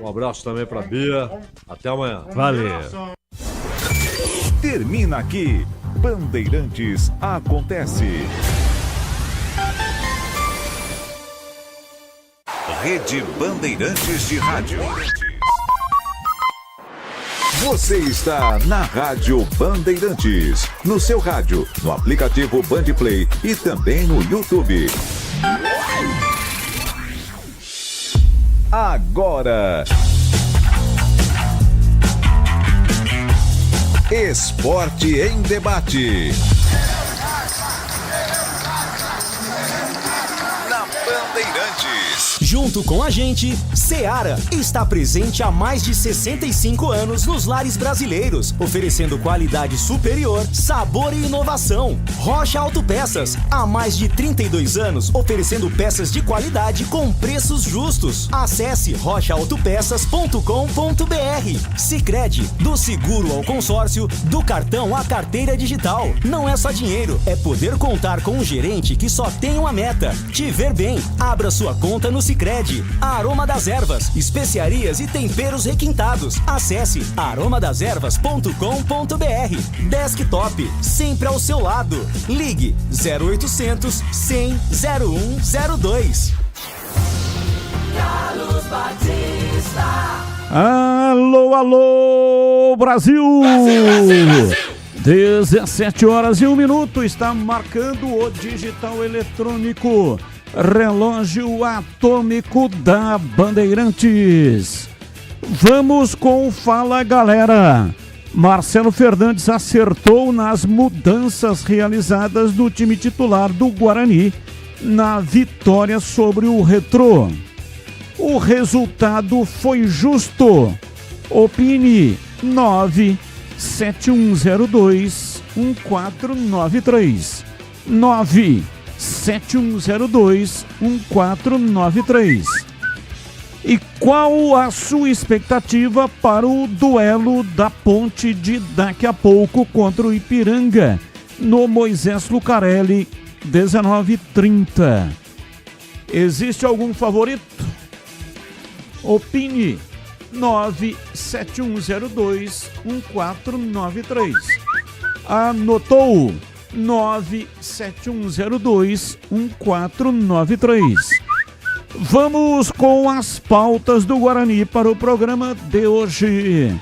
Um abraço também pra Bia. Até amanhã. Valeu. Termina aqui. Bandeirantes Acontece. Rede Bandeirantes de Rádio. Você está na Rádio Bandeirantes. No seu rádio, no aplicativo Bandplay e também no YouTube. Agora, Esporte em Debate. Na Bandeirantes. Junto com a gente, Seara está presente há mais de 65 anos nos lares brasileiros, oferecendo qualidade superior, sabor e inovação. Rocha Autopeças, há mais de 32 anos, oferecendo peças de qualidade com preços justos. Acesse rochaautopeças.com.br. Sicredi, do seguro ao consórcio, do cartão à carteira digital. Não é só dinheiro, é poder contar com um gerente que só tem uma meta: te ver bem. Abra sua conta no Sicredi. Aroma das Ervas, especiarias e temperos requintados. Acesse aromadeservas.com.br. Desktop, sempre ao seu lado. Ligue 0800 100 0102. Carlos Batista. Alô, alô, Brasil! Brasil! 17 horas e 1 minuto, está marcando o digital eletrônico. Relógio atômico da Bandeirantes. Vamos com o Fala Galera. Marcelo Fernandes acertou nas mudanças realizadas no time titular do Guarani na vitória sobre o Retrô. O resultado foi justo. Opine 97102-1493. 97102-1493. E qual a sua expectativa para o duelo da Ponte de daqui a pouco contra o Ipiranga no Moisés Lucarelli, 19h30? Existe algum favorito? Opine 97102-1493. Anotou? 97102-1493. Vamos com as pautas do Guarani para o programa de hoje.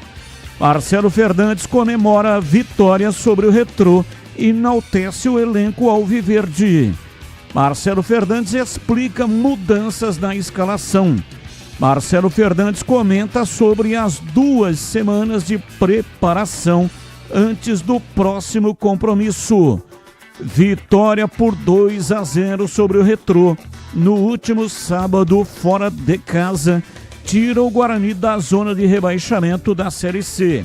Marcelo Fernandes comemora a vitória sobre o Retrô e enaltece o elenco alviverde. Marcelo Fernandes explica mudanças na escalação. Marcelo Fernandes comenta sobre as 2 semanas de preparação antes do próximo compromisso. Vitória por 2-0 sobre o Retrô no último sábado fora de casa tira o Guarani da zona de rebaixamento da Série C.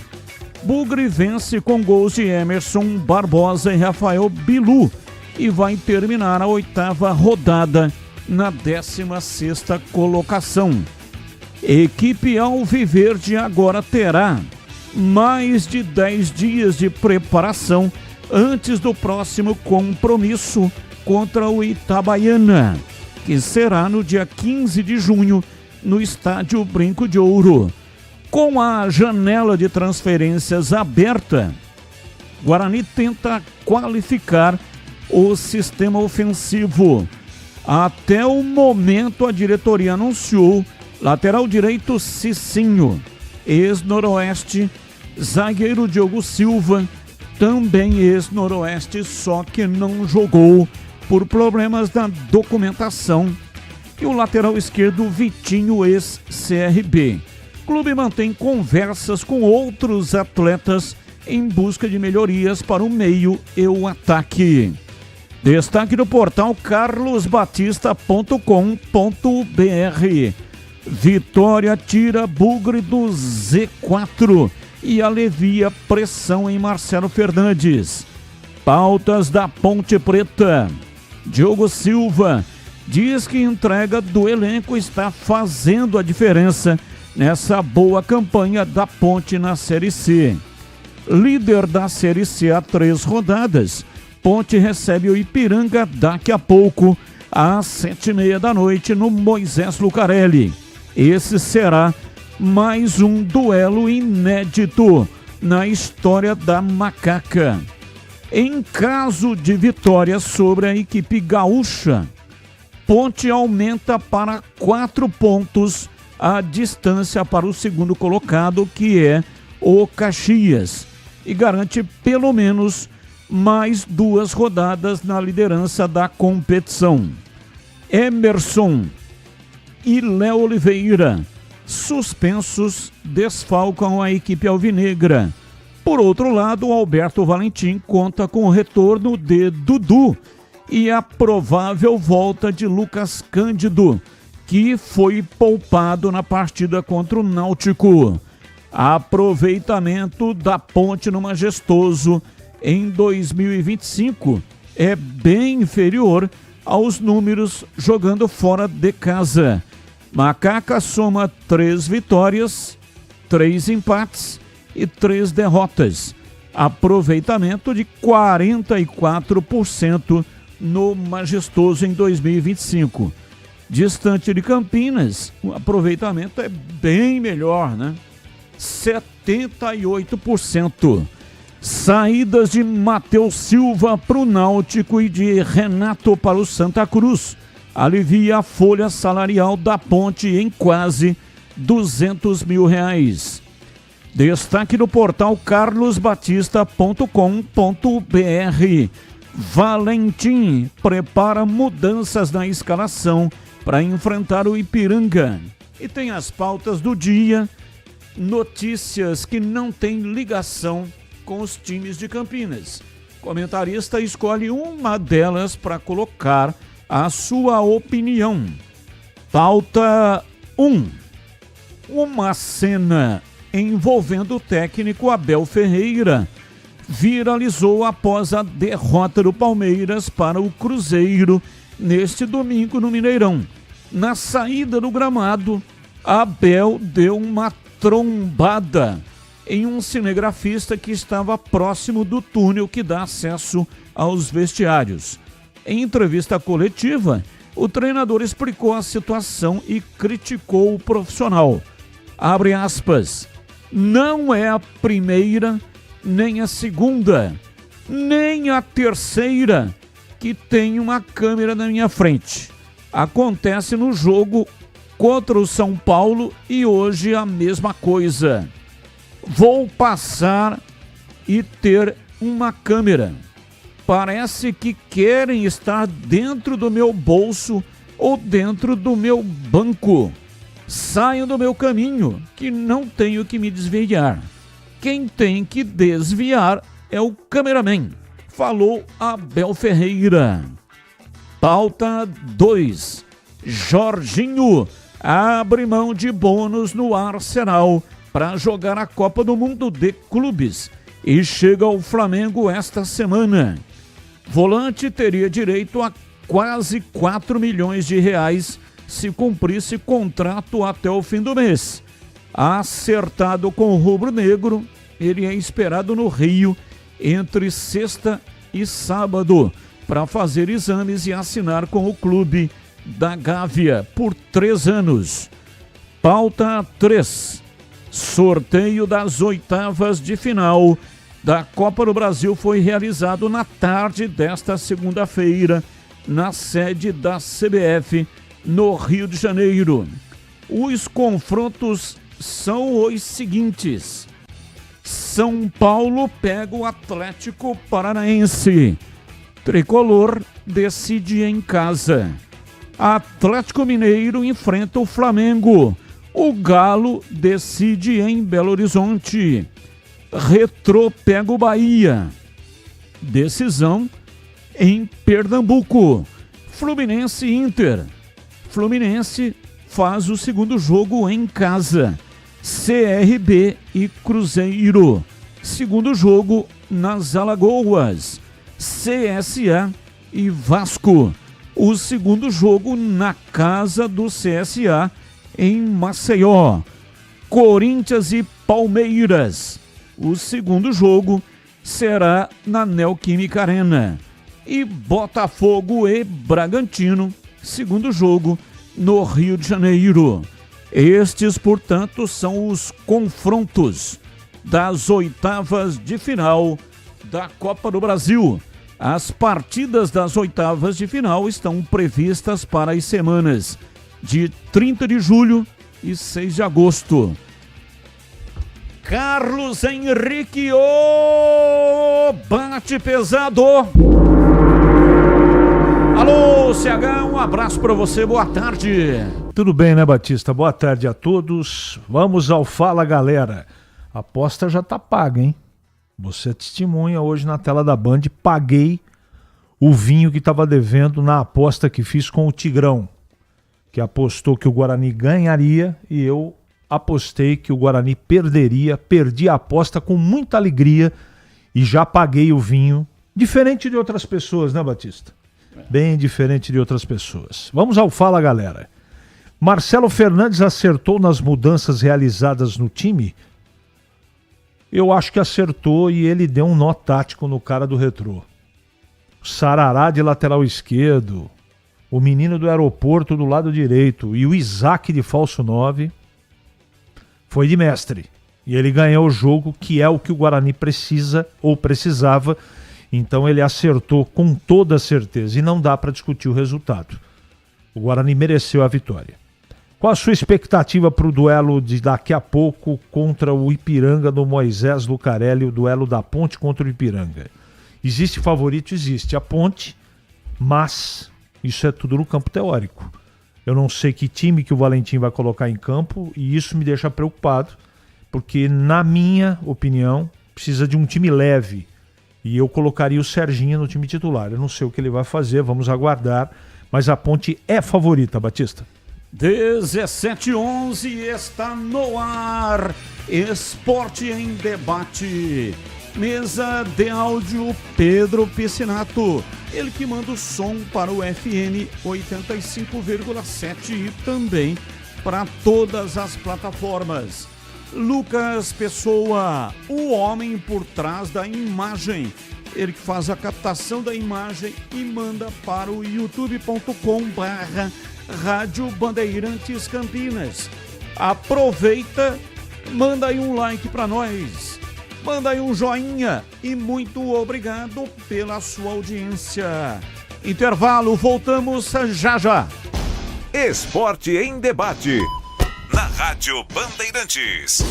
Bugre vence com gols de Emerson Barbosa e Rafael Bilu e vai terminar a 8ª rodada na 16ª colocação. Equipe alviverde agora terá mais de 10 dias de preparação antes do próximo compromisso contra o Itabaiana, que será no dia 15 de junho no estádio Brinco de Ouro. Com a janela de transferências aberta, Guarani tenta qualificar o sistema ofensivo. Até o momento, a diretoria anunciou lateral direito Cicinho, ex-Noroeste, zagueiro Diogo Silva, também ex-Noroeste, só que não jogou por problemas da documentação, e o lateral esquerdo Vitinho, ex-CRB. O clube mantém conversas com outros atletas em busca de melhorias para o meio e o ataque. Destaque do portal carlosbatista.com.br. Vitória tira Bugre do Z4 e alivia pressão em Marcelo Fernandes. Pautas da Ponte Preta. Diogo Silva diz que a entrega do elenco está fazendo a diferença nessa boa campanha da Ponte na Série C. Líder da Série C há 3 rodadas, Ponte recebe o Ipiranga daqui a pouco, às 7h30 da noite, no Moisés Lucarelli. Esse será mais um duelo inédito na história da Macaca. Em caso de vitória sobre a equipe gaúcha, Ponte aumenta para 4 pontos a distância para o segundo colocado, que é o Caxias, e garante pelo menos mais 2 rodadas na liderança da competição. Emerson e Léo Oliveira, suspensos, desfalcam a equipe alvinegra. Por outro lado, o Alberto Valentim conta com o retorno de Dudu e a provável volta de Lucas Cândido, que foi poupado na partida contra o Náutico. Aproveitamento da Ponte no Majestoso em 2025 é bem inferior aos números jogando fora de casa. Macaca soma 3 vitórias, 3 empates e 3 derrotas. Aproveitamento de 44% no Majestoso em 2025. Distante de Campinas, o aproveitamento é bem melhor, né? 78%. Saídas de Matheus Silva para o Náutico e de Renato para o Santa Cruz alivia a folha salarial da Ponte em quase R$200 mil. Destaque no portal carlosbatista.com.br. Valentim prepara mudanças na escalação para enfrentar o Ipiranga. E tem as pautas do dia, notícias que não têm ligação com os times de Campinas. O comentarista escolhe uma delas para colocar a sua opinião. Pauta 1. Uma cena envolvendo o técnico Abel Ferreira viralizou após a derrota do Palmeiras para o Cruzeiro neste domingo no Mineirão. Na saída do gramado, Abel deu uma trombada em um cinegrafista que estava próximo do túnel que dá acesso aos vestiários. Em entrevista coletiva, o treinador explicou a situação e criticou o profissional. Abre aspas. Não é a primeira, nem a segunda, nem a terceira que tem uma câmera na minha frente. Acontece no jogo contra o São Paulo e hoje a mesma coisa. Vou passar e ter uma câmera. Parece que querem estar dentro do meu bolso ou dentro do meu banco. Saiam do meu caminho, que não tenho que me desviar. Quem tem que desviar é o cameraman, falou Abel Ferreira. Pauta 2. Jorginho abre mão de bônus no Arsenal para jogar a Copa do Mundo de Clubes e chega ao Flamengo esta semana. Volante teria direito a quase R$4 milhões se cumprisse contrato até o fim do mês. Acertado com o rubro-negro, ele é esperado no Rio entre sexta e sábado para fazer exames e assinar com o clube da Gávea por 3 anos. Pauta 3. Sorteio das oitavas de final da Copa do Brasil foi realizado na tarde desta segunda-feira na sede da CBF no Rio de Janeiro. Os confrontos são os seguintes: São Paulo pega o Atlético Paranaense. Tricolor decide em casa. Atlético Mineiro enfrenta o Flamengo. O Galo decide em Belo Horizonte. Retrô pega o Bahia. Decisão em Pernambuco. Fluminense e Inter. Fluminense faz o segundo jogo em casa. CRB e Cruzeiro. Segundo jogo nas Alagoas. CSA e Vasco. O segundo jogo na casa do CSA em Maceió. Corinthians e Palmeiras. O segundo jogo será na Neoquímica Arena. E Botafogo e Bragantino, segundo jogo no Rio de Janeiro. Estes, portanto, são os confrontos das oitavas de final da Copa do Brasil. As partidas das oitavas de final estão previstas para as semanas de 30 de julho e 6 de agosto. Carlos Henrique, bate pesado. Alô, CH, um abraço para você, boa tarde. Tudo bem, né, Batista? Boa tarde a todos. Vamos ao Fala, galera. A aposta já tá paga, hein? Você é testemunha hoje na tela da Band. Paguei o vinho que estava devendo na aposta que fiz com o Tigrão, que apostou que o Guarani ganharia e eu apostei que o Guarani perderia. Perdi a aposta com muita alegria e já paguei o vinho. Diferente de outras pessoas, né, Batista? Bem diferente de outras pessoas. Vamos ao Fala, galera. Marcelo Fernandes acertou nas mudanças realizadas no time? Eu acho que acertou e ele deu um nó tático no cara do Retrô. O Sarará de lateral esquerdo, o menino do aeroporto do lado direito e o Isaac de falso 9 foi de mestre. E ele ganhou o jogo, que é o que o Guarani precisa ou precisava. Então ele acertou com toda certeza e não dá para discutir o resultado. O Guarani mereceu a vitória. Qual a sua expectativa para o duelo de daqui a pouco contra o Ipiranga do Moisés Lucarelli, o duelo da Ponte contra o Ipiranga? Existe favorito? Existe a Ponte, mas isso é tudo no campo teórico. Eu não sei que time que o Valentim vai colocar em campo e isso me deixa preocupado, porque na minha opinião precisa de um time leve e eu colocaria o Serginho no time titular. Eu não sei o que ele vai fazer, vamos aguardar, mas a Ponte é favorita, Batista. 17h11 está no ar, Esporte em Debate. Mesa de áudio Pedro Piscinato, ele que manda o som para o FM 85,7 e também para todas as plataformas. Lucas Pessoa, o homem por trás da imagem, ele que faz a captação da imagem e manda para o youtube.com/Rádio Bandeirantes Campinas. Aproveita, manda aí um like para nós, manda aí um joinha e muito obrigado pela sua audiência. Intervalo, voltamos já já. Esporte em Debate, na Rádio Bandeirantes.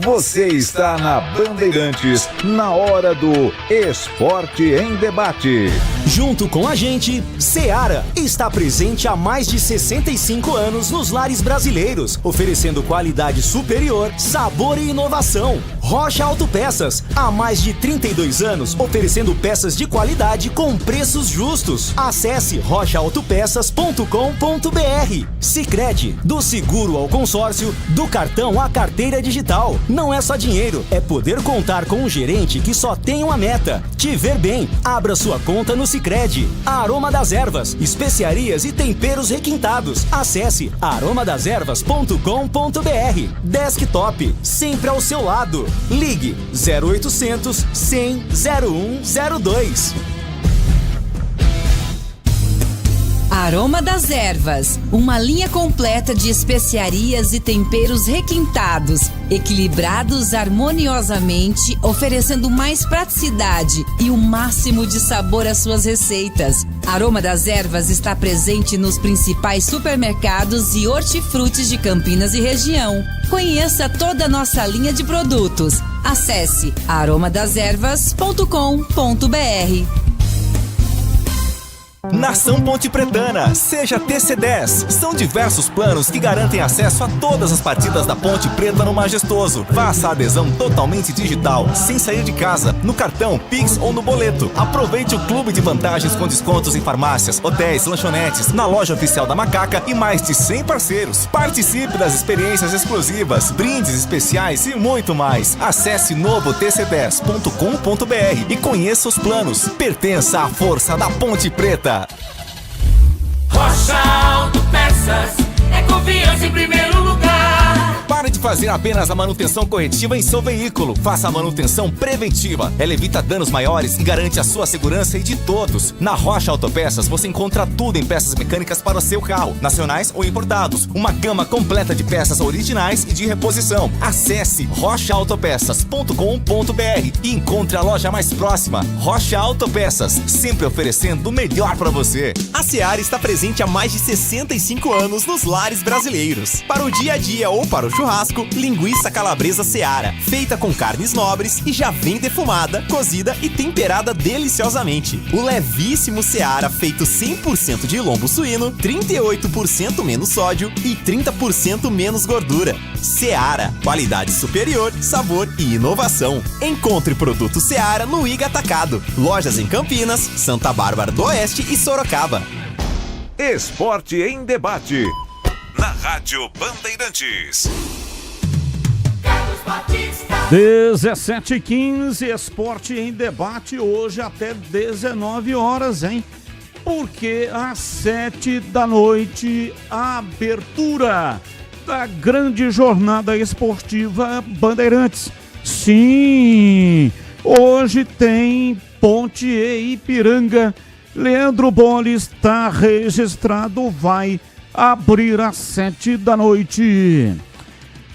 Você está na Bandeirantes, na hora do Esporte em Debate. Junto com a gente, Seara está presente há mais de 65 anos nos lares brasileiros, oferecendo qualidade superior, sabor e inovação. Rocha Autopeças, há mais de 32 anos, oferecendo peças de qualidade com preços justos. Acesse rochaautopeças.com.br. Sicredi, do seguro ao consórcio, do cartão à carteira digital. Não é só dinheiro, é poder contar com um gerente que só tem uma meta: te ver bem. Abra sua conta no Sicredi. Aroma das Ervas, especiarias e temperos requintados. Acesse aromadeservas.com.br. Desktop, sempre ao seu lado. Ligue 0800 100 0102. Aroma das Ervas, uma linha completa de especiarias e temperos requintados, equilibrados harmoniosamente, oferecendo mais praticidade e o máximo de sabor às suas receitas. Aroma das Ervas está presente nos principais supermercados e hortifrutis de Campinas e região. Conheça toda a nossa linha de produtos. Acesse aromadeservas.com.br. Nação Ponte Pretana, seja TC10. São diversos planos que garantem acesso a todas as partidas da Ponte Preta no Majestoso. Faça a adesão totalmente digital, sem sair de casa, no cartão, Pix ou no boleto. Aproveite o clube de vantagens com descontos em farmácias, hotéis, lanchonetes, na loja oficial da Macaca e mais de 100 parceiros. Participe das experiências exclusivas, brindes especiais e muito mais. Acesse novo tc10.com.br e conheça os planos. Pertença à força da Ponte Preta. Rocha Autopeças é confiança em primeiro lugar. Pare de fazer apenas a manutenção corretiva em seu veículo. Faça a manutenção preventiva. Ela evita danos maiores e garante a sua segurança e de todos. Na Rocha Autopeças você encontra tudo em peças mecânicas para o seu carro, nacionais ou importados. Uma gama completa de peças originais e de reposição. Acesse rochaautopeças.com.br e encontre a loja mais próxima. Rocha Autopeças, sempre oferecendo o melhor para você. A Seara está presente há mais de 65 anos nos lares brasileiros. Para o dia a dia ou para o churrasco, linguiça calabresa Seara, feita com carnes nobres e já vem defumada, cozida e temperada deliciosamente. O levíssimo Seara, feito 100% de lombo suíno, 38% menos sódio e 30% menos gordura. Seara, qualidade superior, sabor e inovação. Encontre produto Seara no Iga Atacado. Lojas em Campinas, Santa Bárbara do Oeste e Sorocaba. Esporte em Debate. Na Rádio Bandeirantes. 17h15, Esporte em Debate, hoje até 19 horas, hein? Porque às 7 da noite, a abertura da grande jornada esportiva Bandeirantes. Sim, hoje tem Ponte e Ipiranga. Leandro Bolle está registrado, vai abrir às 7 da noite.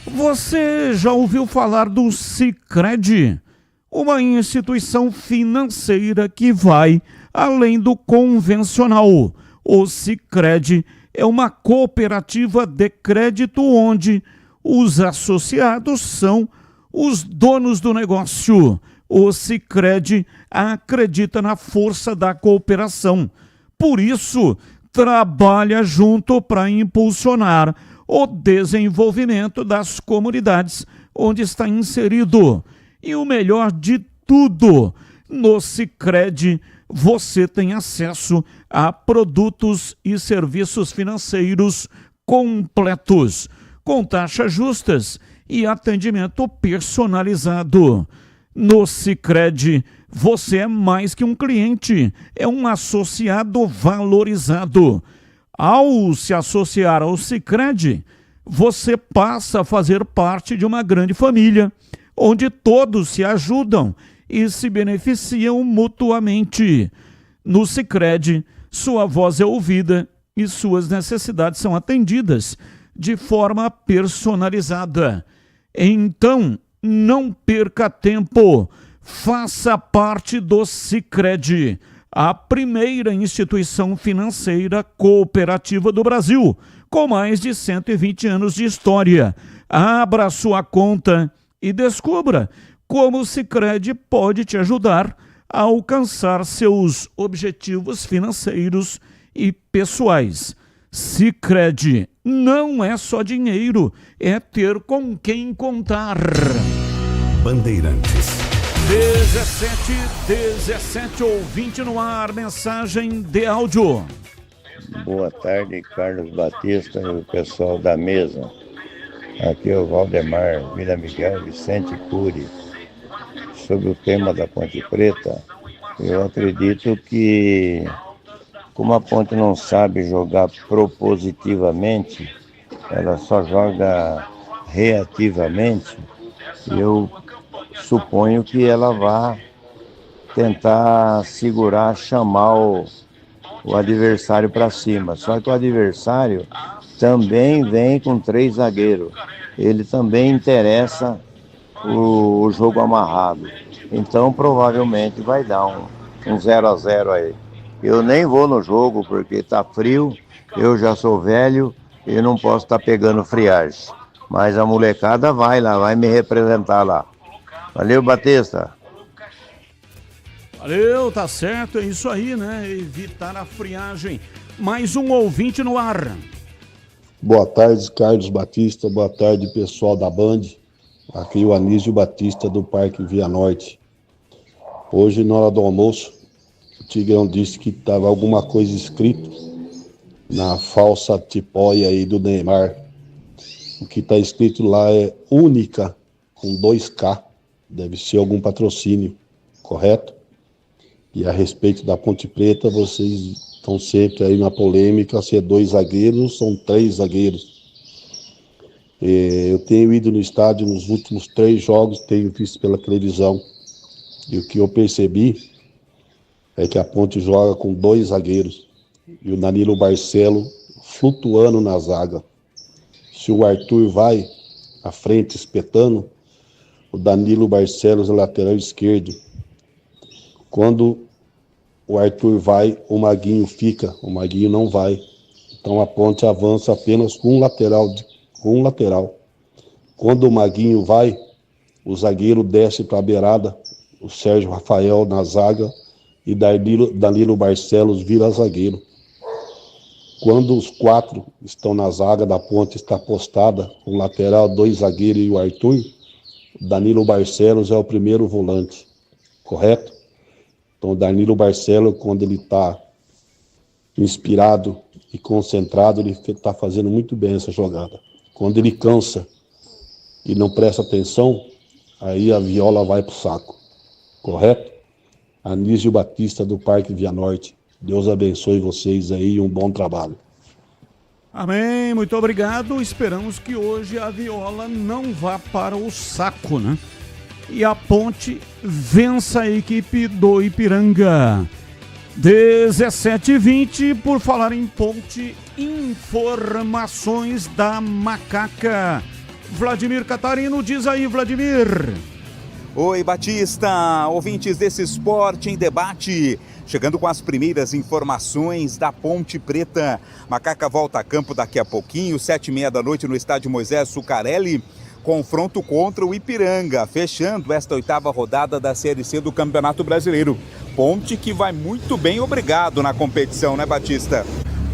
Você já ouviu falar do Sicredi? Uma instituição financeira que vai além do convencional. O Sicredi é uma cooperativa de crédito onde os associados são os donos do negócio. O Sicredi acredita na força da cooperação. Por isso, trabalha junto para impulsionar o desenvolvimento das comunidades onde está inserido. E o melhor de tudo, no Sicredi você tem acesso a produtos e serviços financeiros completos, com taxas justas e atendimento personalizado. No Sicredi, você é mais que um cliente, é um associado valorizado. Ao se associar ao Sicredi, você passa a fazer parte de uma grande família, onde todos se ajudam e se beneficiam mutuamente. No Sicredi, sua voz é ouvida e suas necessidades são atendidas de forma personalizada. Então, não perca tempo, faça parte do Sicredi, a primeira instituição financeira cooperativa do Brasil, com mais de 120 anos de história. Abra sua conta e descubra como o Sicredi pode te ajudar a alcançar seus objetivos financeiros e pessoais. Sicredi não é só dinheiro, é ter com quem contar. Bandeirantes. 17 ouvinte no ar, mensagem de áudio. Boa tarde, Carlos Batista e o pessoal da mesa. Aqui é o Valdemar, Vila Miguel, Vicente Cury. Sobre o tema da Ponte Preta, eu acredito que, como a Ponte não sabe jogar propositivamente, ela só joga reativamente, eu suponho que ela vai tentar segurar, chamar o adversário para cima. Só que o adversário também vem com 3 zagueiros. Ele também interessa o jogo amarrado. Então provavelmente vai dar um 0-0 aí. Eu nem vou no jogo porque tá frio, eu já sou velho e não posso estar pegando friagem. Mas a molecada vai lá, vai me representar lá. Valeu, Batista. Valeu, tá certo, é isso aí, né? Evitar a friagem. Mais um ouvinte no ar. Boa tarde, Carlos Batista. Boa tarde, pessoal da Band. Aqui o Anísio Batista do Parque Via Norte. Hoje, na hora do almoço, o Tigrão disse que estava alguma coisa escrito na falsa tipóia aí do Neymar. O que está escrito lá é única, com 2K. Deve ser algum patrocínio, correto? E a respeito da Ponte Preta, vocês estão sempre aí na polêmica se é 2 zagueiros ou são 3 zagueiros. Eu tenho ido no estádio nos últimos 3 jogos, tenho visto pela televisão. E o que eu percebi é que a Ponte joga com 2 zagueiros. E o Danilo Barcelo flutuando na zaga. Se o Arthur vai à frente espetando, o Danilo Barcelos é lateral esquerdo. Quando o Arthur vai, o Maguinho fica, o Maguinho não vai. Então a Ponte avança apenas com um lateral. Quando o Maguinho vai, o zagueiro desce para a beirada, o Sérgio Rafael na zaga e Danilo Barcelos vira zagueiro. Quando os 4 estão na zaga da Ponte, está postada, o lateral, 2 zagueiros e o Arthur, Danilo Barcelos é o primeiro volante, correto? Então o Danilo Barcelos, quando ele está inspirado e concentrado, ele está fazendo muito bem essa jogada. Quando ele cansa e não presta atenção, aí a viola vai para o saco, correto? Anísio Batista do Parque Via Norte. Deus abençoe vocês aí e um bom trabalho. Amém, muito obrigado. Esperamos que hoje a viola não vá para o saco, né? E a Ponte vença a equipe do Ipiranga. 17h20, por falar em Ponte, informações da Macaca. Vladimir Catarino, diz aí, Vladimir. Oi, Batista, ouvintes desse Esporte em Debate. Chegando com as primeiras informações da Ponte Preta. Macaca volta a campo daqui a pouquinho, 7h30 da noite no estádio Moisés Sucarelli. Confronto contra o Ipiranga, fechando esta 8ª rodada da Série C do Campeonato Brasileiro. Ponte que vai muito bem, obrigado na competição, né, Batista?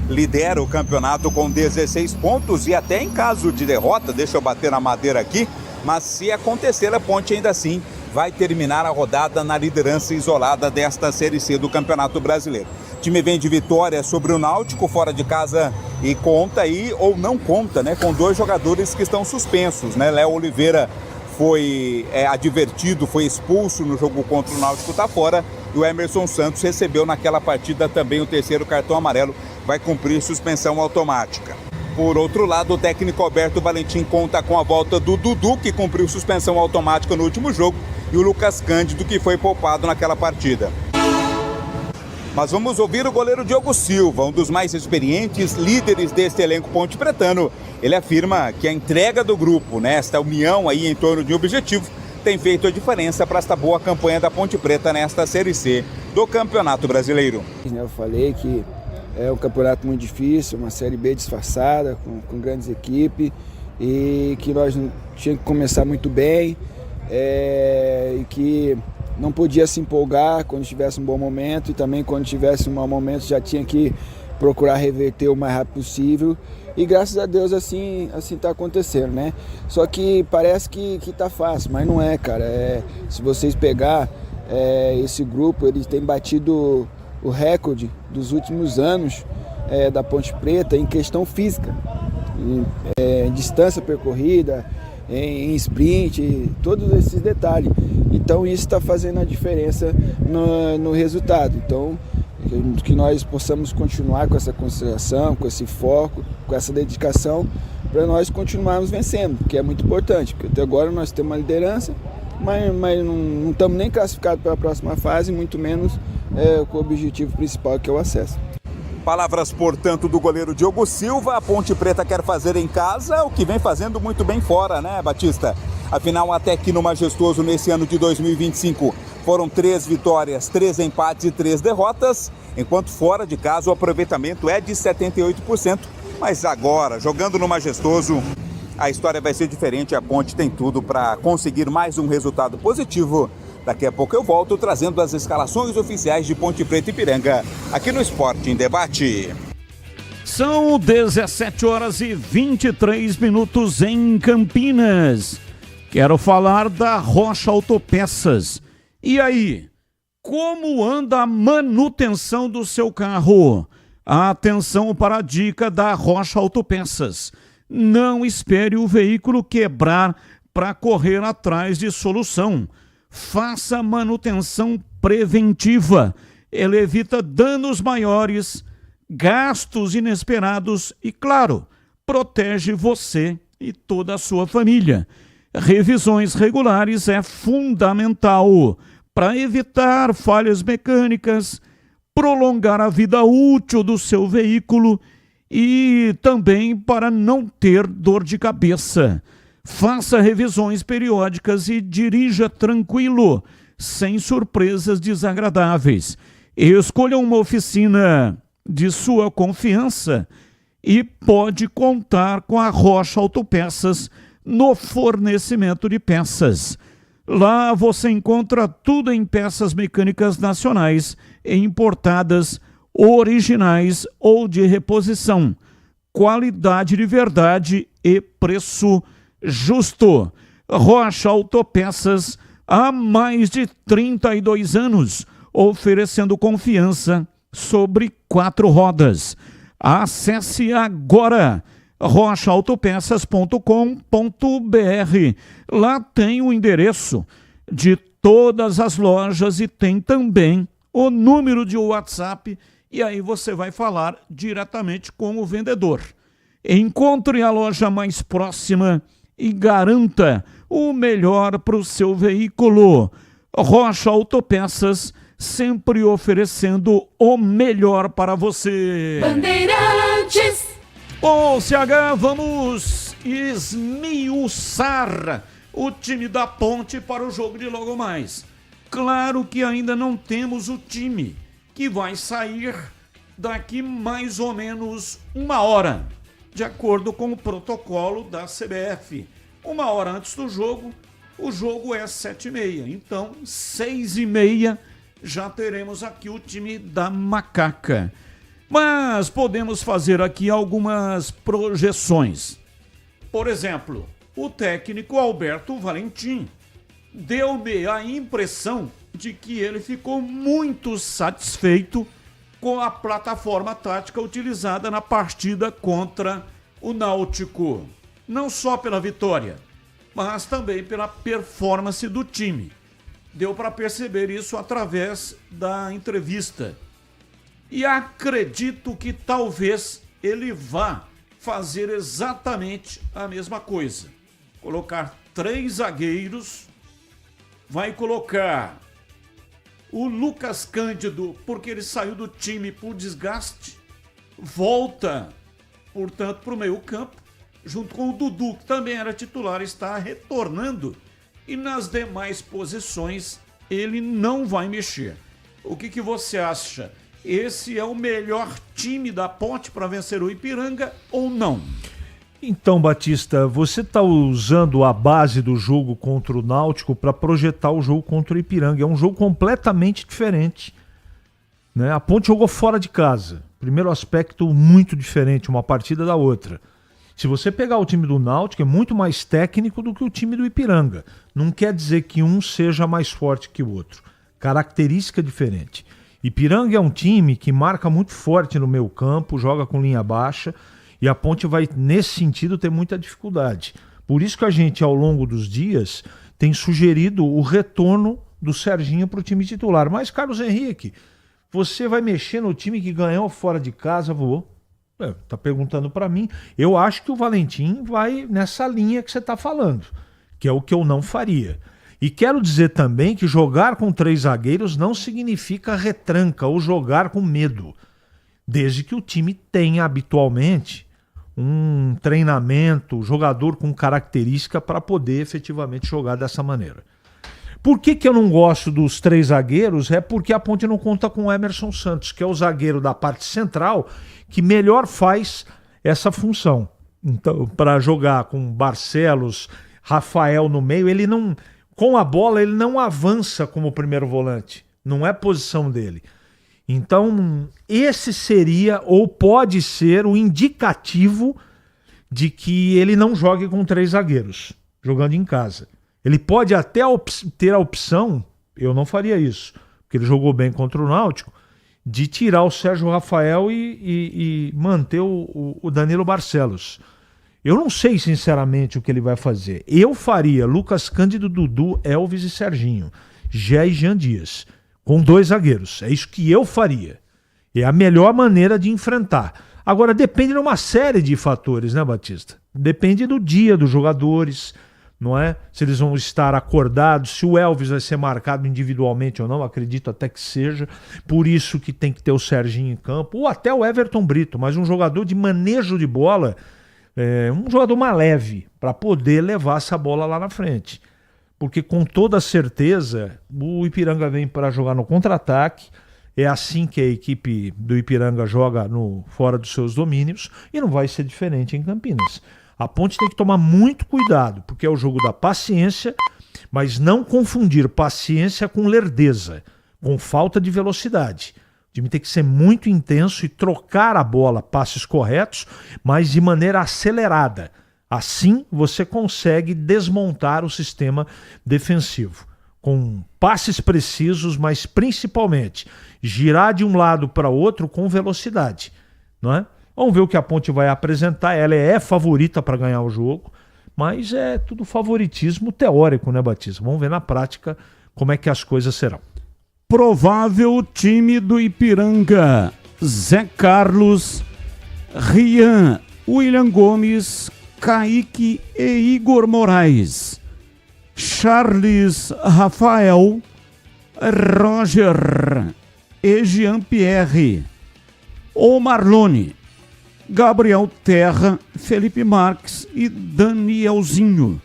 Lidera o campeonato com 16 pontos e até em caso de derrota, deixa eu bater na madeira aqui, mas se acontecer, a Ponte ainda assim vai terminar a rodada na liderança isolada desta Série C do Campeonato Brasileiro. O time vem de vitória sobre o Náutico fora de casa e conta aí, ou não conta, né, com 2 jogadores que estão suspensos, né? Léo Oliveira foi advertido, foi expulso no jogo contra o Náutico, está fora, e o Emerson Santos recebeu naquela partida também o 3º cartão amarelo, vai cumprir suspensão automática. Por outro lado, o técnico Alberto Valentim conta com a volta do Dudu, que cumpriu suspensão automática no último jogo, e o Lucas Cândido, que foi poupado naquela partida. Mas vamos ouvir o goleiro Diogo Silva, um dos mais experientes líderes deste elenco pontepretano. Ele afirma que a entrega do grupo, nesta união aí em torno de um objetivo, tem feito a diferença para esta boa campanha da Ponte Preta nesta Série C do Campeonato Brasileiro. Eu falei que é um campeonato muito difícil, uma Série B disfarçada, com grandes equipes, e que nós tínhamos que começar muito bem, e que não podia se empolgar quando tivesse um bom momento, e também quando tivesse um mau momento já tinha que procurar reverter o mais rápido possível, e graças a Deus assim está acontecendo, né? Só que parece que tá fácil, mas não é, cara. Se vocês pegar esse grupo, eles têm batido o recorde dos últimos anos da Ponte Preta em questão física, em distância percorrida, em sprint, todos esses detalhes. Então isso está fazendo a diferença no resultado. Então que nós possamos continuar com essa consideração, com esse foco, com essa dedicação, para nós continuarmos vencendo, que é muito importante, porque até agora nós temos uma liderança, mas não estamos nem classificados para a próxima fase, muito menos com o objetivo principal, que é o acesso. Palavras, portanto, do goleiro Diogo Silva. A Ponte Preta quer fazer em casa o que vem fazendo muito bem fora, né, Batista? Afinal, até aqui no Majestoso, nesse ano de 2025, foram 3 vitórias, 3 empates e 3 derrotas, enquanto fora de casa o aproveitamento é de 78%. Mas agora, jogando no Majestoso, a história vai ser diferente. A Ponte tem tudo para conseguir mais um resultado positivo. Daqui a pouco eu volto trazendo as escalações oficiais de Ponte Preta e Ipiranga, aqui no Esporte em Debate. São 17h23 em Campinas. Quero falar da Rocha Autopeças. E aí, como anda a manutenção do seu carro? Atenção para a dica da Rocha Autopeças. Não espere o veículo quebrar para correr atrás de solução. Faça manutenção preventiva. Ela evita danos maiores, gastos inesperados e, claro, protege você e toda a sua família. Revisões regulares é fundamental para evitar falhas mecânicas, prolongar a vida útil do seu veículo e também para não ter dor de cabeça. Faça revisões periódicas e dirija tranquilo, sem surpresas desagradáveis. Escolha uma oficina de sua confiança e pode contar com a Rocha Autopeças no fornecimento de peças. Lá você encontra tudo em peças mecânicas nacionais e importadas, originais ou de reposição. Qualidade de verdade e preço justo. Rocha Autopeças, há mais de 32 anos, oferecendo confiança sobre 4 rodas. Acesse agora rochaautopeças.com.br. Lá tem o endereço de todas as lojas e tem também o número de WhatsApp, e aí você vai falar diretamente com o vendedor. Encontre a loja mais próxima e garanta o melhor para o seu veículo. Rocha Autopeças, sempre oferecendo o melhor para você. Bandeirantes. Bom, CH, vamos esmiuçar o time da Ponte para o jogo de logo mais. Claro que ainda não temos o time, que vai sair daqui mais ou menos 1 hora, de acordo com o protocolo da CBF. 1 hora antes do jogo, o jogo é 7h30, então 6h30 já teremos aqui o time da Macaca. Mas podemos fazer aqui algumas projeções. Por exemplo, o técnico Alberto Valentim deu-me a impressão de que ele ficou muito satisfeito com a plataforma tática utilizada na partida contra o Náutico. Não só pela vitória, mas também pela performance do time. Deu para perceber isso através da entrevista. E acredito que talvez ele vá fazer exatamente a mesma coisa. Colocar 3 zagueiros, vai colocar o Lucas Cândido, porque ele saiu do time por desgaste, volta, portanto, para o meio-campo, junto com o Dudu, que também era titular, está retornando, e nas demais posições ele não vai mexer. O que você acha? Esse é o melhor time da Ponte para vencer o Ipiranga ou não? Então, Batista, você está usando a base do jogo contra o Náutico para projetar o jogo contra o Ipiranga. É um jogo completamente diferente, né? A Ponte jogou fora de casa. Primeiro aspecto muito diferente, uma partida da outra. Se você pegar o time do Náutico, é muito mais técnico do que o time do Ipiranga. Não quer dizer que um seja mais forte que o outro. Característica diferente. Ipiranga é um time que marca muito forte no meio campo, joga com linha baixa, e a Ponte vai, nesse sentido, ter muita dificuldade. Por isso que a gente, ao longo dos dias, tem sugerido o retorno do Serginho para o time titular. Mas, Carlos Henrique, você vai mexer no time que ganhou fora de casa? Vou. Tá perguntando para mim. Eu acho que o Valentim vai nessa linha que você está falando, que é o que eu não faria. E quero dizer também que jogar com 3 zagueiros não significa retranca ou jogar com medo, desde que o time tenha habitualmente um treinamento, jogador com característica para poder efetivamente jogar dessa maneira. Por que eu não gosto dos 3 zagueiros? É porque a Ponte não conta com o Emerson Santos, que é o zagueiro da parte central que melhor faz essa função. Então, para jogar com Barcelos, Rafael no meio, ele não... Com a bola, ele não avança como primeiro volante. Não é posição dele. Então, esse seria, ou pode ser, o indicativo de que ele não jogue com 3 zagueiros, jogando em casa. Ele pode até ter a opção, eu não faria isso, porque ele jogou bem contra o Náutico, de tirar o Sérgio Rafael e manter o Danilo Barcelos. Eu não sei, sinceramente, o que ele vai fazer. Eu faria Lucas Cândido, Dudu, Elvis e Serginho. Gé e Jean Dias. Com 2 zagueiros. É isso que eu faria. É a melhor maneira de enfrentar. Agora, depende de uma série de fatores, né, Batista? Depende do dia dos jogadores, não é? Se eles vão estar acordados, se o Elvis vai ser marcado individualmente ou não, acredito até que seja. Por isso que tem que ter o Serginho em campo, ou até o Everton Brito, mas um jogador de manejo de bola, um jogador mais leve, para poder levar essa bola lá na frente. Porque com toda certeza o Ipiranga vem para jogar no contra-ataque. É assim que a equipe do Ipiranga joga fora dos seus domínios, e não vai ser diferente em Campinas. A Ponte tem que tomar muito cuidado, porque é o jogo da paciência, mas não confundir paciência com lerdeza, com falta de velocidade. O time tem que ser muito intenso e trocar a bola, passes corretos, mas de maneira acelerada. Assim você consegue desmontar o sistema defensivo. Com passes precisos, mas principalmente girar de um lado para o outro com velocidade, não é? Vamos ver o que a Ponte vai apresentar. Ela é favorita para ganhar o jogo, mas é tudo favoritismo teórico, né, Batista? Vamos ver na prática como é que as coisas serão. Provável time do Ipiranga: Zé Carlos, Rian, William Gomes, Kaique e Igor Moraes. Charles, Rafael, Roger e Jean-Pierre. O Marlone, Gabriel Terra, Felipe Marques e Danielzinho.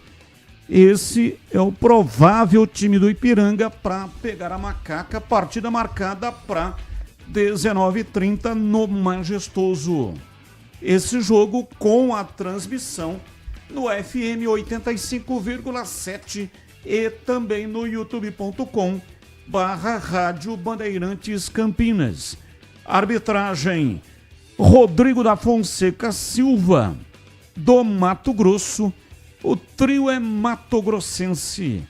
Esse é o provável time do Ipiranga para pegar a Macaca. Partida marcada para 19h30 no Majestoso. Esse jogo com a transmissão no FM 85,7 e também no youtube.com/Rádio Bandeirantes Campinas. Arbitragem: Rodrigo da Fonseca Silva, do Mato Grosso. O trio é matogrossense.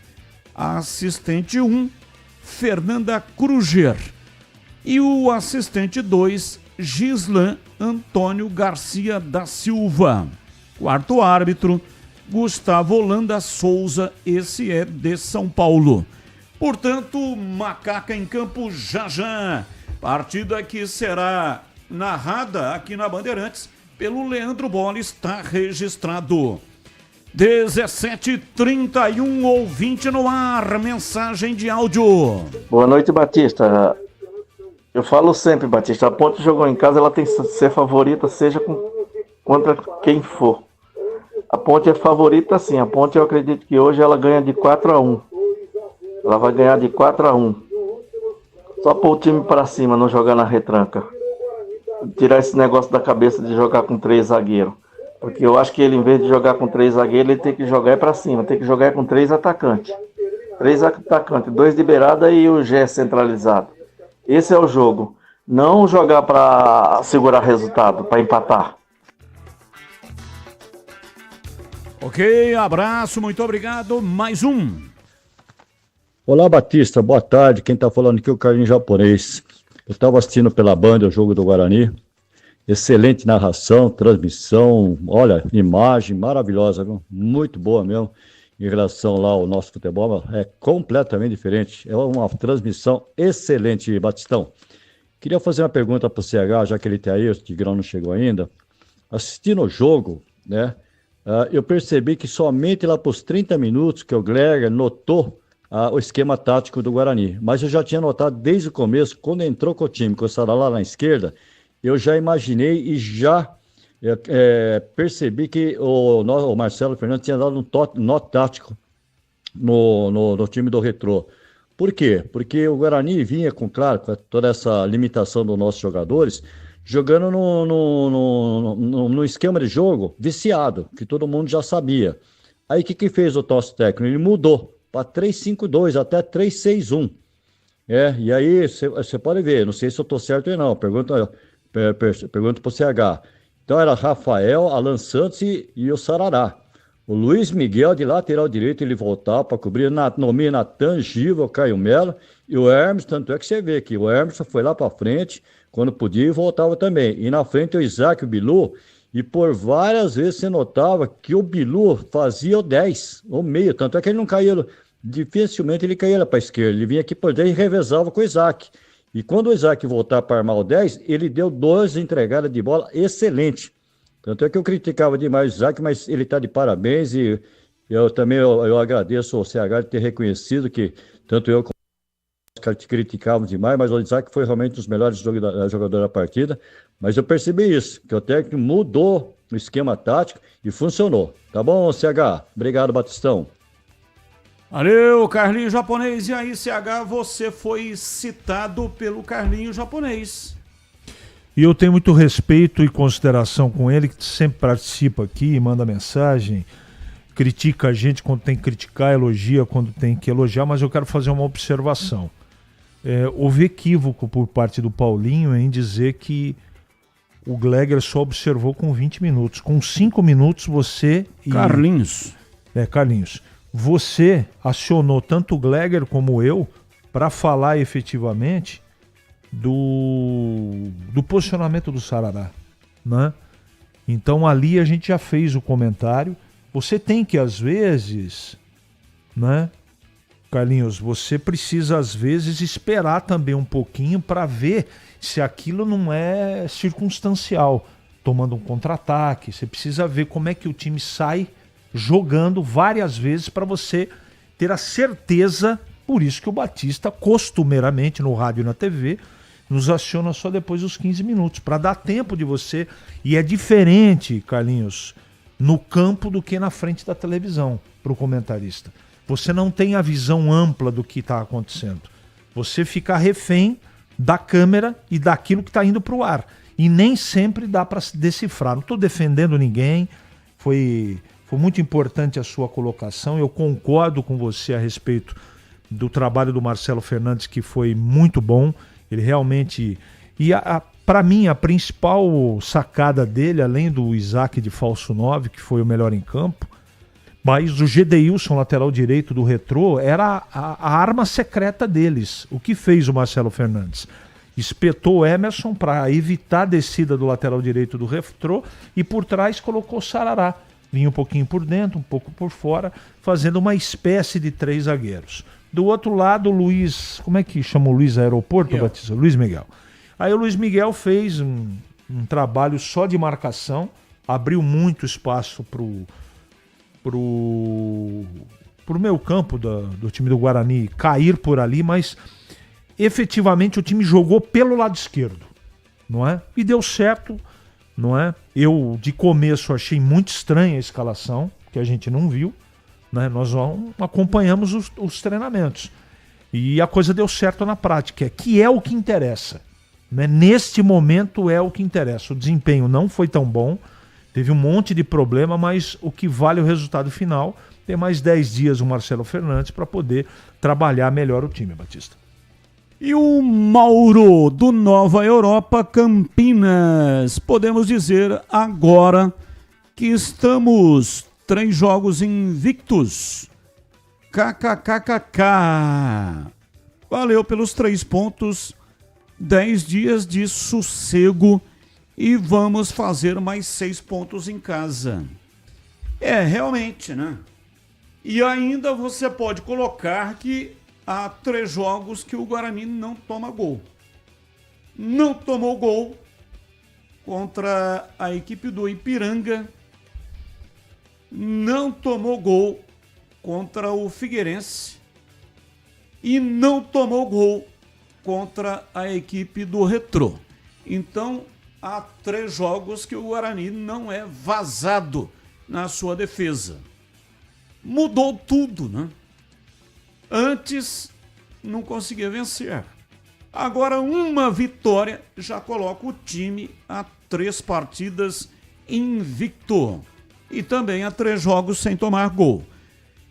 Assistente 1, Fernanda Kruger. E o assistente 2, Gislan Antônio Garcia da Silva. Quarto árbitro, Gustavo Holanda Souza, esse é de São Paulo. Portanto, Macaca em campo já. Partida que será narrada aqui na Bandeirantes pelo Leandro Bola, está registrado. 17h31, ouvinte no ar, mensagem de áudio. Boa noite, Batista. Eu falo sempre, Batista, a Ponte jogou em casa, ela tem que ser favorita, seja contra quem for. A Ponte é favorita, sim. A Ponte, eu acredito que hoje ela ganha de 4-1. Ela vai ganhar de 4-1. Só pôr o time para cima, não jogar na retranca. Tirar esse negócio da cabeça de jogar com 3 zagueiros. Porque eu acho que ele, em vez de jogar com 3 zagueiros, ele tem que jogar para cima. Tem que jogar com 3 atacantes. 3 atacantes, 2 de beirada e o Gé centralizado. Esse é o jogo. Não jogar para segurar resultado, para empatar. Ok, abraço, muito obrigado. Mais um. Olá, Batista, boa tarde. Quem está falando aqui é o Carlinhos Japonês. Eu estava assistindo pela Band o jogo do Guarani. Excelente narração, transmissão, olha, imagem maravilhosa, viu? Muito boa mesmo. Em relação lá ao nosso futebol, é completamente diferente. É uma transmissão excelente, Batistão. Queria fazer uma pergunta para o CH, já que ele está aí, o Tigrão não chegou ainda. Assistindo o jogo, né? Eu percebi que somente lá para os 30 minutos que o Gleger notou o esquema tático do Guarani. Mas eu já tinha notado desde o começo, quando entrou com o time, com o Saralá lá na esquerda, eu já imaginei e já percebi que o Marcelo Fernandes tinha dado um nó tático no time do Retrô. Por quê? Porque o Guarani vinha com toda essa limitação dos nossos jogadores, jogando no esquema de jogo viciado, que todo mundo já sabia. Aí o que fez o nosso técnico? Ele mudou para 3-5-2, até 3-6-1. E aí você pode ver, não sei se eu estou certo ou não, pergunta para o CH. Então era Rafael, Alan Santos e o Sarará. O Luiz Miguel de lateral direito, ele voltava para cobrir no meio Natan, Giva, o Caio Melo e o Hermes, tanto é que você vê que o Hermes foi lá para frente, quando podia, e voltava também. E na frente o Isaac e o Bilu, e por várias vezes você notava que o Bilu fazia o 10, o meio, tanto é que ele não caía, dificilmente ele caía para a esquerda, ele vinha aqui por dentro e revezava com o Isaac. E quando o Isaac voltar para armar o 10, ele deu 2 entregadas de bola excelente. Tanto é que eu criticava demais o Isaac, mas ele está de parabéns e eu também eu agradeço ao CH de ter reconhecido que tanto eu como os criticávamos demais, mas o Isaac foi realmente um dos melhores jogadores da partida. Mas eu percebi isso, que o técnico mudou o esquema tático e funcionou. Tá bom, CH? Obrigado, Batistão. Valeu, Carlinho Japonês. E aí, CH, você foi citado pelo Carlinho Japonês. E eu tenho muito respeito e consideração com ele, que sempre participa aqui, manda mensagem, critica a gente quando tem que criticar, elogia quando tem que elogiar, mas eu quero fazer uma observação. Houve equívoco por parte do Paulinho em dizer que o Gleger só observou com 20 minutos. Com 5 minutos você... Carlinhos. Carlinhos. Você acionou tanto o Gleger como eu para falar efetivamente do posicionamento do Sarará, né? Então ali a gente já fez o comentário. Você tem que às vezes, né, Carlinhos, você precisa às vezes esperar também um pouquinho para ver se aquilo não é circunstancial, tomando um contra-ataque. Você precisa ver como é que o time sai jogando várias vezes para você ter a certeza. Por isso que o Batista costumeiramente no rádio e na TV nos aciona só depois dos 15 minutos, para dar tempo de você. E é diferente, Carlinhos, no campo do que na frente da televisão, para o comentarista. Você não tem a visão ampla do que está acontecendo. Você fica refém da câmera e daquilo que está indo para o ar. E nem sempre dá para decifrar. Não estou defendendo ninguém. Foi muito importante a sua colocação. Eu concordo com você a respeito do trabalho do Marcelo Fernandes, que foi muito bom. Ele realmente... E para mim, a principal sacada dele, além do Isaac de falso 9, que foi o melhor em campo, mas o Gedeilson, lateral direito do Retrô, era a arma secreta deles. O que fez o Marcelo Fernandes? Espetou o Emerson para evitar a descida do lateral direito do Retrô e por trás colocou o Sarará. Vinha um pouquinho por dentro, um pouco por fora, fazendo uma espécie de 3 zagueiros. Do outro lado, o Luiz... Como é que chama o Luiz Aeroporto, Batista? Luiz Miguel. Aí o Luiz Miguel fez um trabalho só de marcação, abriu muito espaço pro meio campo do time do Guarani cair por ali, mas efetivamente o time jogou pelo lado esquerdo, não é? E deu certo, não é? Eu, de começo, achei muito estranha a escalação, que a gente não viu, né? Nós acompanhamos os treinamentos. E a coisa deu certo na prática, que é o que interessa, né? Neste momento é o que interessa. O desempenho não foi tão bom, teve um monte de problema, mas o que vale é o resultado final. Tem mais 10 dias o Marcelo Fernandes para poder trabalhar melhor o time, Batista. E o Mauro, do Nova Europa, Campinas. Podemos dizer agora que estamos 3 jogos invictos. KKKKK. Valeu pelos 3 pontos, 10 dias de sossego e vamos fazer mais 6 pontos em casa. Realmente, né? E ainda você pode colocar que há 3 jogos que o Guarani não toma gol. Não tomou gol contra a equipe do Ipiranga. Não tomou gol contra o Figueirense. E não tomou gol contra a equipe do Retrô. Então, há 3 jogos que o Guarani não é vazado na sua defesa. Mudou tudo, né? Antes não conseguia vencer. Agora uma vitória já coloca o time a 3 partidas invicto. E também a 3 jogos sem tomar gol.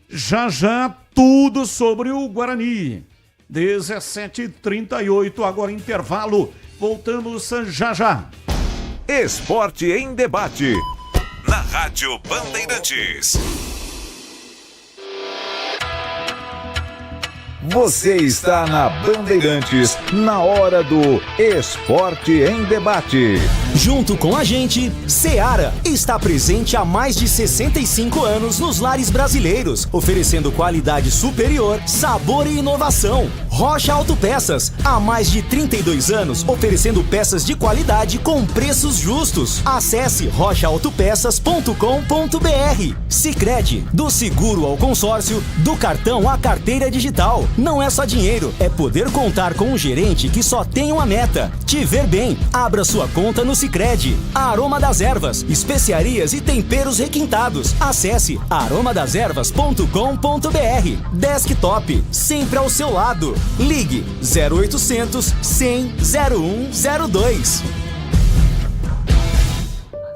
Já já tudo sobre o Guarani. 17h38, agora intervalo. Voltamos já já. Esporte em debate. Na Rádio Bandeirantes. Você está na Bandeirantes, na hora do Esporte em Debate. Junto com a gente, Seara está presente há mais de 65 anos nos lares brasileiros, oferecendo qualidade superior, sabor e inovação. Rocha Autopeças, há mais de 32 anos, oferecendo peças de qualidade com preços justos. Acesse rochaautopeças.com.br. Sicredi, do seguro ao consórcio, do cartão à carteira digital. Não é só dinheiro, é poder contar com um gerente que só tem uma meta: te ver bem. Abra sua conta no Sicredi. Aroma das Ervas, especiarias e temperos requintados. Acesse aromadeservas.com.br. Desktop, sempre ao seu lado. Ligue 0800 100 0102.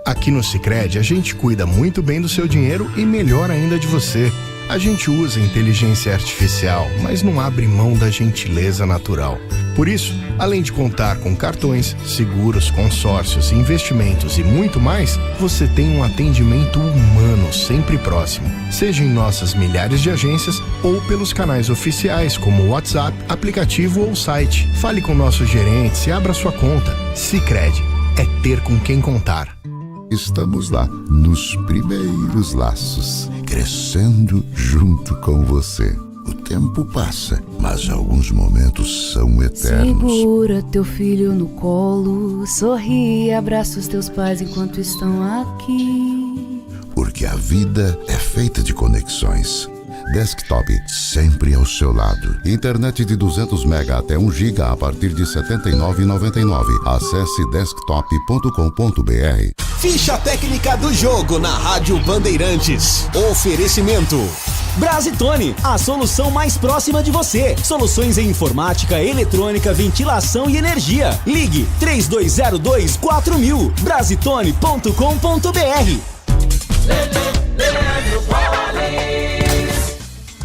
Aqui no Sicredi a gente cuida muito bem do seu dinheiro e melhor ainda de você. A gente usa inteligência artificial, mas não abre mão da gentileza natural. Por isso, além de contar com cartões, seguros, consórcios, investimentos e muito mais, você tem um atendimento humano sempre próximo. Seja em nossas milhares de agências ou pelos canais oficiais como o WhatsApp, aplicativo ou site. Fale com nossos gerentes e abra sua conta. Sicredi é ter com quem contar. Estamos lá, nos primeiros laços, crescendo junto com você. O tempo passa, mas alguns momentos são eternos. Segura teu filho no colo, sorri e abraça os teus pais enquanto estão aqui. Porque a vida é feita de conexões. Desktop, sempre ao seu lado. Internet de 200 MB até 1 GB a partir de R$ 79,99. Acesse desktop.com.br. Ficha técnica do jogo na Rádio Bandeirantes. Oferecimento Brasitone, a solução mais próxima de você. Soluções em informática, eletrônica, ventilação e energia. Ligue 3202-4000. Brasitone.com.br.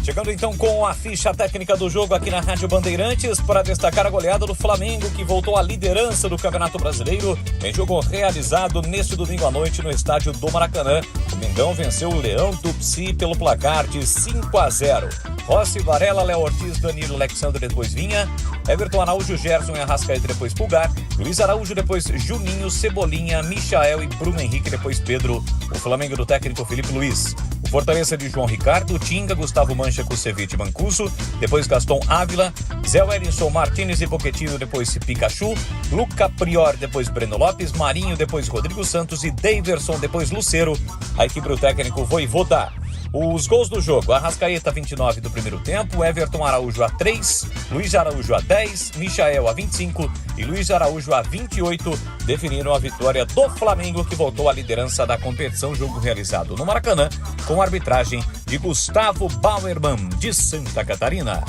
Chegando então com a ficha técnica do jogo aqui na Rádio Bandeirantes para destacar a goleada do Flamengo, que voltou à liderança do Campeonato Brasileiro em jogo realizado neste domingo à noite no estádio do Maracanã. O Mengão venceu o Leão do Psi pelo placar de 5-0. Rossi, Varela, Léo Ortiz, Danilo, Alexandre, depois Vinha, Everton, Araújo, Gerson e Arrascaeta, depois Pulgar, Luiz Araújo, depois Juninho, Cebolinha, Michael e Bruno Henrique, depois Pedro. O Flamengo do técnico Felipe Luiz. O Fortaleza de João Ricardo, Tinga, Gustavo Mancha, Kusevich e Mancuso, depois Gaston Ávila, Zé Wellington, Martínez e Pochettino, depois Pikachu, Luca Prior, depois Breno Lopes, Marinho, depois Rodrigo Santos e Daverson, depois Lucero. A equipe do técnico Voivoda. Os gols do jogo: Arrascaeta 29 do primeiro tempo, Everton Araújo a 3, Luiz Araújo a 10, Michael a 25 e Luiz Araújo a 28 definiram a vitória do Flamengo, que voltou à liderança da competição. Jogo realizado no Maracanã com a arbitragem de Gustavo Bauerman, de Santa Catarina.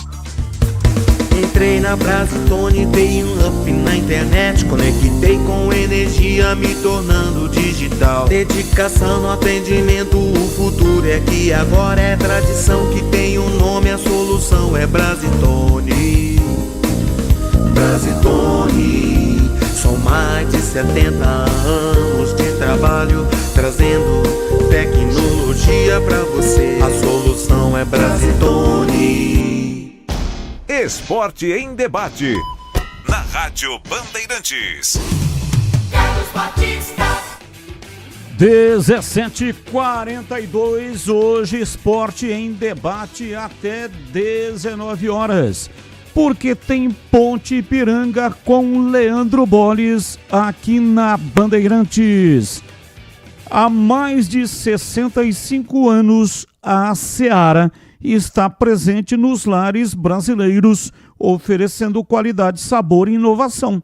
Entrei na Brasitone, dei um up na internet, conectei com energia, me tornando digital. Dedicação no atendimento, o futuro é que agora é tradição, que tem um nome, a solução é Brasitone. Brasitone, são mais de 70 anos de trabalho, trazendo tecnologia pra você. A solução é Brasitone. Esporte em Debate, na Rádio Bandeirantes. Carlos Batista. 17h42, hoje Esporte em Debate até 19 horas. Porque tem Ponte Ipiranga com Leandro Bolles aqui na Bandeirantes. Há mais de 65 anos, a Seara está presente nos lares brasileiros, oferecendo qualidade, sabor e inovação.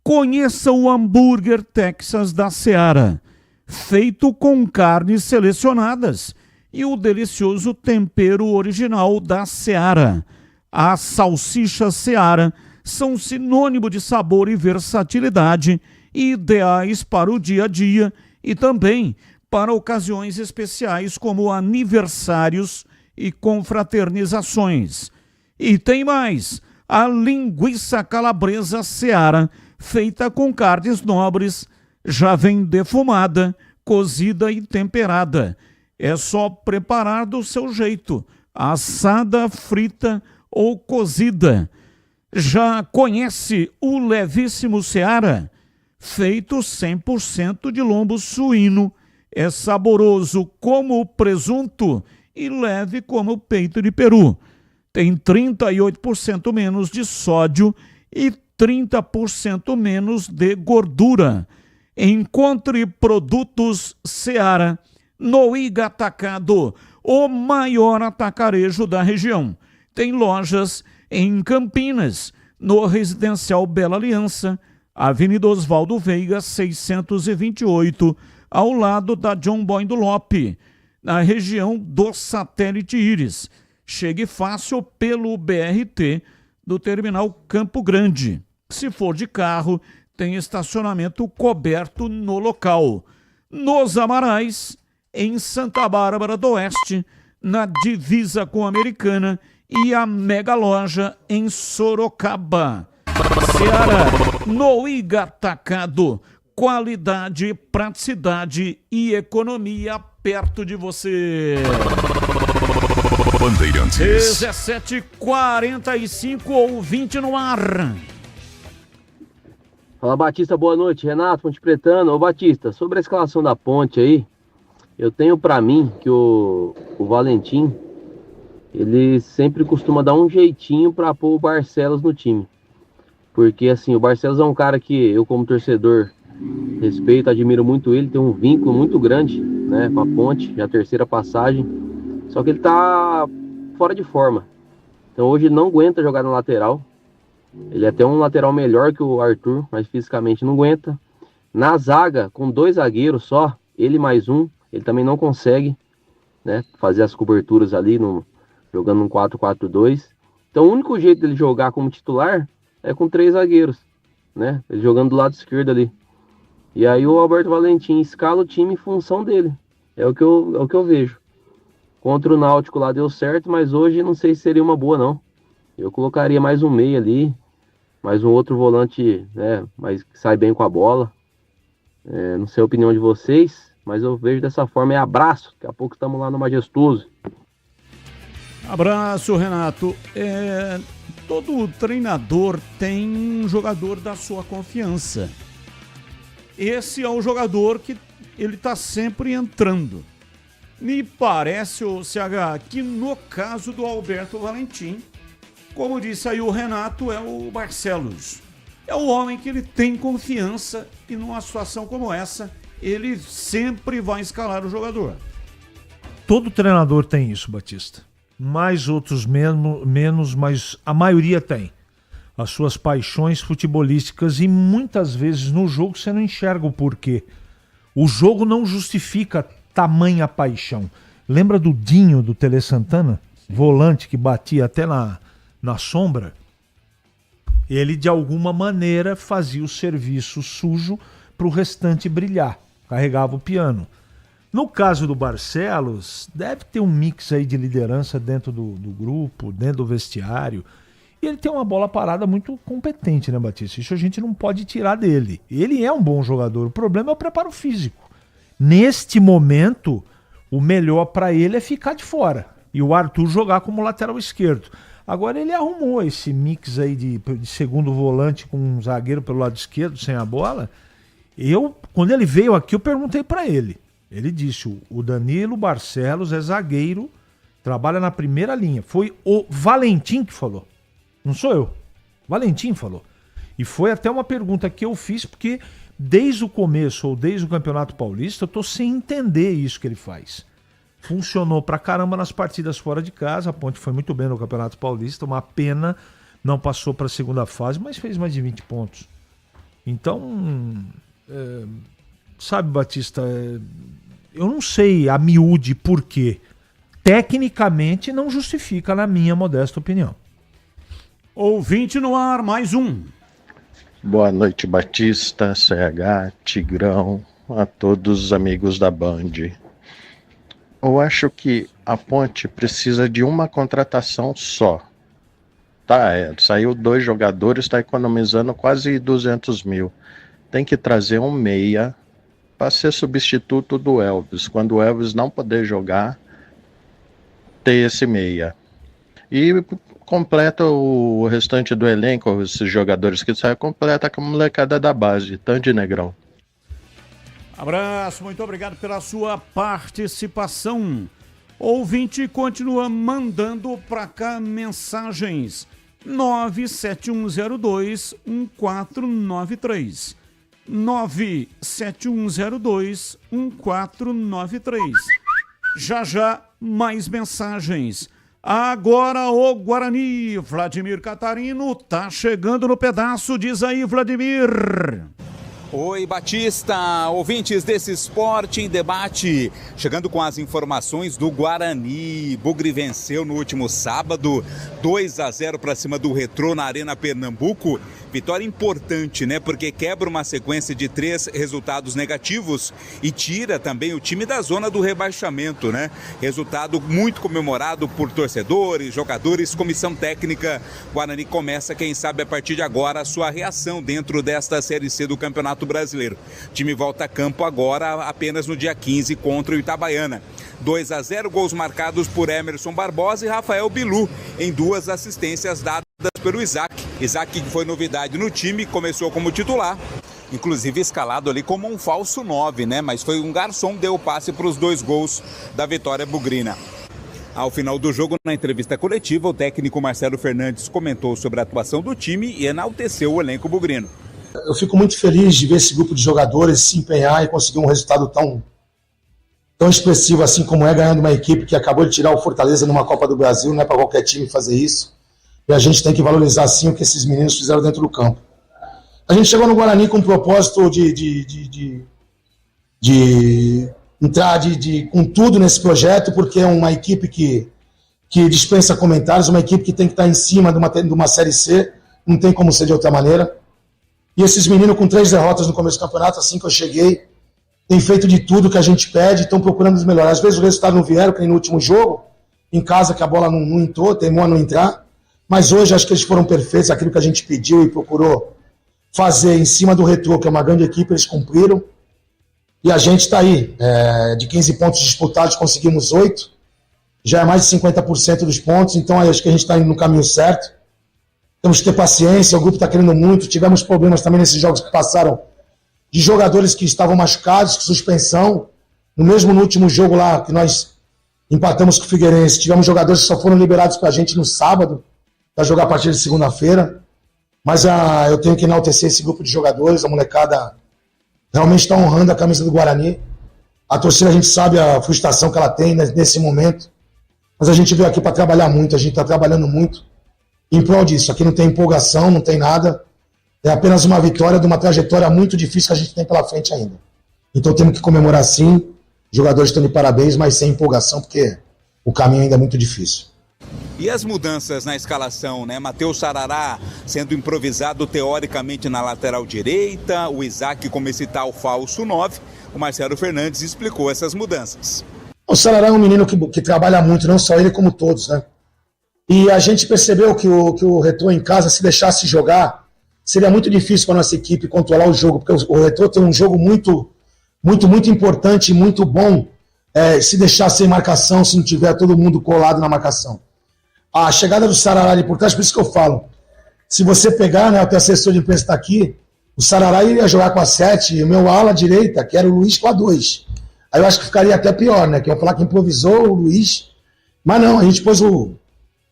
Conheça o hambúrguer Texas da Seara, feito com carnes selecionadas, e o delicioso tempero original da Seara. As salsichas Seara são sinônimo de sabor e versatilidade, ideais para o dia a dia e também para ocasiões especiais como aniversários e confraternizações. E tem mais: a linguiça calabresa Seara, feita com carnes nobres, já vem defumada, cozida e temperada. É só preparar do seu jeito, assada, frita ou cozida. Já conhece o levíssimo Seara? feito 100% de lombo suíno. É saboroso como o presunto e leve como o peito de peru. Tem 38% menos de sódio e 30% menos de gordura. Encontre produtos Seara no Iga Atacado, o maior atacarejo da região. Tem lojas em Campinas, no Residencial Bela Aliança, Avenida Oswaldo Veiga, 628, ao lado da John Boy do Lope, na região do Satélite Íris. Chegue fácil pelo BRT do Terminal Campo Grande. Se for de carro, tem estacionamento coberto no local. Nos Amarais, em Santa Bárbara do Oeste, na divisa com a Americana, e a Mega Loja em Sorocaba. Seara no Iga Atacado. Qualidade, praticidade e economia perto de você. Bandeirantes. 17h45, ouvinte no ar. Fala, Batista, boa noite. Renato, Ponte Pretano. Ô, Batista, sobre a escalação da Ponte aí, eu tenho pra mim que o Valentim, ele sempre costuma dar um jeitinho pra pôr o Barcelos no time. Porque, assim, o Barcelos é um cara que eu, como torcedor, respeito, admiro muito ele, tem um vínculo muito grande, né, com a Ponte, já a terceira passagem. Só que ele tá fora de forma. Então hoje ele não aguenta jogar na lateral. Ele é até um lateral melhor que o Arthur, mas fisicamente não aguenta. Na zaga, com 2 zagueiros só, ele mais um, ele também não consegue, né, fazer as coberturas ali, jogando um 4-4-2. Então o único jeito dele jogar como titular é com 3 zagueiros, né, ele jogando do lado esquerdo ali. E aí o Alberto Valentim escala o time em função dele. É o que eu vejo. Contra o Náutico lá deu certo, mas hoje não sei se seria uma boa, não. Eu colocaria mais um meia ali, mais um outro volante, né, mas que sai bem com a bola. Não sei a opinião de vocês, mas eu vejo dessa forma. Abraço, daqui a pouco estamos lá no Majestoso. Abraço, Renato. Todo treinador tem um jogador da sua confiança. Esse é o jogador que ele está sempre entrando. Me parece, o CH, que no caso do Alberto Valentim, como disse aí o Renato, é o Barcelos. É o homem que ele tem confiança e numa situação como essa, ele sempre vai escalar o jogador. Todo treinador tem isso, Batista. Mais outros menos, mas a maioria tem. As suas paixões futebolísticas e muitas vezes no jogo você não enxerga o porquê. O jogo não justifica tamanha paixão. Lembra do Dinho do Tele Santana? Volante que batia até na sombra? Ele de alguma maneira fazia o serviço sujo para o restante brilhar. Carregava o piano. No caso do Barcelos, deve ter um mix aí de liderança dentro do grupo, dentro do vestiário. E ele tem uma bola parada muito competente, né, Batista? Isso a gente não pode tirar dele. Ele é um bom jogador. O problema é o preparo físico. Neste momento, o melhor para ele é ficar de fora. E o Arthur jogar como lateral esquerdo. Agora ele arrumou esse mix aí de segundo volante com um zagueiro pelo lado esquerdo, sem a bola. Quando ele veio aqui, eu perguntei para ele. Ele disse, o Danilo Barcelos é zagueiro, trabalha na primeira linha. Foi o Valentim que falou. Não sou eu. Valentim falou. E foi até uma pergunta que eu fiz, porque desde o começo, ou desde o Campeonato Paulista, eu tô sem entender isso que ele faz. Funcionou pra caramba nas partidas fora de casa, a Ponte foi muito bem no Campeonato Paulista, uma pena, não passou pra segunda fase, mas fez mais de 20 pontos. Então, sabe, Batista, eu não sei a miúde por quê. Tecnicamente não justifica, na minha modesta opinião. Ouvinte no ar, mais um. Boa noite, Batista, CH, Tigrão, a todos os amigos da Band. Eu acho que a Ponte precisa de uma contratação só. Saiu 2 jogadores, está economizando quase 200 mil. Tem que trazer um meia para ser substituto do Elvis. Quando o Elvis não poder jogar, ter esse meia. E completa o restante do elenco, esses jogadores que saem, completa com a molecada da base, tanto de Negrão. Abraço, muito obrigado pela sua participação. Ouvinte continua mandando para cá mensagens. 97102-1493. 97102-1493. Já, mais mensagens. Agora o Guarani, Vladimir Catarino, tá chegando no pedaço, diz aí, Vladimir. Oi, Batista, ouvintes desse Esporte em Debate, chegando com as informações do Guarani. Bugre venceu no último sábado, 2-0 para cima do Retrô na Arena Pernambuco. Vitória importante, né? Porque quebra uma sequência de 3 resultados negativos e tira também o time da zona do rebaixamento, né? Resultado muito comemorado por torcedores, jogadores, comissão técnica. Guarani começa, quem sabe, a partir de agora, a sua reação dentro desta Série C do Campeonato Brasileiro. O time volta a campo agora apenas no dia 15 contra o Itabaiana. 2-0, gols marcados por Emerson Barbosa e Rafael Bilu, em 2 assistências dadas pelo Isaac. Isaac, que foi novidade no time, começou como titular, inclusive escalado ali como um falso 9, né? Mas foi um garçom, deu o passe para os 2 gols da vitória bugrina. Ao final do jogo, na entrevista coletiva, o técnico Marcelo Fernandes comentou sobre a atuação do time e enalteceu o elenco bugrino. Eu fico muito feliz de ver esse grupo de jogadores se empenhar e conseguir um resultado tão expressivo assim como é, ganhando uma equipe que acabou de tirar o Fortaleza numa Copa do Brasil. Não é para qualquer time fazer isso. E a gente tem que valorizar sim o que esses meninos fizeram dentro do campo. A gente chegou no Guarani com o propósito de entrar com tudo nesse projeto, porque é uma equipe que dispensa comentários, uma equipe que tem que estar em cima de uma Série C, não tem como ser de outra maneira. E esses meninos com 3 derrotas no começo do campeonato, assim que eu cheguei, têm feito de tudo que a gente pede, estão procurando os melhores. Às vezes o resultado não vieram, que nem no último jogo, em casa que a bola não entrou, teimou a não entrar. Mas hoje acho que eles foram perfeitos, aquilo que a gente pediu e procurou fazer em cima do Retrô, que é uma grande equipe, eles cumpriram. E a gente está aí, de 15 pontos disputados, conseguimos 8. Já é mais de 50% dos pontos, então acho que a gente está indo no caminho certo. Temos que ter paciência, o grupo está querendo muito. Tivemos problemas também nesses jogos que passaram de jogadores que estavam machucados, com suspensão. No último jogo lá, que nós empatamos com o Figueirense, tivemos jogadores que só foram liberados para a gente no sábado, para jogar a partir de segunda-feira. Mas eu tenho que enaltecer esse grupo de jogadores, a molecada realmente está honrando a camisa do Guarani. A torcida, a gente sabe a frustração que ela tem nesse momento, mas a gente veio aqui para trabalhar muito, a gente está trabalhando muito em prol disso. Aqui não tem empolgação, não tem nada, é apenas uma vitória de uma trajetória muito difícil que a gente tem pela frente ainda. Então temos que comemorar sim, os jogadores estão de parabéns, mas sem empolgação, porque o caminho ainda é muito difícil. E as mudanças na escalação, né? Matheus Sarará sendo improvisado teoricamente na lateral direita, o Isaac como esse tal falso 9. O Marcelo Fernandes explicou essas mudanças. O Sarará é um menino que trabalha muito, não só ele como todos, né? E a gente percebeu que o Retrô em casa, se deixasse jogar, seria muito difícil para a nossa equipe controlar o jogo, porque o Retrô tem um jogo muito importante e muito bom, se deixar sem marcação, se não tiver todo mundo colado na marcação. A chegada do Sarará ali por trás, por isso que eu falo, se você pegar, né, até o assessor de imprensa está aqui, o Sarará ia jogar com a 7 e o meu ala direita, que era o Luiz, com a 2. Aí eu acho que ficaria até pior, né, que eu ia falar que improvisou o Luiz, mas não, a gente pôs o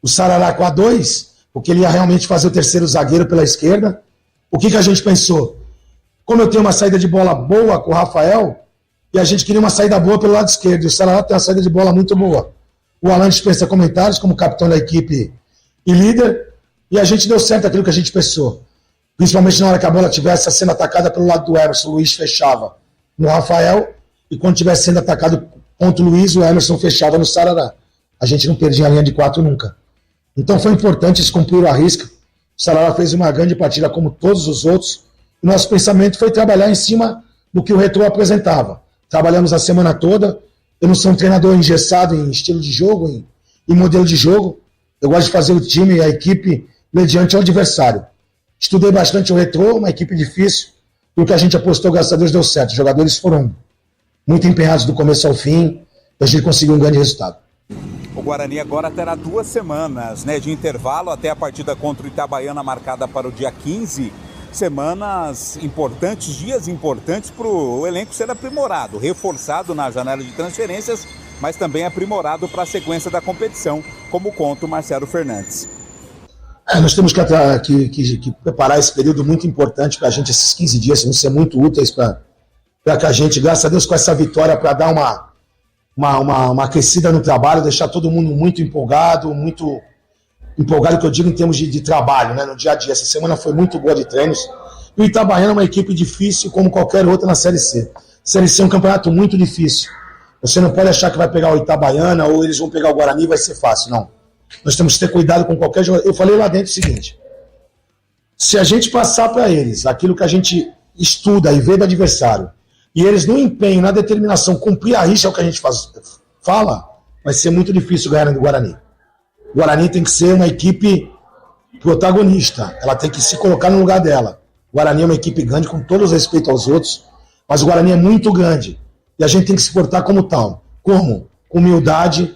Sarará com a 2, porque ele ia realmente fazer o terceiro zagueiro pela esquerda. O que a gente pensou? Como eu tenho uma saída de bola boa com o Rafael, e a gente queria uma saída boa pelo lado esquerdo, e o Sarará tem uma saída de bola muito boa. O Alan dispensa comentários como capitão da equipe e líder, e a gente deu certo aquilo que a gente pensou. Principalmente na hora que a bola estivesse sendo atacada pelo lado do Emerson, o Luiz fechava no Rafael, e quando estivesse sendo atacado contra o Luiz, o Emerson fechava no Sarará. A gente não perdia a linha de 4 nunca. Então foi importante, eles cumpriram a risca. O Sarará fez uma grande partida como todos os outros, e nosso pensamento foi trabalhar em cima do que o Retrô apresentava. Trabalhamos a semana toda. Eu não sou um treinador engessado em estilo de jogo, em modelo de jogo. Eu gosto de fazer o time e a equipe mediante o adversário. Estudei bastante o Retrô, uma equipe difícil, e o que a gente apostou, graças a Deus, deu certo. Os jogadores foram muito empenhados do começo ao fim, e a gente conseguiu um grande resultado. O Guarani agora terá 2 semanas, né, de intervalo até a partida contra o Itabaiana marcada para o dia 15. Semanas importantes, dias importantes para o elenco ser aprimorado, reforçado na janela de transferências, mas também aprimorado para a sequência da competição, como conta o Marcelo Fernandes. Nós temos que preparar esse período muito importante para a gente, esses 15 dias vão ser muito úteis para que a gente, graças a Deus, com essa vitória, para dar uma aquecida no trabalho, deixar todo mundo muito empolgado que eu digo em termos de trabalho, né, no dia a dia. Essa semana foi muito boa de treinos. E o Itabaiana é uma equipe difícil, como qualquer outra na Série C. Série C é um campeonato muito difícil. Você não pode achar que vai pegar o Itabaiana ou eles vão pegar o Guarani e vai ser fácil, não. Nós temos que ter cuidado com qualquer jogador. Eu falei lá dentro o seguinte: se a gente passar para eles aquilo que a gente estuda e vê do adversário, e eles no empenho, na determinação, cumprir a rixa, é o que a gente fala, vai ser muito difícil ganhar do Guarani. O Guarani tem que ser uma equipe protagonista, ela tem que se colocar no lugar dela. O Guarani é uma equipe grande, com todo o respeito aos outros, mas o Guarani é muito grande, e a gente tem que se portar como tal. Como? Com humildade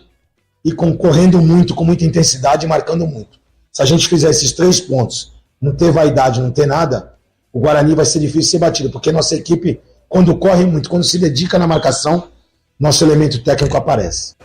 e correndo muito, com muita intensidade e marcando muito. Se a gente fizer esses 3 pontos, não ter vaidade, não ter nada, o Guarani vai ser difícil ser batido, porque nossa equipe, quando corre muito, quando se dedica na marcação, nosso elemento técnico aparece.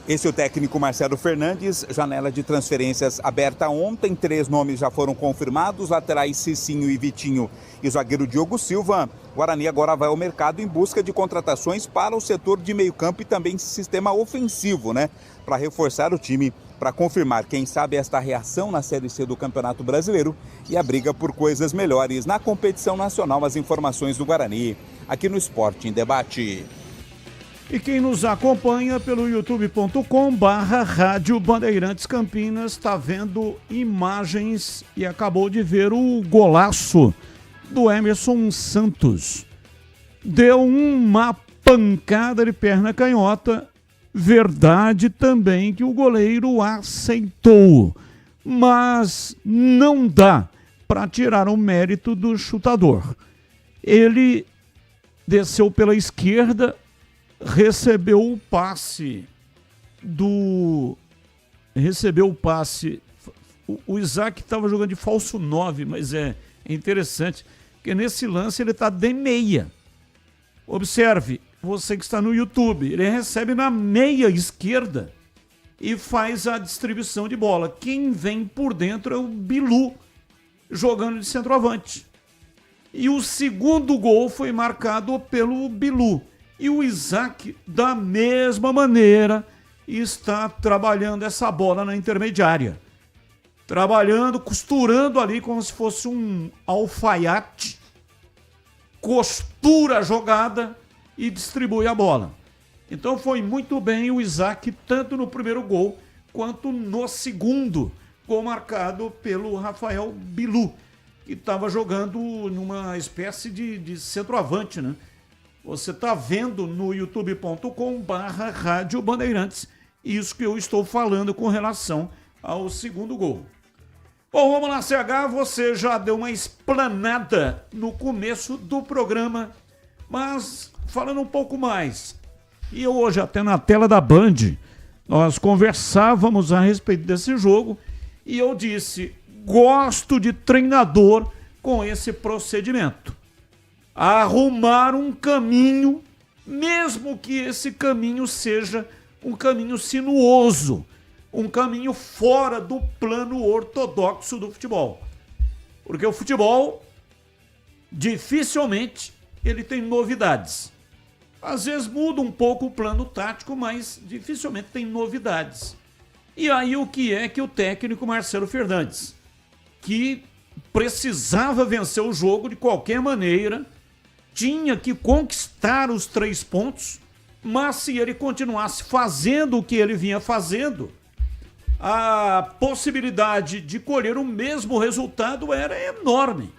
Esse é o técnico Marcelo Fernandes, janela de transferências aberta ontem, 3 nomes já foram confirmados, laterais Cicinho e Vitinho e o zagueiro Diogo Silva. Guarani agora vai ao mercado em busca de contratações para o setor de meio campo e também sistema ofensivo, né? Para reforçar o time, para confirmar, quem sabe, esta reação na Série C do Campeonato Brasileiro e a briga por coisas melhores na competição nacional. As informações do Guarani, aqui no Esporte em Debate. E quem nos acompanha pelo youtube.com/Rádio Bandeirantes Campinas está vendo imagens e acabou de ver o golaço do Emerson Santos. Deu uma pancada de perna canhota, verdade também que o goleiro aceitou, mas não dá para tirar o mérito do chutador. Ele desceu pela esquerda, recebeu o passe. O Isaac estava jogando de falso 9, mas é interessante, porque nesse lance ele está de meia. Observe, você que está no YouTube, ele recebe na meia esquerda e faz a distribuição de bola. Quem vem por dentro é o Bilu, jogando de centroavante. E o segundo gol foi marcado pelo Bilu. E o Isaac, da mesma maneira, está trabalhando essa bola na intermediária. Trabalhando, costurando ali como se fosse um alfaiate. Costura a jogada e distribui a bola. Então foi muito bem o Isaac, tanto no primeiro gol, quanto no segundo gol marcado pelo Rafael Bilu, que estava jogando numa espécie de centroavante, né? Você está vendo no youtube.com/Rádio Bandeirantes isso que eu estou falando com relação ao segundo gol. Bom, vamos lá, CH, você já deu uma explanada no começo do programa, mas falando um pouco mais. E hoje, até na tela da Band, nós conversávamos a respeito desse jogo e eu disse, gosto de treinador com esse procedimento. Arrumar um caminho, mesmo que esse caminho seja um caminho sinuoso, um caminho fora do plano ortodoxo do futebol. Porque o futebol, dificilmente, ele tem novidades. Às vezes muda um pouco o plano tático, mas dificilmente tem novidades. E aí o que é que o técnico Marcelo Fernandes, que precisava vencer o jogo de qualquer maneira, tinha que conquistar os 3 pontos, mas se ele continuasse fazendo o que ele vinha fazendo, a possibilidade de colher o mesmo resultado era enorme.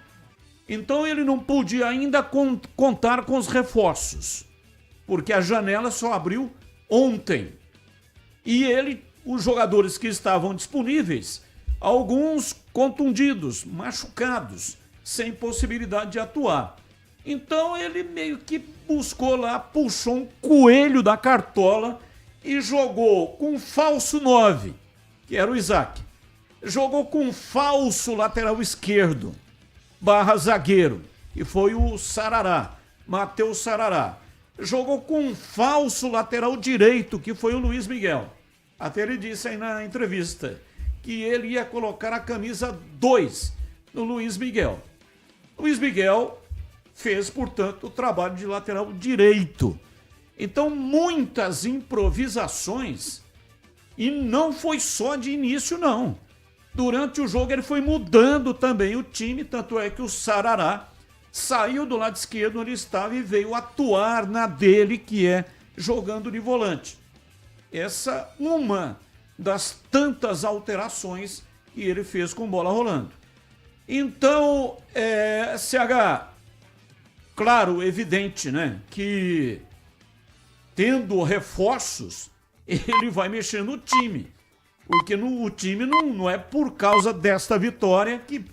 Então ele não podia ainda contar com os reforços, porque a janela só abriu ontem. E os jogadores que estavam disponíveis, alguns contundidos, machucados, sem possibilidade de atuar. Então ele meio que buscou lá, puxou um coelho da cartola e jogou com falso 9, que era o Isaac. Jogou com falso lateral esquerdo, / zagueiro, que foi o Sarará, Matheus Sarará. Jogou com falso lateral direito, que foi o Luiz Miguel. Até ele disse aí na entrevista que ele ia colocar a camisa 2 no Luiz Miguel. Luiz Miguel fez, portanto, o trabalho de lateral direito. Então, muitas improvisações, e não foi só de início, não. Durante o jogo ele foi mudando também o time, tanto é que o Sarará saiu do lado esquerdo onde estava e veio atuar na dele, que é jogando de volante. Essa uma das tantas alterações que ele fez com bola rolando. Então, CH, claro, evidente, né, que tendo reforços, ele vai mexer no time. Porque o time não é por causa desta vitória que,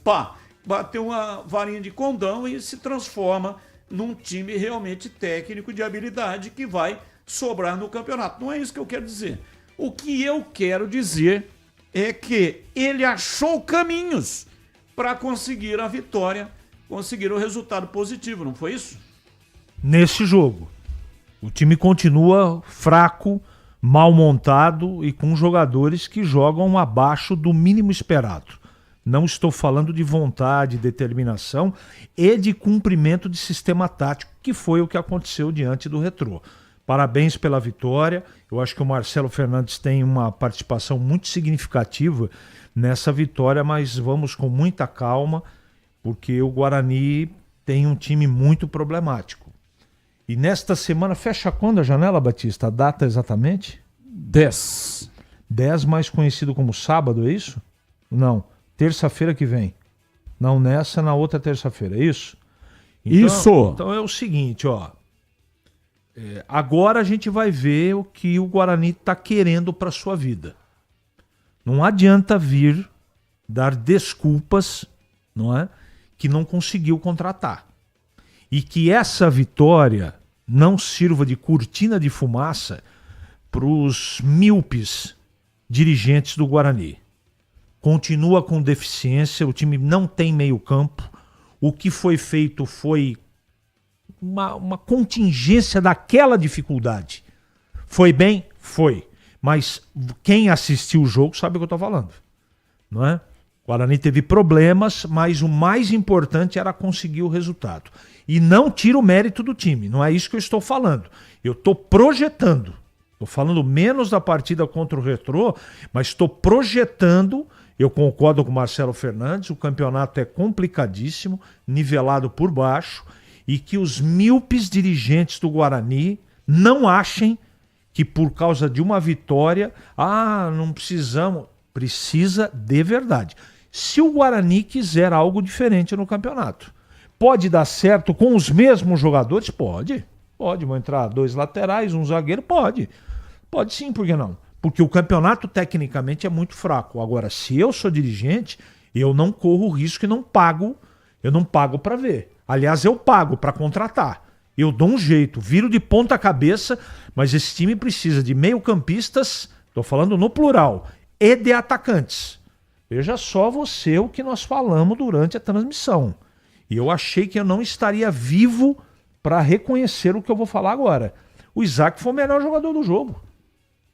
bateu uma varinha de condão e se transforma num time realmente técnico de habilidade que vai sobrar no campeonato. Não é isso que eu quero dizer. O que eu quero dizer é que ele achou caminhos para conseguir a vitória, conseguir o resultado positivo, não foi isso? Nesse jogo, o time continua fraco, mal montado e com jogadores que jogam abaixo do mínimo esperado. Não estou falando de vontade, determinação e de cumprimento de sistema tático, que foi o que aconteceu diante do Retrô. Parabéns pela vitória. Eu acho que o Marcelo Fernandes tem uma participação muito significativa nessa vitória, mas vamos com muita calma, porque o Guarani tem um time muito problemático. E nesta semana, fecha quando a janela, Batista? A data exatamente? 10. 10, mais conhecido como sábado, é isso? Não, terça-feira que vem. Não nessa, na outra terça-feira, é isso? Então, isso! Então é o seguinte, ó. Agora a gente vai ver o que o Guarani está querendo para sua vida. Não adianta vir dar desculpas, não é? Que não conseguiu contratar. E que essa vitória não sirva de cortina de fumaça para os míopes dirigentes do Guarani. Continua com deficiência, o time não tem meio campo. O que foi feito foi uma contingência daquela dificuldade. Foi bem? Foi. Mas quem assistiu o jogo sabe o que eu estou falando. Não é? O Guarani teve problemas, mas o mais importante era conseguir o resultado. E não tira o mérito do time, não é isso que eu estou falando. Eu estou projetando. Estou falando menos da partida contra o Retrô, mas estou projetando. Eu concordo com o Marcelo Fernandes, o campeonato é complicadíssimo, nivelado por baixo, e que os míopes dirigentes do Guarani não achem que por causa de uma vitória, não precisamos. Precisa de verdade. Se o Guarani quiser algo diferente no campeonato. Pode dar certo com os mesmos jogadores? Pode. Pode. Vão entrar 2 laterais, um zagueiro? Pode. Pode sim, por que não? Porque o campeonato tecnicamente é muito fraco. Agora, se eu sou dirigente, eu não corro o risco e não pago. Eu não pago para ver. Aliás, eu pago para contratar. Eu dou um jeito, viro de ponta cabeça, mas esse time precisa de meio-campistas, estou falando no plural, e de atacantes. Veja só você o que nós falamos durante a transmissão. E eu achei que eu não estaria vivo para reconhecer o que eu vou falar agora. O Isaac foi o melhor jogador do jogo.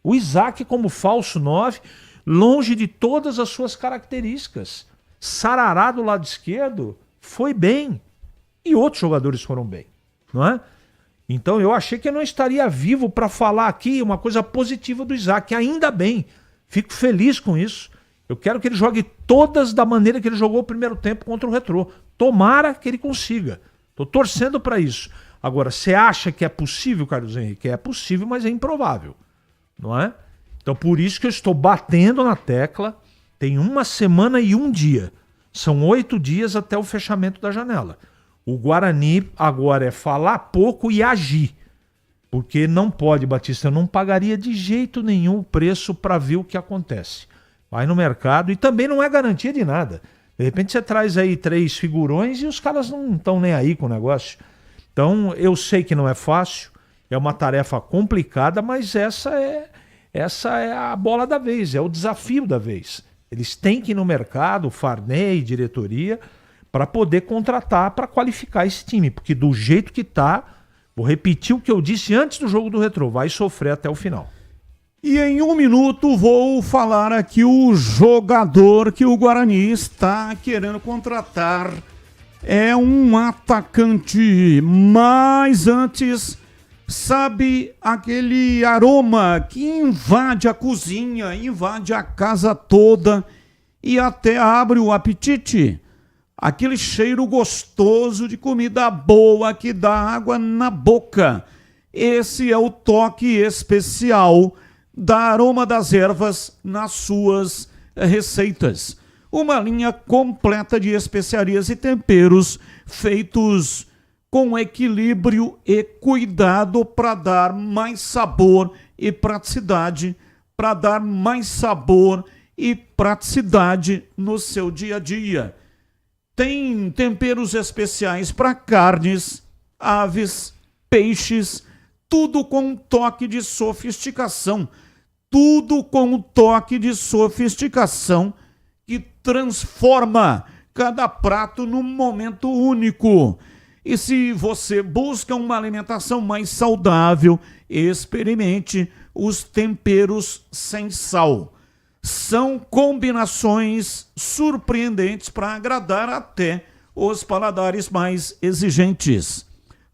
O Isaac como falso 9, longe de todas as suas características. Sarará do lado esquerdo foi bem. E outros jogadores foram bem. Não é? Então eu achei que eu não estaria vivo para falar aqui uma coisa positiva do Isaac. Ainda bem. Fico feliz com isso. Eu quero que ele jogue todas da maneira que ele jogou o primeiro tempo contra o Retrô. Tomara que ele consiga. Estou torcendo para isso. Agora, você acha que é possível, Carlos Henrique? É possível, mas é improvável. Não é? Então, por isso que eu estou batendo na tecla. Tem 1 semana e 1 dia. São 8 dias até o fechamento da janela. O Guarani agora é falar pouco e agir. Porque não pode, Batista, eu não pagaria de jeito nenhum o preço para ver o que acontece. Vai no mercado e também não é garantia de nada. De repente você traz aí 3 figurões e os caras não estão nem aí com o negócio. Então eu sei que não é fácil, é uma tarefa complicada, mas essa essa é a bola da vez, é o desafio da vez. Eles têm que ir no mercado, Farney, diretoria, para poder contratar, para qualificar esse time, porque do jeito que tá, vou repetir o que eu disse antes do jogo do Retrô, vai sofrer até o final. E em 1 minuto vou falar aqui o jogador que o Guarani está querendo contratar. É um atacante, mas antes, sabe aquele aroma que invade a cozinha, invade a casa toda e até abre o apetite? Aquele cheiro gostoso de comida boa que dá água na boca. Esse é o toque especial da Aroma das Ervas nas suas receitas. Uma linha completa de especiarias e temperos feitos com equilíbrio e cuidado para dar mais sabor e praticidade, no seu dia a dia. Tem temperos especiais para carnes, aves, peixes, tudo com um toque de sofisticação. Que transforma cada prato num momento único. E se você busca uma alimentação mais saudável, experimente os temperos sem sal. São combinações surpreendentes para agradar até os paladares mais exigentes.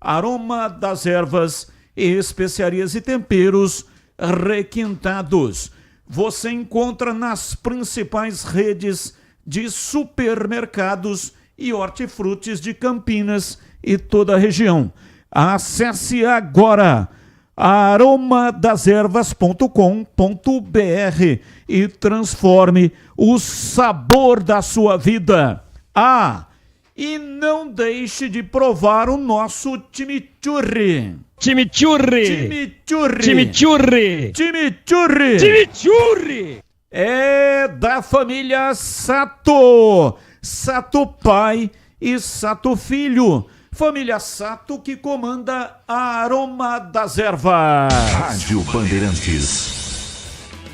Aroma das Ervas, especiarias e temperos requintados. Você encontra nas principais redes de supermercados e hortifrutis de Campinas e toda a região. Acesse agora aromadeservas.com.br e transforme o sabor da sua vida. E não deixe de provar o nosso chimichurri. É da família Sato. Sato pai e Sato filho. Família Sato que comanda a Aroma das Ervas. Rádio Bandeirantes.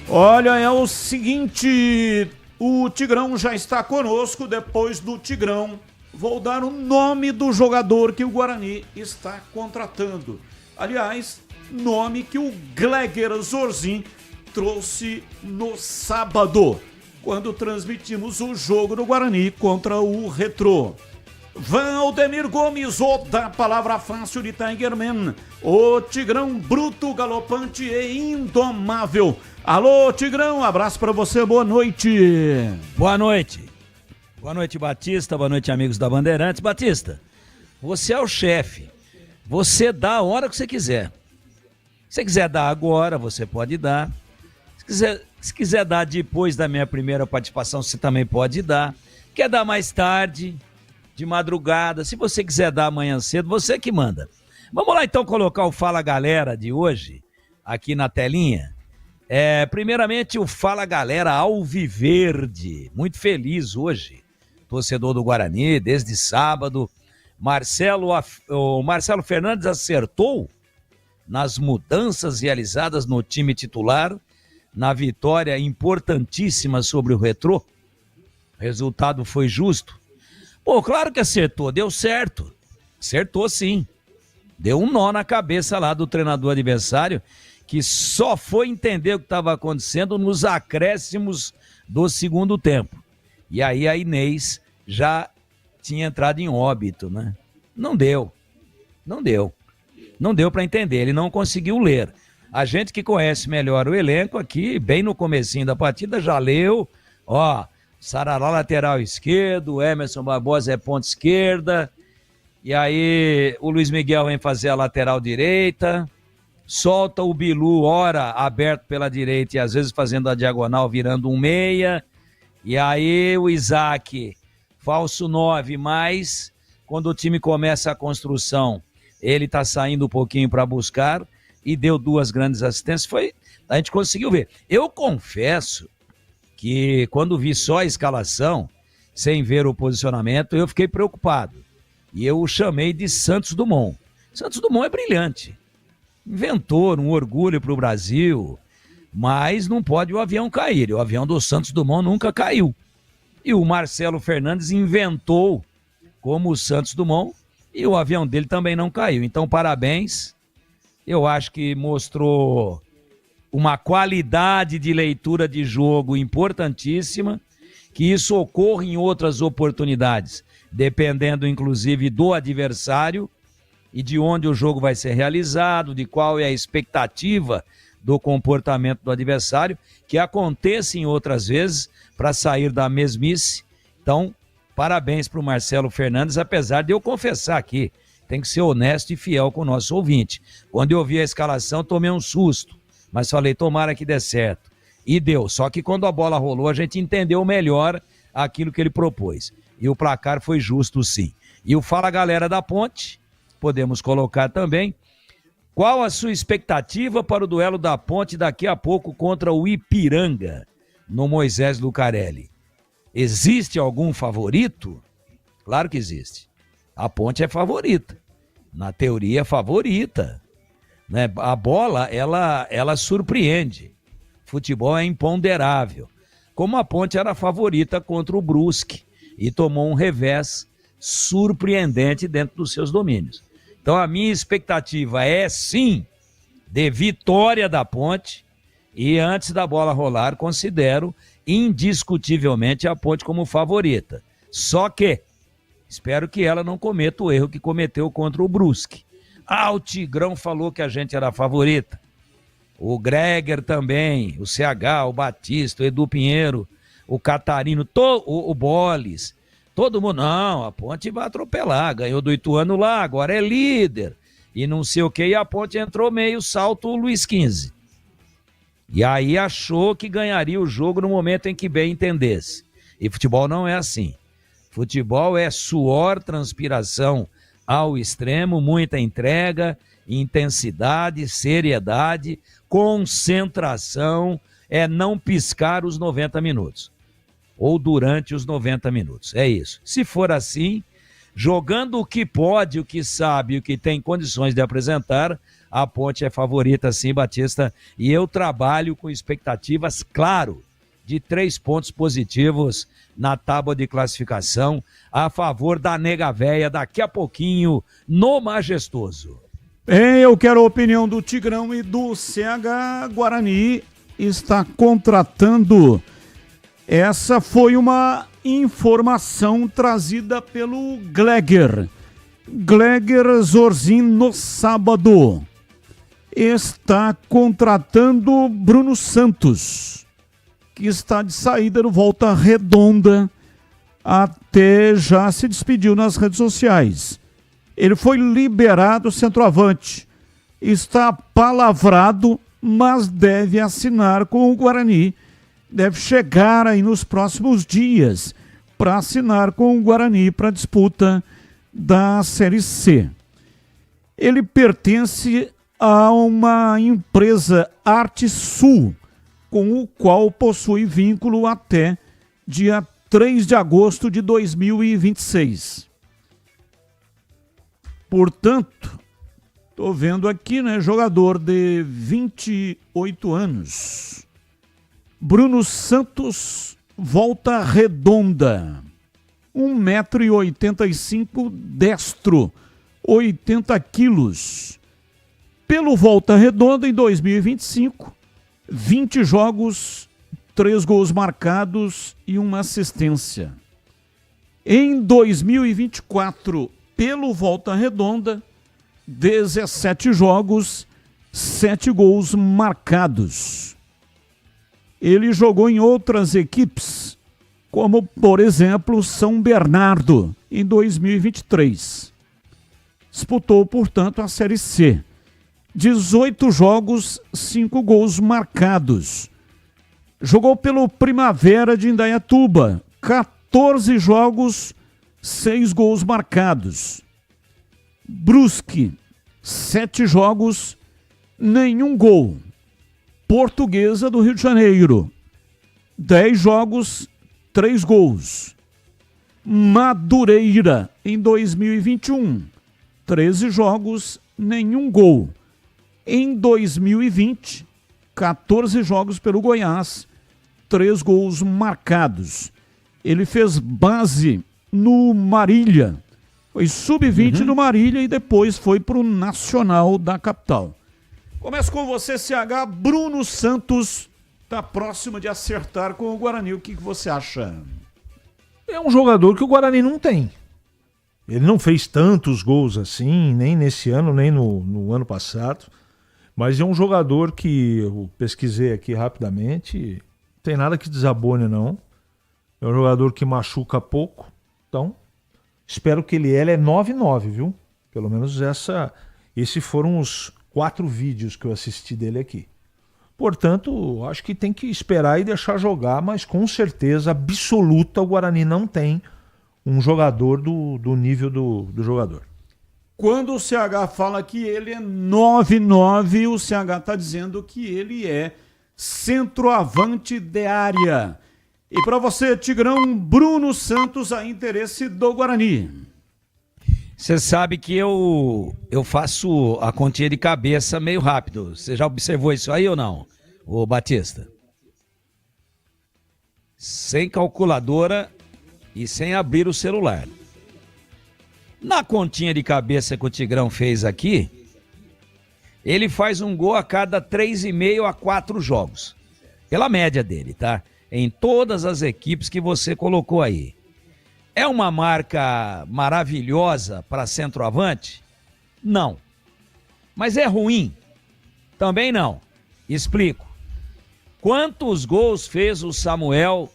Olha, é o seguinte, o Tigrão já está conosco. Depois do Tigrão, vou dar o nome do jogador que o Guarani está contratando. Aliás, nome que o Gleger Zorzin trouxe no sábado, quando transmitimos o jogo do Guarani contra o Retrô. Valdemir Gomes, o da palavra fácil de Tigerman, o Tigrão bruto, galopante e indomável. Alô, Tigrão, abraço pra você, boa noite. Boa noite. Boa noite, Batista, boa noite, amigos da Bandeirantes. Batista, você é o chefe, você dá a hora que você quiser. Se você quiser dar agora, você pode dar. Se quiser dar depois da minha primeira participação, você também pode dar. Quer dar mais tarde, de madrugada, se você quiser dar amanhã cedo, você que manda. Vamos lá então colocar o Fala Galera de hoje aqui na telinha. Primeiramente o Fala Galera Alviverde, muito feliz hoje, torcedor do Guarani, desde sábado. O Marcelo Fernandes acertou nas mudanças realizadas no time titular, na vitória importantíssima sobre o Retrô. O resultado foi justo. Pô, claro que acertou, deu certo. Acertou sim. Deu um nó na cabeça lá do treinador adversário, que só foi entender o que estava acontecendo nos acréscimos do segundo tempo. E aí a Inês já tinha entrado em óbito, né? Não deu para entender, ele não conseguiu ler. A gente que conhece melhor o elenco aqui, bem no comecinho da partida, já leu, Sarará lateral esquerdo, Emerson Barbosa é ponta esquerda, e aí o Luiz Miguel vem fazer a lateral direita, solta o Bilu, ora aberto pela direita e às vezes fazendo a diagonal, virando um meia, e aí o Isaac, falso 9, mas quando o time começa a construção, ele tá saindo um pouquinho para buscar, e deu 2 grandes assistências, a gente conseguiu ver. Eu confesso que quando vi só a escalação, sem ver o posicionamento, eu fiquei preocupado. E eu o chamei de Santos Dumont. Santos Dumont é brilhante. Inventor, um orgulho para o Brasil. Mas não pode o avião cair. O avião do Santos Dumont nunca caiu. E o Marcelo Fernandes inventou como o Santos Dumont e o avião dele também não caiu. Então, parabéns. Eu acho que mostrou uma qualidade de leitura de jogo importantíssima, que isso ocorra em outras oportunidades, dependendo inclusive do adversário e de onde o jogo vai ser realizado, de qual é a expectativa do comportamento do adversário, que aconteça em outras vezes para sair da mesmice. Então, parabéns para o Marcelo Fernandes, apesar de eu confessar aqui, tem que ser honesto e fiel com o nosso ouvinte. Quando eu vi a escalação, tomei um susto, mas falei, tomara que dê certo. E deu, só que quando a bola rolou, a gente entendeu melhor aquilo que ele propôs. E o placar foi justo, sim. E o Fala Galera da Ponte, podemos colocar também. Qual a sua expectativa para o duelo da Ponte daqui a pouco contra o Ipiranga, no Moisés Lucarelli? Existe algum favorito? Claro que existe. A Ponte é favorita. Na teoria, é favorita. Né? A bola, ela surpreende. Futebol é imponderável. Como a Ponte era a favorita contra o Brusque e tomou um revés surpreendente dentro dos seus domínios. Então a minha expectativa é sim de vitória da Ponte e antes da bola rolar considero indiscutivelmente a Ponte como favorita. Só que espero que ela não cometa o erro que cometeu contra o Brusque. O Tigrão falou que a gente era a favorita. O Greger também, o CH, o Batista, o Edu Pinheiro, o Catarino, o Boles, todo mundo, não, a Ponte vai atropelar, ganhou do Ituano lá, agora é líder, e não sei o que, e a Ponte entrou meio salto o Luiz XV. E aí achou que ganharia o jogo no momento em que bem entendesse. E futebol não é assim. Futebol é suor, transpiração ao extremo, muita entrega, intensidade, seriedade, concentração, é não piscar os 90 minutos. Ou durante os 90 minutos. É isso. Se for assim, jogando o que pode, o que sabe, o que tem condições de apresentar, a Ponte é favorita sim, Batista. E eu trabalho com expectativas, claro, de 3 pontos positivos na tábua de classificação a favor da Nega Véia daqui a pouquinho no Majestoso. Eu quero a opinião do Tigrão e do CH. Guarani está contratando. Essa foi uma informação trazida pelo Gleger Zorzin no sábado. Está contratando Bruno Santos, que está de saída no Volta Redonda, até já se despediu nas redes sociais. Ele foi liberado centroavante, está palavrado, mas deve assinar com o Guarani. Deve chegar aí nos próximos dias para assinar com o Guarani para a disputa da Série C. Ele pertence a uma empresa Arte Sul, com o qual possui vínculo até dia 3 de agosto de 2026. Portanto, estou vendo aqui, né, jogador de 28 anos. Bruno Santos, Volta Redonda. 1,85 m, destro, 80 quilos. Pelo Volta Redonda, em 2025, 20 jogos, 3 gols marcados e 1 assistência. Em 2024, pelo Volta Redonda, 17 jogos, 7 gols marcados. Ele jogou em outras equipes, como, por exemplo, São Bernardo, em 2023. Disputou, portanto, a Série C. 18 jogos, 5 gols marcados. Jogou pelo Primavera de Indaiatuba, 14 jogos, 6 gols marcados. Brusque, 7 jogos, nenhum gol. Portuguesa do Rio de Janeiro, 10 jogos, 3 gols. Madureira, em 2021, 13 jogos, nenhum gol. Em 2020, 14 jogos pelo Goiás, 3 gols marcados. Ele fez base no Marília, foi sub-20 do Marília e depois foi para o Nacional da capital. Começo com você, CH. Bruno Santos está próximo de acertar com o Guarani. O que você acha? É um jogador que o Guarani não tem. Ele não fez tantos gols assim, nem nesse ano, nem no ano passado. Mas é um jogador que eu pesquisei aqui rapidamente, não tem nada que desabone, não. É um jogador que machuca pouco. Então, espero que ele é 9-9, viu? Pelo menos esses foram os 4 vídeos que eu assisti dele aqui. Portanto, acho que tem que esperar e deixar jogar, mas com certeza absoluta o Guarani não tem um jogador do nível do jogador. Quando o CH fala que ele é 9-9, o CH está dizendo que ele é centroavante de área. E para você, Tigrão, Bruno Santos, a interesse do Guarani. Você sabe que eu faço a continha de cabeça meio rápido. Você já observou isso aí ou não, ô Batista? Sem calculadora e sem abrir o celular. Na continha de cabeça que o Tigrão fez aqui, ele faz um gol a cada 3,5 a 4 jogos. Pela média dele, tá? Em todas as equipes que você colocou aí. É uma marca maravilhosa para centroavante? Não. Mas é ruim? Também não. Explico. Quantos gols fez o Samuel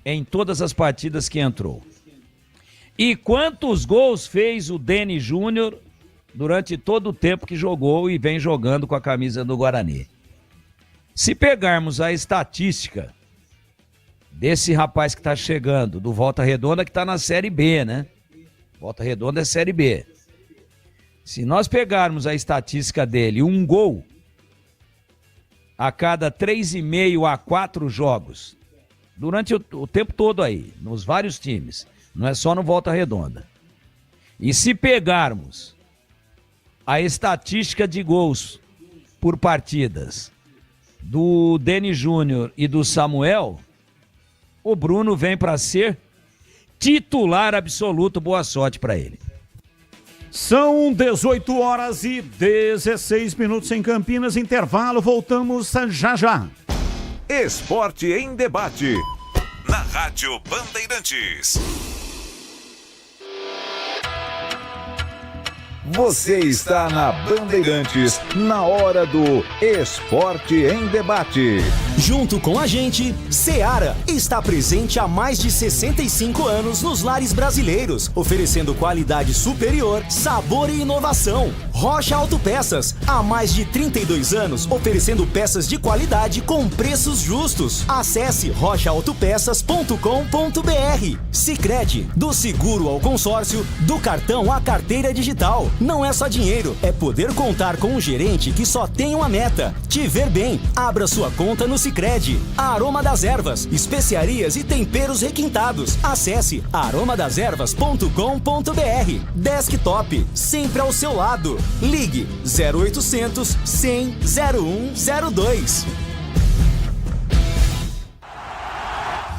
em todas as partidas que entrou? E quantos gols fez o Deni Júnior durante todo o tempo que jogou e vem jogando com a camisa do Guarani? Se pegarmos a estatística desse rapaz que está chegando, do Volta Redonda, que está na Série B, né? Volta Redonda é Série B. Se nós pegarmos a estatística dele, um gol a cada 3,5 a 4 jogos, durante o tempo todo aí, nos vários times, não é só no Volta Redonda. E se pegarmos a estatística de gols por partidas do Deni Júnior e do Samuel, o Bruno vem para ser titular absoluto. Boa sorte para ele. São 18 horas e 16 minutos em Campinas. Intervalo, voltamos já já. Esporte em debate. Na Rádio Bandeirantes. Você está na Bandeirantes, na hora do Esporte em Debate. Junto com a gente, Seara está presente há mais de 65 anos nos lares brasileiros, oferecendo qualidade superior, sabor e inovação. Rocha Autopeças, há mais de 32 anos, oferecendo peças de qualidade com preços justos. Acesse rochaautopeças.com.br. Sicredi, do seguro ao consórcio, do cartão à carteira digital. Não é só dinheiro, é poder contar com um gerente que só tem uma meta: te ver bem. Abra sua conta no Sicredi. Aroma das Ervas, especiarias e temperos requintados. Acesse aromadeservas.com.br. Desktop, sempre ao seu lado. Ligue 0800 100 0102.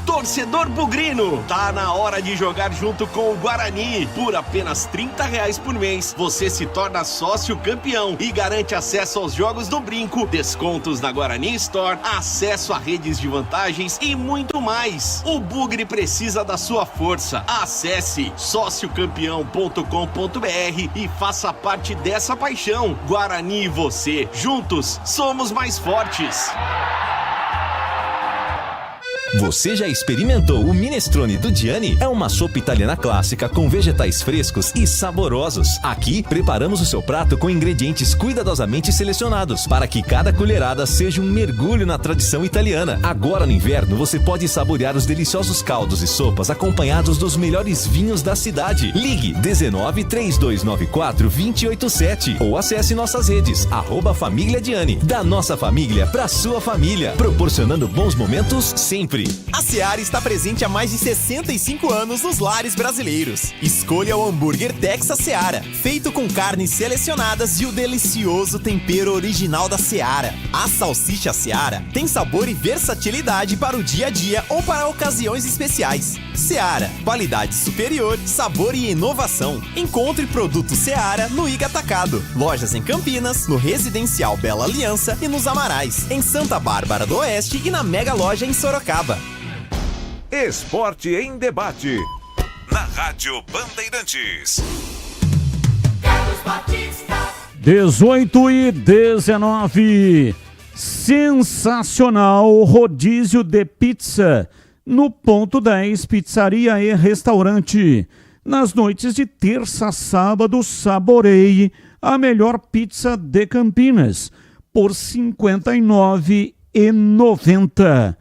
Torcedor bugrino, tá na hora de jogar junto com o Guarani. Por apenas R$30 por mês, você se torna sócio campeão e garante acesso aos jogos do Brinco, descontos na Guarani Store, acesso a redes de vantagens e muito mais. O Bugre precisa da sua força. Acesse sociocampeão.com.br e faça parte dessa paixão. Guarani e você, juntos, somos mais fortes. Você já experimentou o minestrone do Gianni? É uma sopa italiana clássica com vegetais frescos e saborosos. Aqui, preparamos o seu prato com ingredientes cuidadosamente selecionados para que cada colherada seja um mergulho na tradição italiana. Agora no inverno, você pode saborear os deliciosos caldos e sopas acompanhados dos melhores vinhos da cidade. Ligue 19 3294 287 ou acesse nossas redes @família Gianni. Da nossa família pra sua família, proporcionando bons momentos sempre. A Seara está presente há mais de 65 anos nos lares brasileiros. Escolha o hambúrguer Texas Seara, feito com carnes selecionadas e o delicioso tempero original da Seara. A salsicha Seara tem sabor e versatilidade para o dia a dia ou para ocasiões especiais. Seara, qualidade superior, sabor e inovação. Encontre produto Seara no Iga Atacado. Lojas em Campinas, no Residencial Bela Aliança e nos Amarais, em Santa Bárbara do Oeste e na Mega Loja em Sorocaba. Esporte em debate. Na Rádio Bandeirantes. 18:19. Sensacional rodízio de pizza no Ponto 10 Pizzaria e Restaurante. Nas noites de terça a sábado, saboreie a melhor pizza de Campinas por R$ 59,90.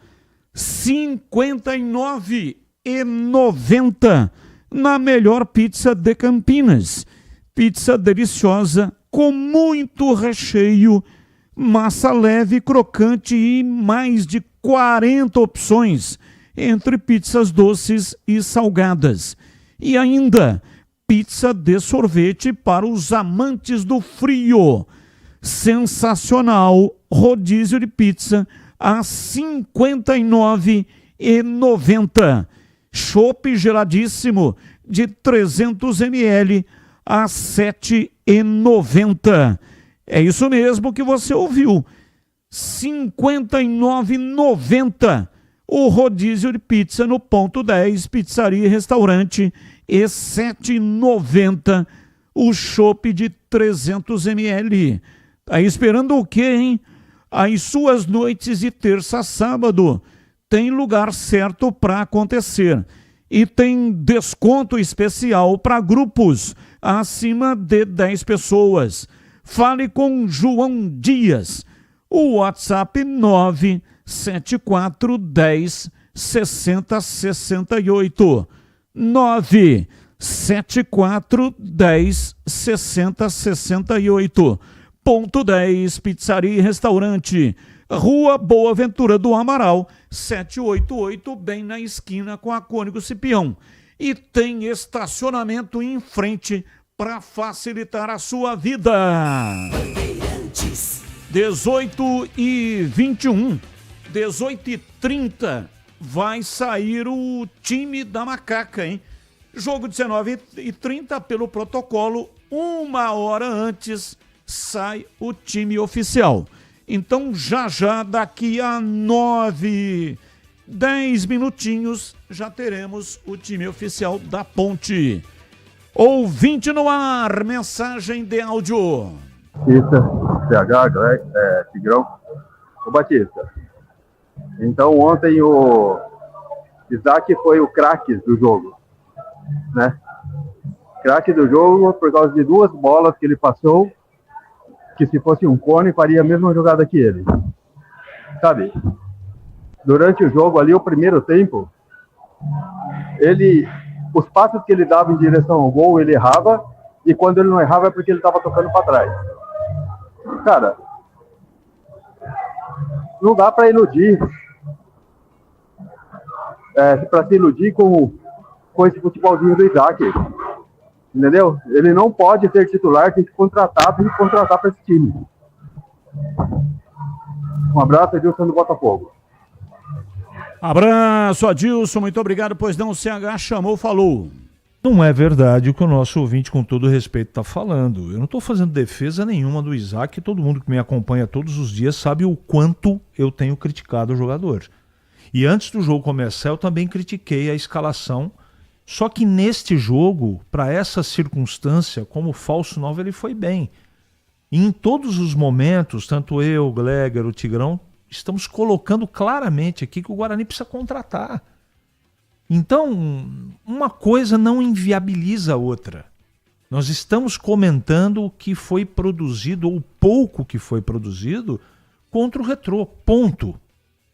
R$ 59,90 na melhor pizza de Campinas. Pizza deliciosa com muito recheio, massa leve, crocante e mais de 40 opções entre pizzas doces e salgadas. E ainda pizza de sorvete para os amantes do frio. Sensacional rodízio de pizza a R$ 59,90. Chopp geladíssimo de 300 ml a R$ 7,90. É isso mesmo que você ouviu. R$ 59,90 o rodízio de pizza no Ponto 10 Pizzaria e Restaurante e R$ 7,90 o chopp de 300 ml. Tá esperando o quê, hein? As suas noites de terça a sábado tem lugar certo para acontecer. E tem desconto especial para grupos acima de 10 pessoas. Fale com João Dias. O WhatsApp 97410 6068. 97410 6068. Ponto 10 Pizzaria e Restaurante. Rua Boa Ventura do Amaral, 788, bem na esquina com a Cônigo Cipião. E tem estacionamento em frente para facilitar a sua vida. 18h21, 18h30, vai sair o time da Macaca, hein? Jogo 19h30 pelo protocolo, 1 hora antes sai o time oficial. Então já daqui a 10 minutinhos já teremos o time oficial da Ponte. Ouvinte no ar, mensagem de áudio. Batista, CH, Greg, Tigrão. Ô Batista, então ontem o Isaac foi o craque do jogo, né? Craque do jogo por causa de 2 bolas que ele passou, que se fosse um cone faria a mesma jogada que ele, sabe? Durante o jogo ali, o primeiro tempo, os passos que ele dava em direção ao gol, ele errava, e quando ele não errava é porque ele estava tocando para trás. Cara, não dá para iludir, para se iludir com esse futebolzinho do Isaac. Entendeu? Ele não pode ser titular, tem que contratar para esse time. Um abraço, Edilson do Botafogo. Abraço, Adilson, muito obrigado, pois não, o CH chamou, falou. Não é verdade o que o nosso ouvinte, com todo respeito, está falando. Eu não estou fazendo defesa nenhuma do Isaac, todo mundo que me acompanha todos os dias sabe o quanto eu tenho criticado o jogador. E antes do jogo começar, eu também critiquei a escalação. Só que neste jogo, para essa circunstância, como falso 9, ele foi bem. E em todos os momentos, tanto eu, o Gleger, o Tigrão, estamos colocando claramente aqui que o Guarani precisa contratar. Então, uma coisa não inviabiliza a outra. Nós estamos comentando o que foi produzido, ou pouco que foi produzido, contra o Retrô. Ponto.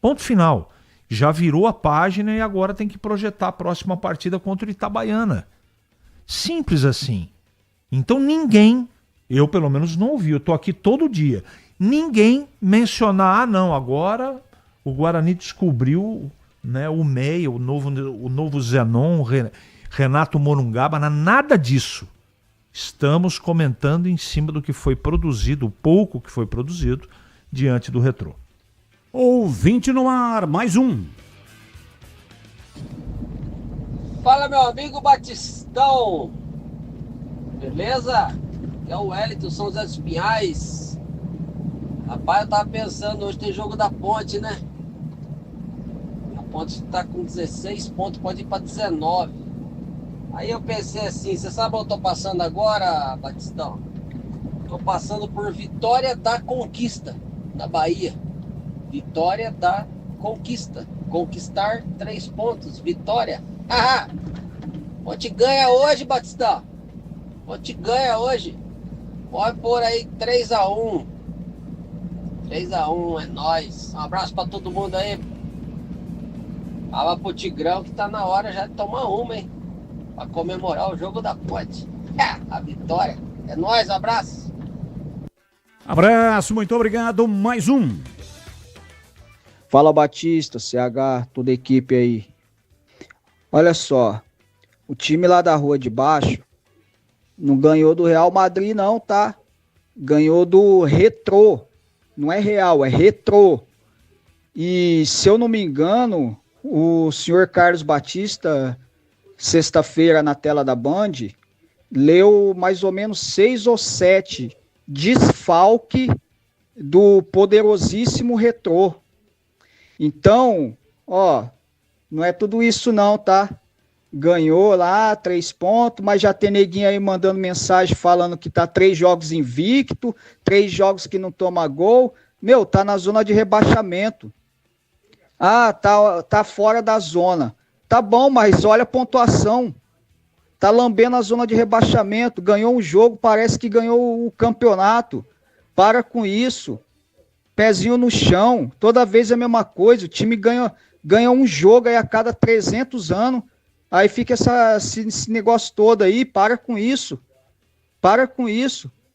Ponto final. Já virou a página e agora tem que projetar a próxima partida contra o Itabaiana. Simples assim. Então ninguém, eu pelo menos não ouvi, eu estou aqui todo dia, ninguém mencionar, não, agora o Guarani descobriu né, o Meia, o novo Zenon, Renato Morungaba, nada disso. Estamos comentando em cima do que foi produzido, o pouco que foi produzido, diante do Retrô. Ouvinte no ar, mais um. Fala, meu amigo Batistão. Beleza? Aqui é o Wellington, São José dos Pinhais. Rapaz, eu tava pensando, hoje tem jogo da Ponte, né? A Ponte tá com 16 pontos, pode ir pra 19. Aí eu pensei assim, você sabe onde eu tô passando agora, Batistão? Tô passando por Vitória da Conquista, da Bahia. Vitória da Conquista. Conquistar 3 pontos. Vitória. Haha! Ponte ganha hoje, Batistão. Ponte ganha hoje. Pode pôr aí 3-1. 3-1, é nóis. Um abraço pra todo mundo aí. Fala pro Tigrão que tá na hora já de tomar uma, hein? Pra comemorar o jogo da Ponte. A vitória. É nóis, abraço. Abraço, muito obrigado. Mais um. Fala Batista, CH, toda a equipe aí. Olha só, o time lá da rua de baixo não ganhou do Real Madrid não, tá? Ganhou do Retrô. Não é Real, é Retrô. E se eu não me engano, o senhor Carlos Batista, sexta-feira na tela da Band, leu mais ou menos 6 ou 7 desfalque do poderosíssimo Retrô. Então, ó, não é tudo isso não, tá? Ganhou lá 3 pontos, mas já tem neguinho aí mandando mensagem falando que tá 3 jogos invicto, 3 jogos que não toma gol. Meu, tá na zona de rebaixamento. Ah, tá fora da zona. Tá bom, mas olha a pontuação. Tá lambendo a zona de rebaixamento. Ganhou um jogo, parece que ganhou o campeonato. Para com isso. Pezinho no chão, toda vez é a mesma coisa, o time ganha um jogo aí a cada 300 anos, aí fica esse negócio todo aí, para com isso,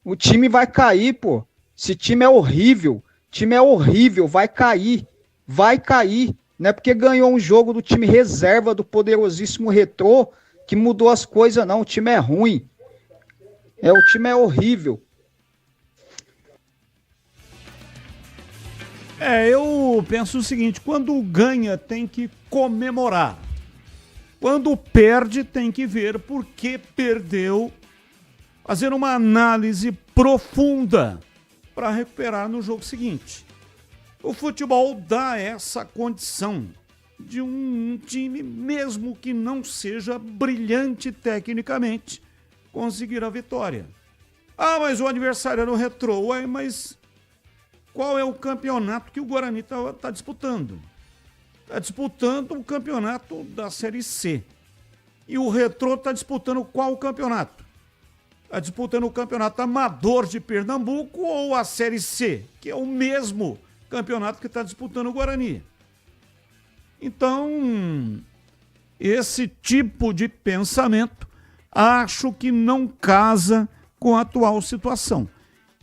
o time vai cair, pô, esse time é horrível, vai cair, não é porque ganhou um jogo do time reserva do poderosíssimo Retrô, que mudou as coisas não, o time é ruim, o time é horrível. Eu penso o seguinte, quando ganha tem que comemorar. Quando perde tem que ver por que perdeu, fazer uma análise profunda para recuperar no jogo seguinte. O futebol dá essa condição de um time, mesmo que não seja brilhante tecnicamente, conseguir a vitória. Ah, mas o adversário era o Retrô. Ué, mas qual é o campeonato que o Guarani está disputando? Está disputando o campeonato da Série C. E o Retrô está disputando qual campeonato? Está disputando o campeonato amador de Pernambuco ou a Série C, que é o mesmo campeonato que está disputando o Guarani. Então, esse tipo de pensamento acho que não casa com a atual situação.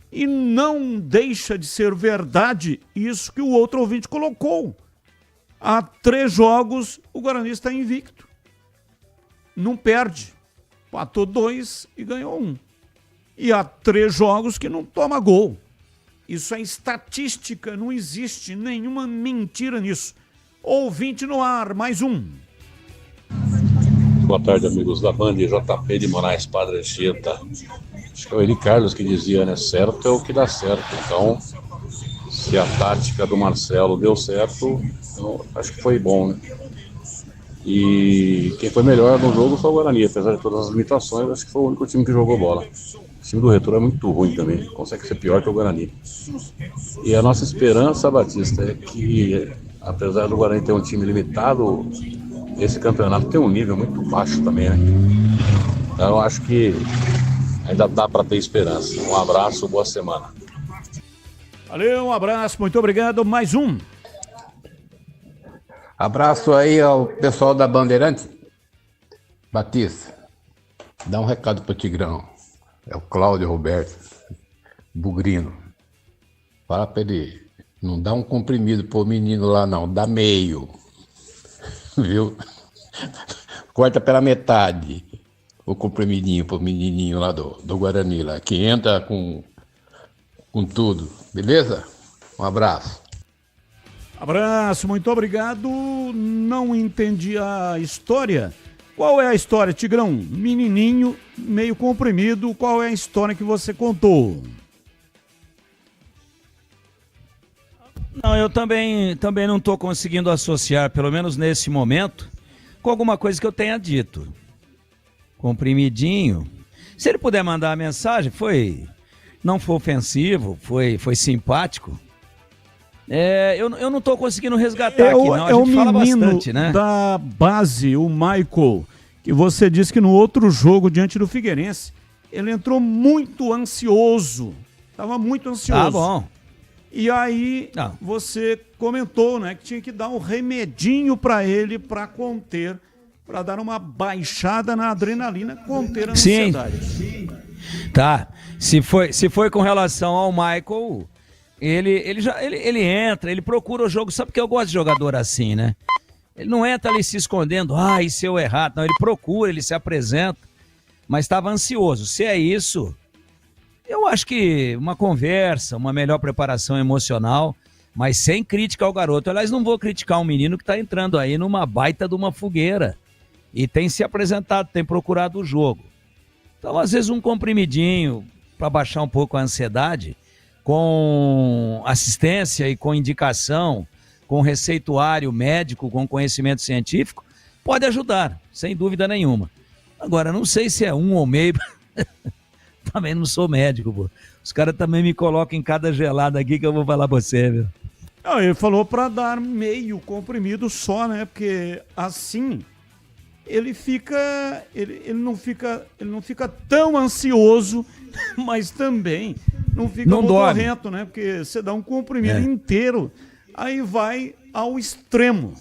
E não deixa de ser verdade isso que o outro ouvinte colocou. Há 3 jogos o Guarani está invicto. Não perde. Empatou 2 e ganhou 1. E há 3 jogos que não toma gol. Isso é estatística, não existe nenhuma mentira nisso. Ouvinte no ar, mais um. Boa tarde, amigos da Band, JP de Moraes, Padre Anchieta. Acho que é o Eli Carlos que dizia, né? Certo é o que dá certo. Então, se a tática do Marcelo deu certo, acho que foi bom, né? E quem foi melhor no jogo foi o Guarani, apesar de todas as limitações, acho que foi o único time que jogou bola. O time do Retrô é muito ruim também, consegue ser pior que o Guarani. E a nossa esperança, Batista, é que, apesar do Guarani ter um time limitado, esse campeonato tem um nível muito baixo também, né? Então eu acho que ainda dá para ter esperança. Um abraço, boa semana. Valeu, um abraço, muito obrigado. Mais um. Abraço aí ao pessoal da Bandeirantes. Batista, dá um recado pro Tigrão. É o Cláudio Roberto Bugrino. Fala pra ele, não dá um comprimido pro menino lá não, dá meio. viu? Corta pela metade o comprimidinho pro menininho lá do Guarani, lá, que entra com tudo, beleza? Um abraço. Abraço, muito obrigado. Não entendi a história. Qual é a história, Tigrão? Menininho, meio comprimido, qual é a história que você contou? Não, eu também não estou conseguindo associar, pelo menos nesse momento, com alguma coisa que eu tenha dito. Comprimidinho. Se ele puder mandar a mensagem, não foi ofensivo, foi simpático. Eu não estou conseguindo resgatar aqui, não. A gente fala bastante, né? Da base, o Michael, que você disse que no outro jogo diante do Figueirense, ele entrou muito ansioso. Estava muito ansioso. Tá bom. E aí você comentou, né, que tinha que dar um remedinho para ele para conter, para dar uma baixada na adrenalina, conter a ansiedade. Sim. Tá. Se foi com relação ao Michael, ele entra, ele procura o jogo, sabe que eu gosto de jogador assim, né? Ele não entra ali se escondendo, e se eu errar, não, ele procura, ele se apresenta, mas estava ansioso. Se é isso, eu acho que uma conversa, uma melhor preparação emocional, mas sem crítica ao garoto. Aliás, não vou criticar um menino que está entrando aí numa baita de uma fogueira e tem se apresentado, tem procurado o jogo. Então, às vezes, um comprimidinho para baixar um pouco a ansiedade, com assistência e com indicação, com receituário médico, com conhecimento científico, pode ajudar, sem dúvida nenhuma. Agora, não sei se é um ou meio... Também não sou médico, pô. Os caras também me colocam em cada gelada aqui que eu vou falar pra você, viu? Não, ele falou pra dar meio comprimido só, né? Porque assim ele não fica tão ansioso, mas também não fica modorrento, né? Porque você dá um comprimido inteiro, aí vai ao extremo.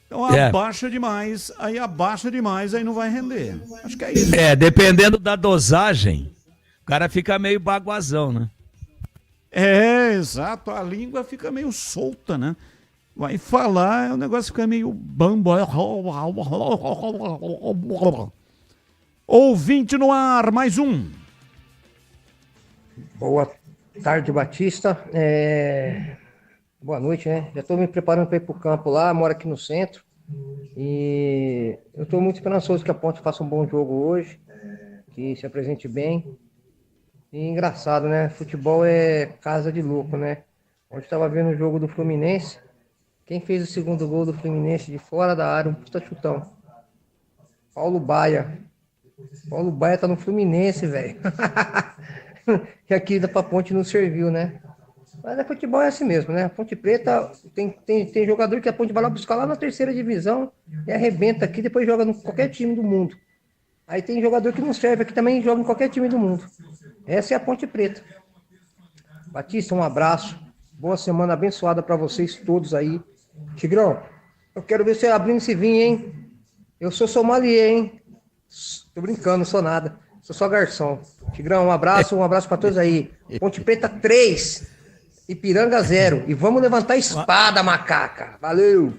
Então abaixa demais, aí não vai render. Acho que é isso. Dependendo da dosagem, o cara fica meio baguazão, né? Exato, a língua fica meio solta, né? Vai falar, o negócio fica meio bambo. Ouvinte no ar, mais um. Boa tarde, Batista. Boa noite, né? Já estou me preparando para ir para o campo lá, moro aqui no centro. E eu estou muito esperançoso que a Ponte faça um bom jogo hoje, que se apresente bem. E engraçado, né? Futebol é casa de louco, né? Ontem estava vendo o jogo do Fluminense. Quem fez o segundo gol do Fluminense de fora da área, um puta chutão. Paulo Baia. Paulo Baia tá no Fluminense, velho. E aqui da Ponte não serviu, né? Mas futebol é assim mesmo, né? A Ponte Preta tem jogador que a Ponte vai lá buscar lá na terceira divisão e arrebenta aqui, depois joga em qualquer time do mundo. Aí tem jogador que não serve aqui também, joga em qualquer time do mundo. Essa é a Ponte Preta. Batista, um abraço. Boa semana abençoada para vocês todos aí. Tigrão, eu quero ver você abrindo esse vinho, hein? Eu sou sommelier, hein? Tô brincando, não sou nada. Sou só garçom. Tigrão, um abraço para todos aí. Ponte Preta 3. Ipiranga 0. E vamos levantar a espada, macaca. Valeu.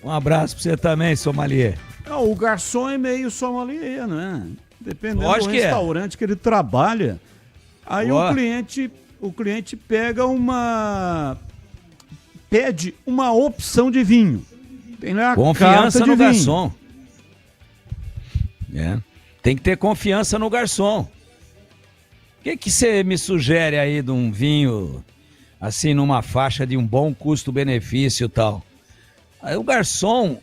Um abraço pra você também, sommelier. O garçom é meio sommelier, né? Dependendo Lógico do restaurante que ele trabalha. Aí o cliente pede uma opção de vinho. Tem lá a confiança carta no de vinho. garçom. Tem que ter confiança no garçom. O que você me sugere aí de um vinho assim numa faixa de um bom custo-benefício e tal? Aí o garçom,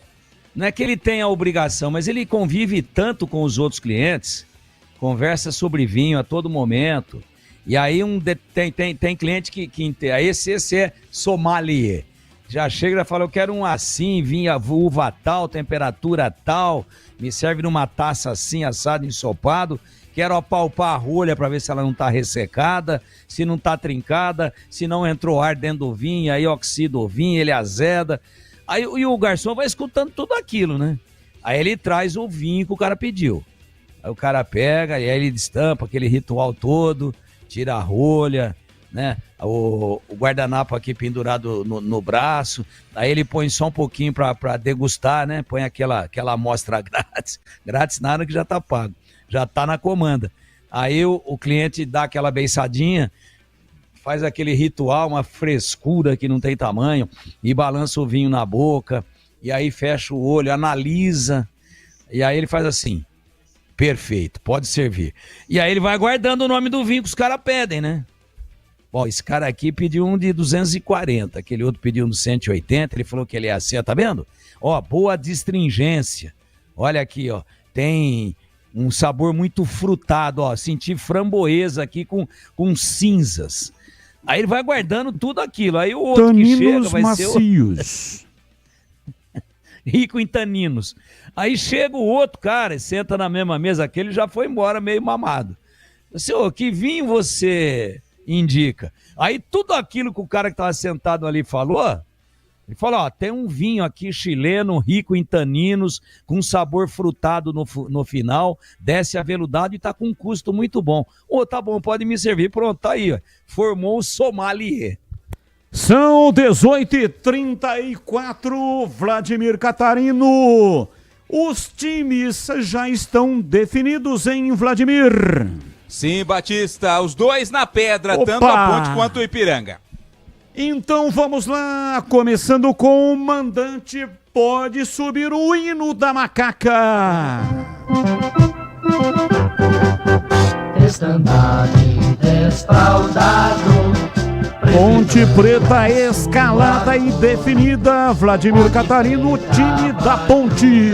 não é que ele tenha a obrigação, mas ele convive tanto com os outros clientes, conversa sobre vinho a todo momento. E aí tem cliente que aí esse é sommelier. Já chega e fala, eu quero um assim, vinho uva tal, temperatura tal, me serve numa taça assim, assado, ensopado. Quero apalpar a rolha para ver se ela não está ressecada, se não está trincada, se não entrou ar dentro do vinho, aí oxida o vinho, ele azeda. Aí e o garçom vai escutando tudo aquilo, né? Aí ele traz o vinho que o cara pediu. Aí o cara pega e aí ele destampa aquele ritual todo, tira a rolha, né? o guardanapo aqui pendurado no braço, aí ele põe só um pouquinho para degustar, né? Põe aquela amostra grátis nada que já tá pago, já tá na comanda. Aí o cliente dá aquela beiçadinha, faz aquele ritual, uma frescura que não tem tamanho, e balança o vinho na boca, e aí fecha o olho, analisa, e aí ele faz assim, perfeito, pode servir. E aí ele vai guardando o nome do vinho que os caras pedem, né? Bom, esse cara aqui pediu um de 240, aquele outro pediu um de 180, ele falou que ele é assim, ó, tá vendo? Ó, boa distringência, olha aqui, ó, tem um sabor muito frutado, ó, senti framboesa aqui com cinzas. Aí ele vai guardando tudo aquilo, aí o outro taninos que chega vai macios. ser rico em taninos. Aí chega o outro cara, senta na mesma mesa, aquele já foi embora meio mamado. Senhor, que vinho você indica? Aí tudo aquilo que o cara que estava sentado ali falou, ele falou, ó, tem um vinho aqui chileno, rico em taninos, com sabor frutado no final, desce aveludado e tá com um custo muito bom. Ô, tá bom, pode me servir. Pronto, tá aí, ó. Formou o sommelier. São 18h34, Vladimir Catarino. Os times já estão definidos, hein, Vladimir? Sim, Batista, os dois na pedra, Opa! tanto a Ponte quanto o Ipiranga. Então vamos lá, começando com o mandante, pode subir o hino da macaca. Estandarte desfraldado. Ponte Preta escalada e definida, Vladimir Catarino, time da Ponte.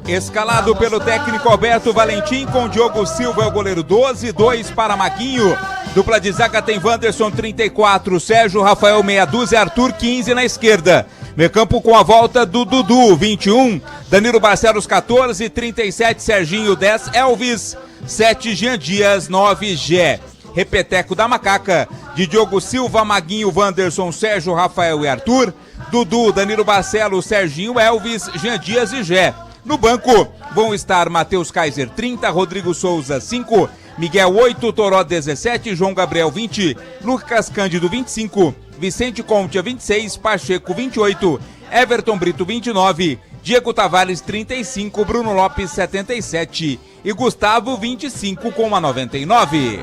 Escalado pelo técnico Alberto Valentim, com Diogo Silva é o goleiro 12, 2 para Maguinho. Dupla de zaga tem Wanderson 34, Sérgio Rafael meia dúzia, Arthur 15 na esquerda. Meio campo com a volta do Dudu 21, Danilo Barcelos 14, 37 Serginho 10, Elvis 7 Jean Dias 9 Gé. Repeteco da macaca de Diogo Silva, Maguinho, Wanderson, Sérgio Rafael e Arthur, Dudu, Danilo Barcelos, Serginho, Elvis, Jean Dias e Gé. No banco vão estar Matheus Kaiser 30, Rodrigo Souza 5, Miguel 8, Toró 17, João Gabriel 20, Lucas Cândido 25, Vicente Conte 26, Pacheco 28, Everton Brito 29, Diego Tavares 35, Bruno Lopes 77 e Gustavo 25 com a 99.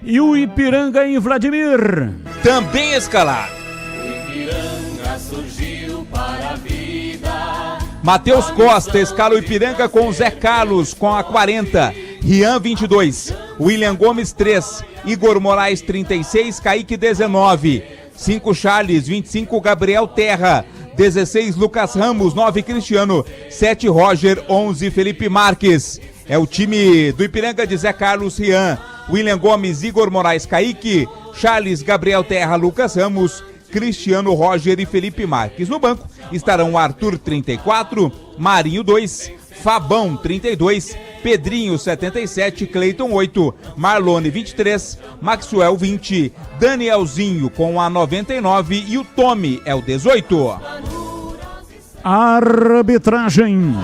E o Ipiranga em Vladimir? Também escalado. O Ipiranga surgiu para a vida. Matheus Costa escala o Ipiranga com Zé Carlos com a 40, Rian 22, William Gomes 3, Igor Moraes 36, Kaique 19, 5 Charles, 25 Gabriel Terra, 16 Lucas Ramos, 9 Cristiano, 7 Roger, 11 Felipe Marques. É o time do Ipiranga de Zé Carlos, Rian, William Gomes, Igor Moraes, Kaique, Charles, Gabriel Terra, Lucas Ramos, Cristiano, Roger e Felipe Marques. No banco estarão Arthur 34, Marinho 2, Fabão 32, Pedrinho 77, Cleiton 8, Marlone 23, Maxwell 20, Danielzinho com a 99 e o Tommy é o 18. Arbitragem.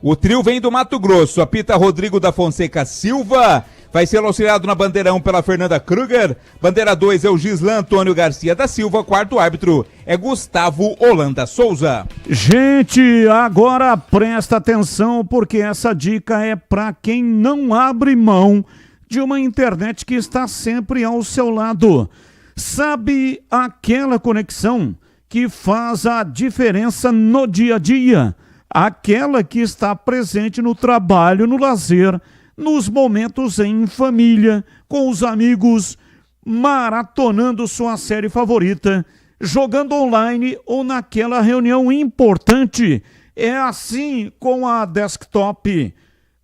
O trio vem do Mato Grosso, apita Rodrigo da Fonseca Silva, vai ser auxiliado na bandeira 1 pela Fernanda Kruger, bandeira 2 é o Gislan Antônio Garcia da Silva, quarto árbitro é Gustavo Holanda Souza. Gente, agora presta atenção porque essa dica é para quem não abre mão de uma internet que está sempre ao seu lado. Sabe aquela conexão que faz a diferença no dia a dia? Aquela que está presente no trabalho, no lazer, nos momentos em família, com os amigos, maratonando sua série favorita, jogando online ou naquela reunião importante. É assim com a Desktop.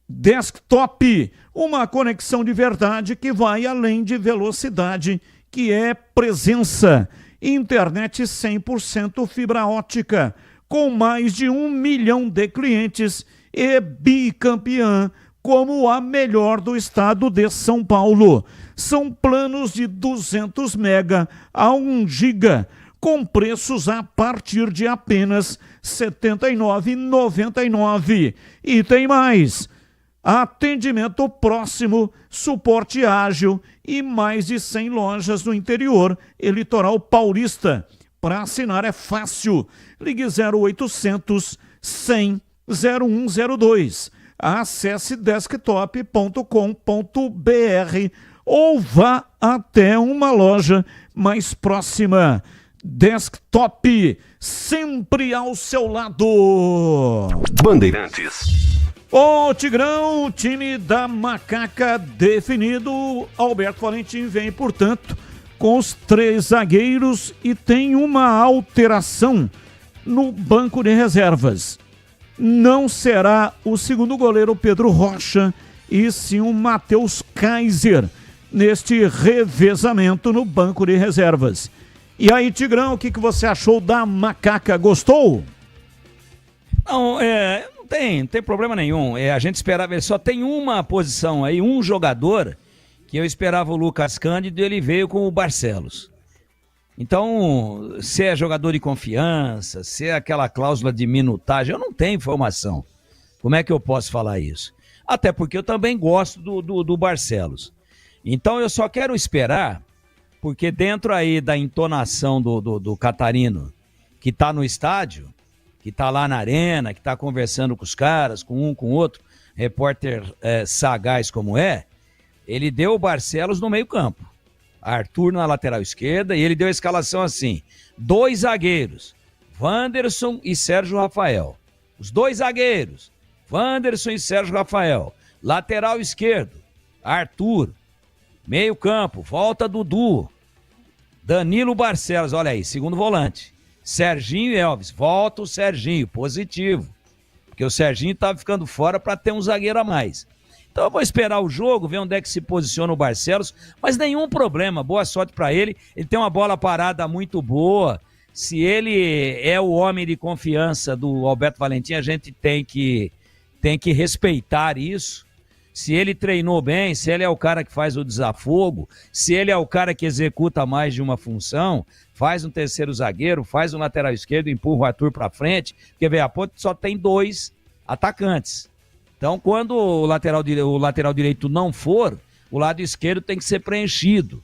Desktop, uma conexão de verdade que vai além de velocidade, que é presença. Internet 100% fibra ótica, com mais de 1 milhão de clientes e bicampeã como a melhor do estado de São Paulo. São planos de 200 mega a 1 giga, com preços a partir de apenas R$ 79,99. E tem mais! atendimento próximo, suporte ágil e mais de 100 lojas no interior e litoral paulista. Para assinar é fácil. Ligue 0800 100 0102. Acesse desktop.com.br ou vá até uma loja mais próxima. Desktop, sempre ao seu lado. Bandeirantes. Ô Tigrão, o time da Macaca definido. Alberto Valentim vem, portanto, com os 3 zagueiros e tem uma alteração no banco de reservas. Não será o segundo goleiro Pedro Rocha, e sim o Matheus Kaiser, neste revezamento no banco de reservas. E aí, Tigrão, o que você achou da Macaca? Gostou? Não, não tem problema nenhum. A gente esperava, só tem uma posição aí, um jogador, que eu esperava o Lucas Cândido e ele veio com o Barcelos. Então, se é jogador de confiança, se é aquela cláusula de minutagem, eu não tenho informação. Como é que eu posso falar isso? Até porque eu também gosto do Barcelos. Então eu só quero esperar, porque dentro aí da entonação do Catarino, que está no estádio, que está lá na arena, que está conversando com os caras, com um, com outro, repórter sagaz como ele deu o Barcelos no meio campo. Arthur na lateral esquerda, e ele deu a escalação assim: 2 zagueiros, Wanderson e Sérgio Rafael. Os 2 zagueiros, Wanderson e Sérgio Rafael. Lateral esquerdo, Arthur. Meio campo, volta Dudu. Danilo Barcelos, olha aí, segundo volante. Serginho e Elvis, volta o Serginho, positivo. Porque o Serginho estava ficando fora para ter um zagueiro a mais. Então eu vou esperar o jogo, ver onde é que se posiciona o Barcelos, mas nenhum problema, boa sorte para ele. Ele tem uma bola parada muito boa. Se ele é o homem de confiança do Alberto Valentim, a gente tem que respeitar isso. Se ele treinou bem, se ele é o cara que faz o desafogo, se ele é o cara que executa mais de uma função, faz um terceiro zagueiro, faz um lateral esquerdo, empurra o Arthur para frente, porque a Ponte só tem 2 atacantes. Então, quando o lateral direito não for, o lado esquerdo tem que ser preenchido.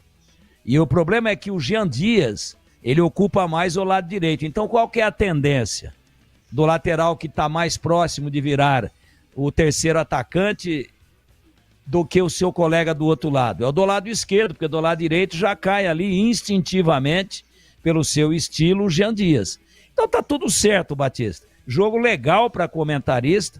E o problema é que o Jean Dias, ele ocupa mais o lado direito. Então, qual que é a tendência do lateral que está mais próximo de virar o terceiro atacante do que o seu colega do outro lado? É o do lado esquerdo, porque do lado direito já cai ali instintivamente, pelo seu estilo, o Jean Dias. Então tá tudo certo, Batista. Jogo legal para comentarista.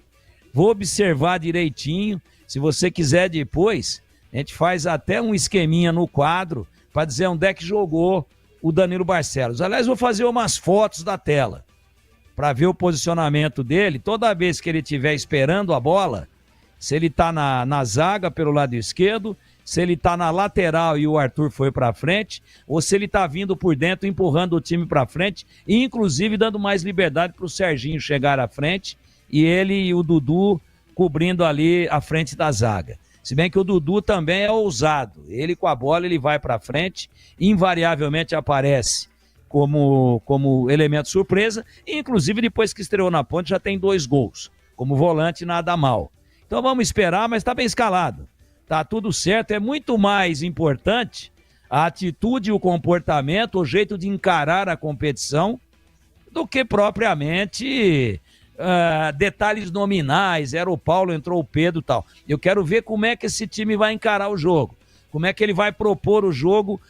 Vou observar direitinho. Se você quiser depois, a gente faz até um esqueminha no quadro para dizer onde é que jogou o Danilo Barcelos. Aliás, vou fazer umas fotos da tela para ver o posicionamento dele. Toda vez que ele estiver esperando a bola, se ele está na zaga pelo lado esquerdo, se ele está na lateral e o Arthur foi para frente, ou se ele está vindo por dentro empurrando o time para frente, e inclusive dando mais liberdade para o Serginho chegar à frente, e ele e o Dudu cobrindo ali a frente da zaga. Se bem que o Dudu também é ousado. Ele com a bola, ele vai para frente, invariavelmente aparece como elemento surpresa, e inclusive depois que estreou na Ponte já tem 2 gols. Como volante, nada mal. Então vamos esperar, mas está bem escalado. Tá tudo certo. É muito mais importante a atitude, o comportamento, o jeito de encarar a competição, do que propriamente detalhes nominais. Era o Paulo, entrou o Pedro e tal. Eu quero ver como é que esse time vai encarar o jogo. Como é que ele vai propor o jogo,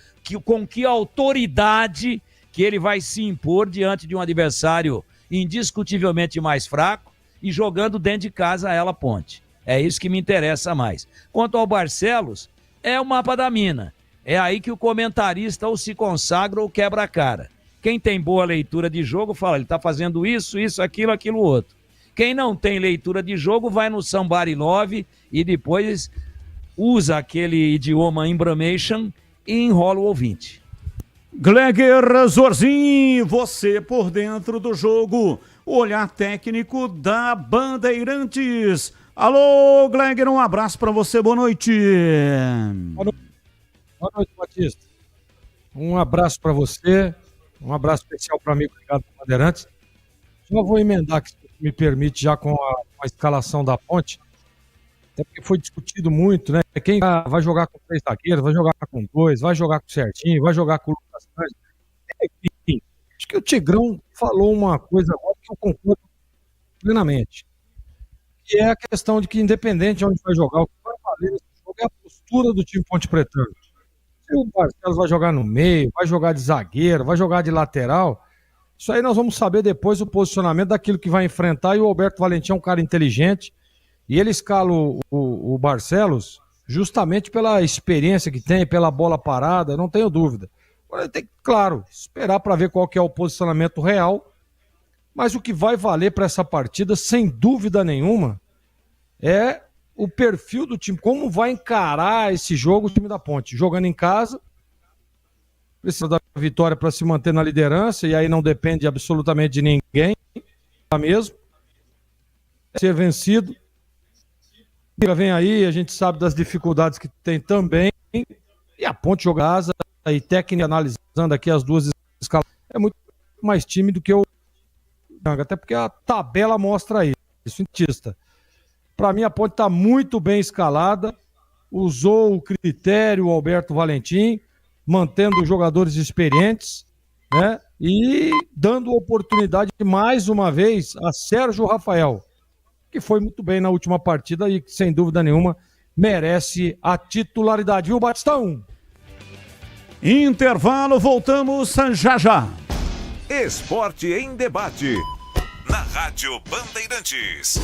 com que autoridade que ele vai se impor diante de um adversário indiscutivelmente mais fraco e jogando dentro de casa a ela Ponte. É isso que me interessa mais. Quanto ao Barcelos, é o mapa da mina. É aí que o comentarista ou se consagra ou quebra a cara. Quem tem boa leitura de jogo fala, ele está fazendo isso, aquilo outro. Quem não tem leitura de jogo vai no Somebody Love e depois usa aquele idioma Embramation e enrola o ouvinte. Gleger Zorzin, você por dentro do jogo, o olhar técnico da Bandeirantes. Alô, Gleger, um abraço para você, boa noite. Boa noite, Batista. Um abraço para você, um abraço especial para o amigo ligado do Bandeirantes. Só vou emendar, que me permite, já com a escalação da Ponte. até porque foi discutido muito, né? Quem vai jogar com 3 zagueiros, vai jogar com 2, vai jogar com o Certinho, vai jogar com o Lucas Santos. Enfim, acho que o Tigrão falou uma coisa agora que eu concordo plenamente. Que é a questão de que, independente de onde vai jogar, o que vai valer nesse jogo é a postura do time Ponte Pretano. Se o Barcelos vai jogar no meio, vai jogar de zagueiro, vai jogar de lateral, isso aí nós vamos saber depois o posicionamento daquilo que vai enfrentar, e o Alberto Valentim é um cara inteligente, e ele escala o Barcelos justamente pela experiência que tem, pela bola parada, não tenho dúvida. Agora ele tem que, claro, esperar para ver qual que é o posicionamento real, mas o que vai valer para essa partida, sem dúvida nenhuma, é o perfil do time, como vai encarar esse jogo o time da Ponte. Jogando em casa, precisa da vitória para se manter na liderança, e aí não depende absolutamente de ninguém, mesmo. Ser vencido. Vem aí, a gente sabe das dificuldades que tem também, e a Ponte jogar e técnica analisando aqui as duas escalas, é muito mais time do que o até porque a tabela mostra isso. Para mim, a Ponte está muito bem escalada, usou o critério Alberto Valentim, mantendo jogadores experientes, né? E dando oportunidade mais uma vez a Sérgio Rafael, que foi muito bem na última partida e que, sem dúvida nenhuma, merece a titularidade. Viu, Batistão? Intervalo, voltamos já já. Esporte em debate. Na Rádio Bandeirantes.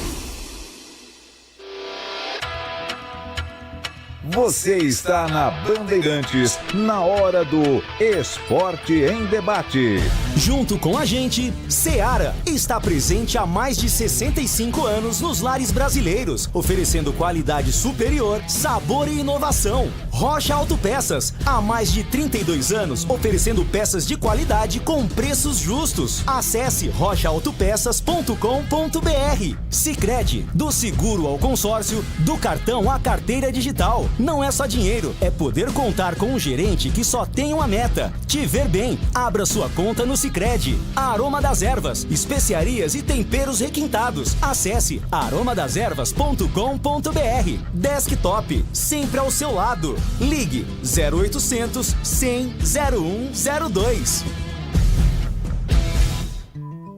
Você está na Bandeirantes, na hora do Esporte em Debate. Junto com a gente, Seara está presente há mais de 65 anos nos lares brasileiros, oferecendo qualidade superior, sabor e inovação. Rocha Autopeças, há mais de 32 anos, oferecendo peças de qualidade com preços justos. Acesse rochaautopeças.com.br. Sicredi, do seguro ao consórcio, do cartão à carteira digital. Não é só dinheiro, é poder contar com um gerente que só tem uma meta: te ver bem. Abra sua conta no Sicredi. Aroma das Ervas, especiarias e temperos requintados. Acesse aromadeservas.com.br. Desktop, sempre ao seu lado. Ligue 0800 100 0102.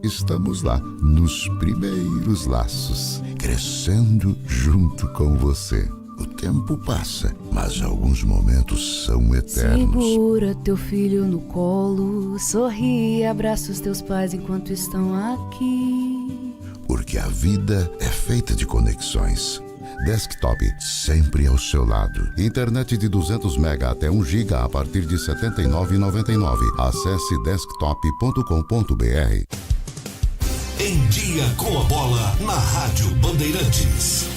Estamos lá, nos primeiros laços, crescendo junto com você. O tempo passa, mas alguns momentos são eternos. Segura teu filho no colo, sorri e abraça os teus pais enquanto estão aqui. Porque a vida é feita de conexões. Desktop, sempre ao seu lado. Internet de 200 MB até 1 GB a partir de R$ 79,99. Acesse desktop.com.br. Em Dia com a Bola, na Rádio Bandeirantes.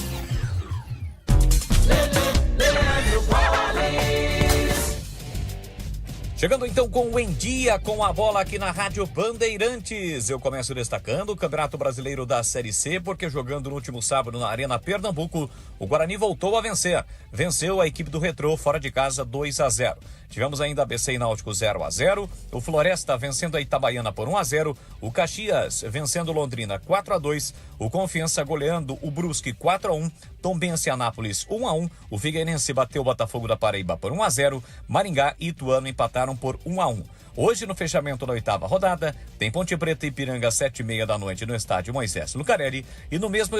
Chegando então com o Em Dia com a Bola aqui na Rádio Bandeirantes. Eu começo destacando o Campeonato Brasileiro da Série C, porque jogando no último sábado na Arena Pernambuco, o Guarani voltou a vencer. Venceu a equipe do Retrô fora de casa 2-0. Tivemos ainda ABC e Náutico 0-0, o Floresta vencendo a Itabaiana por 1-0, o Caxias vencendo Londrina 4-2, o Confiança goleando o Brusque 4-1, Tombense e Anápolis 1-1, o Figueirense bateu o Botafogo da Paraíba por 1-0, Maringá e Ituano empataram por 1-1. Hoje, no fechamento da 8ª rodada, tem Ponte Preta e Ipiranga 7h30 da noite no estádio Moisés Lucarelli, e no mesmo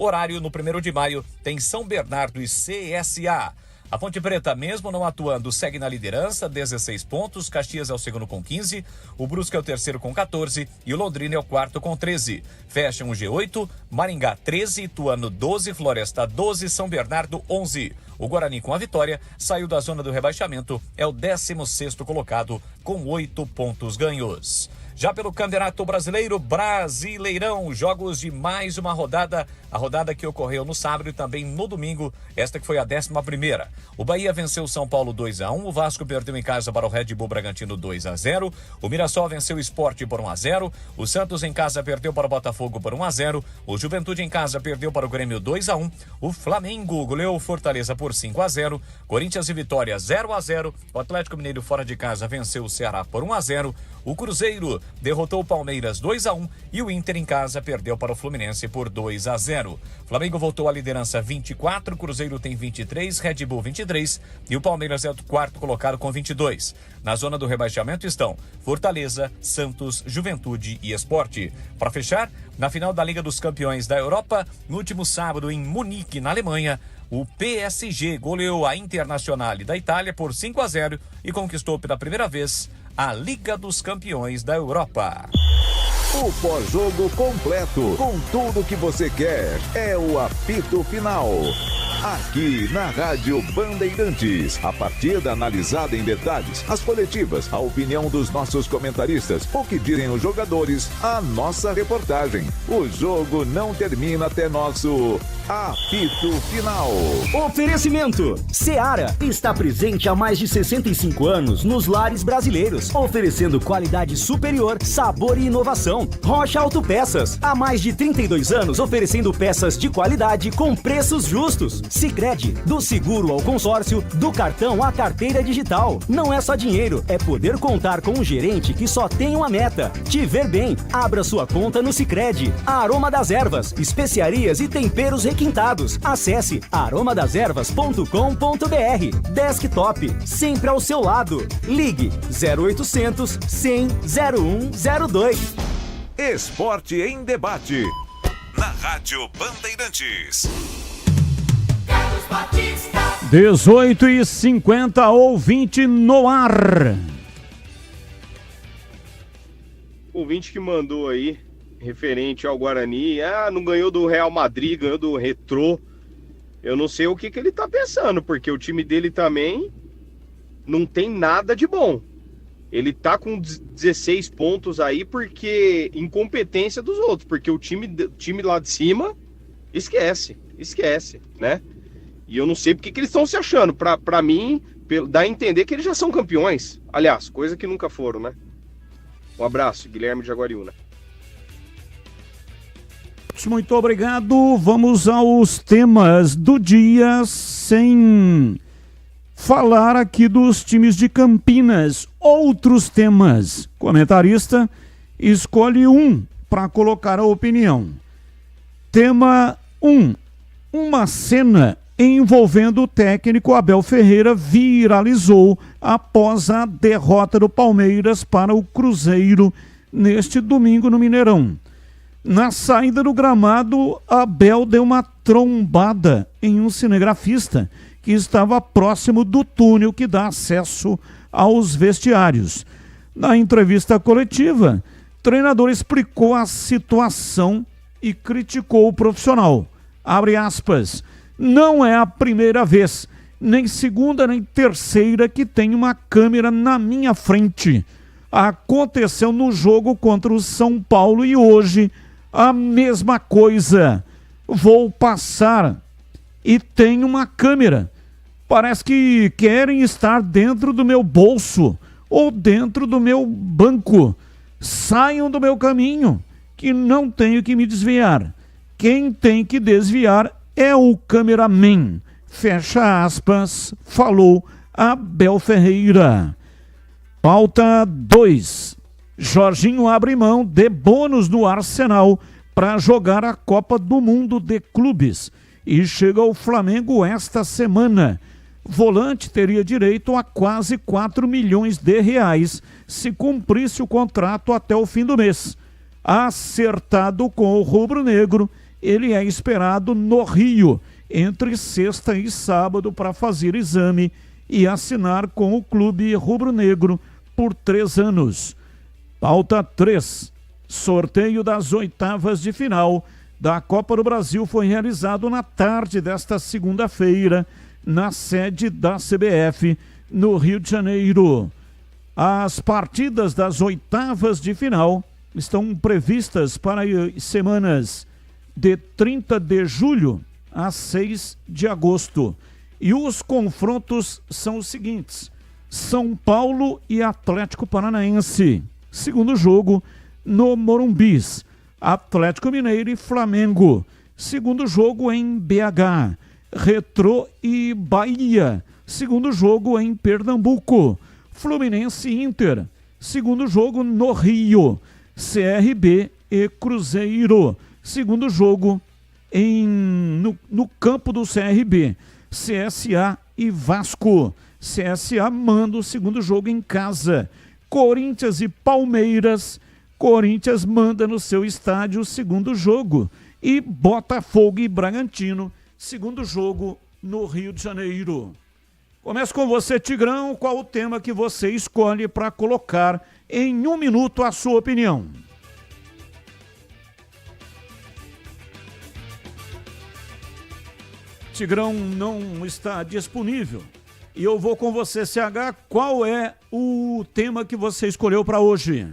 horário, no 1º de maio, tem São Bernardo e CSA. A Ponte Preta, mesmo não atuando, segue na liderança, 16 pontos, Caxias é o segundo com 15, o Brusque é o terceiro com 14 e o Londrina é o quarto com 13. Fecham o G8, Maringá 13, Ituano 12, Floresta 12, São Bernardo 11. O Guarani, com a vitória, saiu da zona do rebaixamento, é o 16º colocado com 8 pontos ganhos. Já pelo Campeonato Brasileiro, Brasileirão, jogos de mais uma rodada, a rodada que ocorreu no sábado e também no domingo, esta que foi a 11ª. O Bahia venceu o São Paulo 2-1, o Vasco perdeu em casa para o Red Bull Bragantino 2-0, o Mirassol venceu o Sport por 1-0, o Santos em casa perdeu para o Botafogo por 1-0, o Juventude em casa perdeu para o Grêmio 2-1, o Flamengo goleou o Fortaleza por 5-0, Corinthians e Vitória 0-0, o Atlético Mineiro fora de casa venceu o Ceará por 1-0, o Cruzeiro derrotou o Palmeiras 2-1 e o Inter em casa perdeu para o Fluminense por 2-0. Flamengo voltou à liderança 24, Cruzeiro tem 23, Red Bull 23 e o Palmeiras é o quarto colocado com 22. Na zona do rebaixamento estão Fortaleza, Santos, Juventude e Sport. Para fechar, na final da Liga dos Campeões da Europa, no último sábado em Munique, na Alemanha, o PSG goleou a Internazionale da Itália por 5-0 e conquistou pela primeira vez a Liga dos Campeões da Europa. O pós-jogo completo, com tudo que você quer, é o apito final. Aqui na Rádio Bandeirantes, a partida analisada em detalhes, as coletivas, a opinião dos nossos comentaristas, o que dizem os jogadores, a nossa reportagem. O jogo não termina até nosso apito final. Oferecimento: Seara está presente há mais de 65 anos nos lares brasileiros, oferecendo qualidade superior, sabor e inovação. Rocha Autopeças, há mais de 32 anos oferecendo peças de qualidade com preços justos. Sicredi, do seguro ao consórcio, do cartão à carteira digital. Não é só dinheiro, é poder contar com um gerente que só tem uma meta: te ver bem. Abra sua conta no Sicredi. Aroma das Ervas, especiarias e temperos requintados. Acesse aromadeservas.com.br. Desktop, sempre ao seu lado. Ligue 0800 100 0102. Esporte em debate, na Rádio Bandeirantes. 18h50, ouvinte no ar. Ouvinte que mandou aí, referente ao Guarani, não ganhou do Real Madrid, ganhou do Retrô. Eu não sei o que ele tá pensando, porque o time dele também não tem nada de bom. Ele tá com 16 pontos aí porque incompetência dos outros, porque o time lá de cima esquece, né? E eu não sei porque que eles estão se achando. Pra mim, dá a entender que eles já são campeões. Aliás, coisa que nunca foram, né? Um abraço, Guilherme de Jaguariúna. Muito obrigado. Vamos aos temas do dia, sem falar aqui dos times de Campinas. Outros temas. Comentarista escolhe um para colocar a opinião. Tema 1. Uma cena envolvendo o técnico Abel Ferreira viralizou após a derrota do Palmeiras para o Cruzeiro neste domingo no Mineirão. Na saída do gramado, Abel deu uma trombada em um cinegrafista que estava próximo do túnel que dá acesso aos vestiários. Na entrevista coletiva, o treinador explicou a situação e criticou o profissional. Abre aspas. Não é a primeira vez, nem segunda, nem terceira que tem uma câmera na minha frente. Aconteceu no jogo contra o São Paulo e hoje a mesma coisa. Vou passar e tem uma câmera. Parece que querem estar dentro do meu bolso ou dentro do meu banco. Saiam do meu caminho, que não tenho que me desviar. Quem tem que desviar é o cameraman. Fecha aspas, falou Abel Ferreira. Pauta 2. Jorginho abre mão de bônus no Arsenal para jogar a Copa do Mundo de Clubes e chega ao Flamengo esta semana. Volante teria direito a quase 4 milhões de reais se cumprisse o contrato até o fim do mês. Acertado com o rubro-negro, ele é esperado no Rio entre sexta e sábado para fazer exame e assinar com o clube rubro-negro por 3 anos. Pauta 3. Sorteio das oitavas de final da Copa do Brasil foi realizado na tarde desta segunda-feira na sede da CBF no Rio de Janeiro. As partidas das oitavas de final estão previstas para semanas de 30 de julho a 6 de agosto. E os confrontos são os seguintes: São Paulo e Atlético Paranaense. Segundo jogo no Morumbis. Atlético Mineiro e Flamengo. Segundo jogo em BH. Retrô e Bahia. Segundo jogo em Pernambuco. Fluminense e Inter. Segundo jogo no Rio, CRB e Cruzeiro. Segundo jogo no campo do CRB, CSA e Vasco. CSA manda o segundo jogo em casa. Corinthians e Palmeiras. Corinthians manda no seu estádio o segundo jogo. E Botafogo e Bragantino, segundo jogo no Rio de Janeiro. Começo com você, Tigrão. Qual o tema que você escolhe para colocar em 1 minuto a sua opinião? Tigrão não está disponível. E eu vou com você, CH. Qual é o tema que você escolheu para hoje?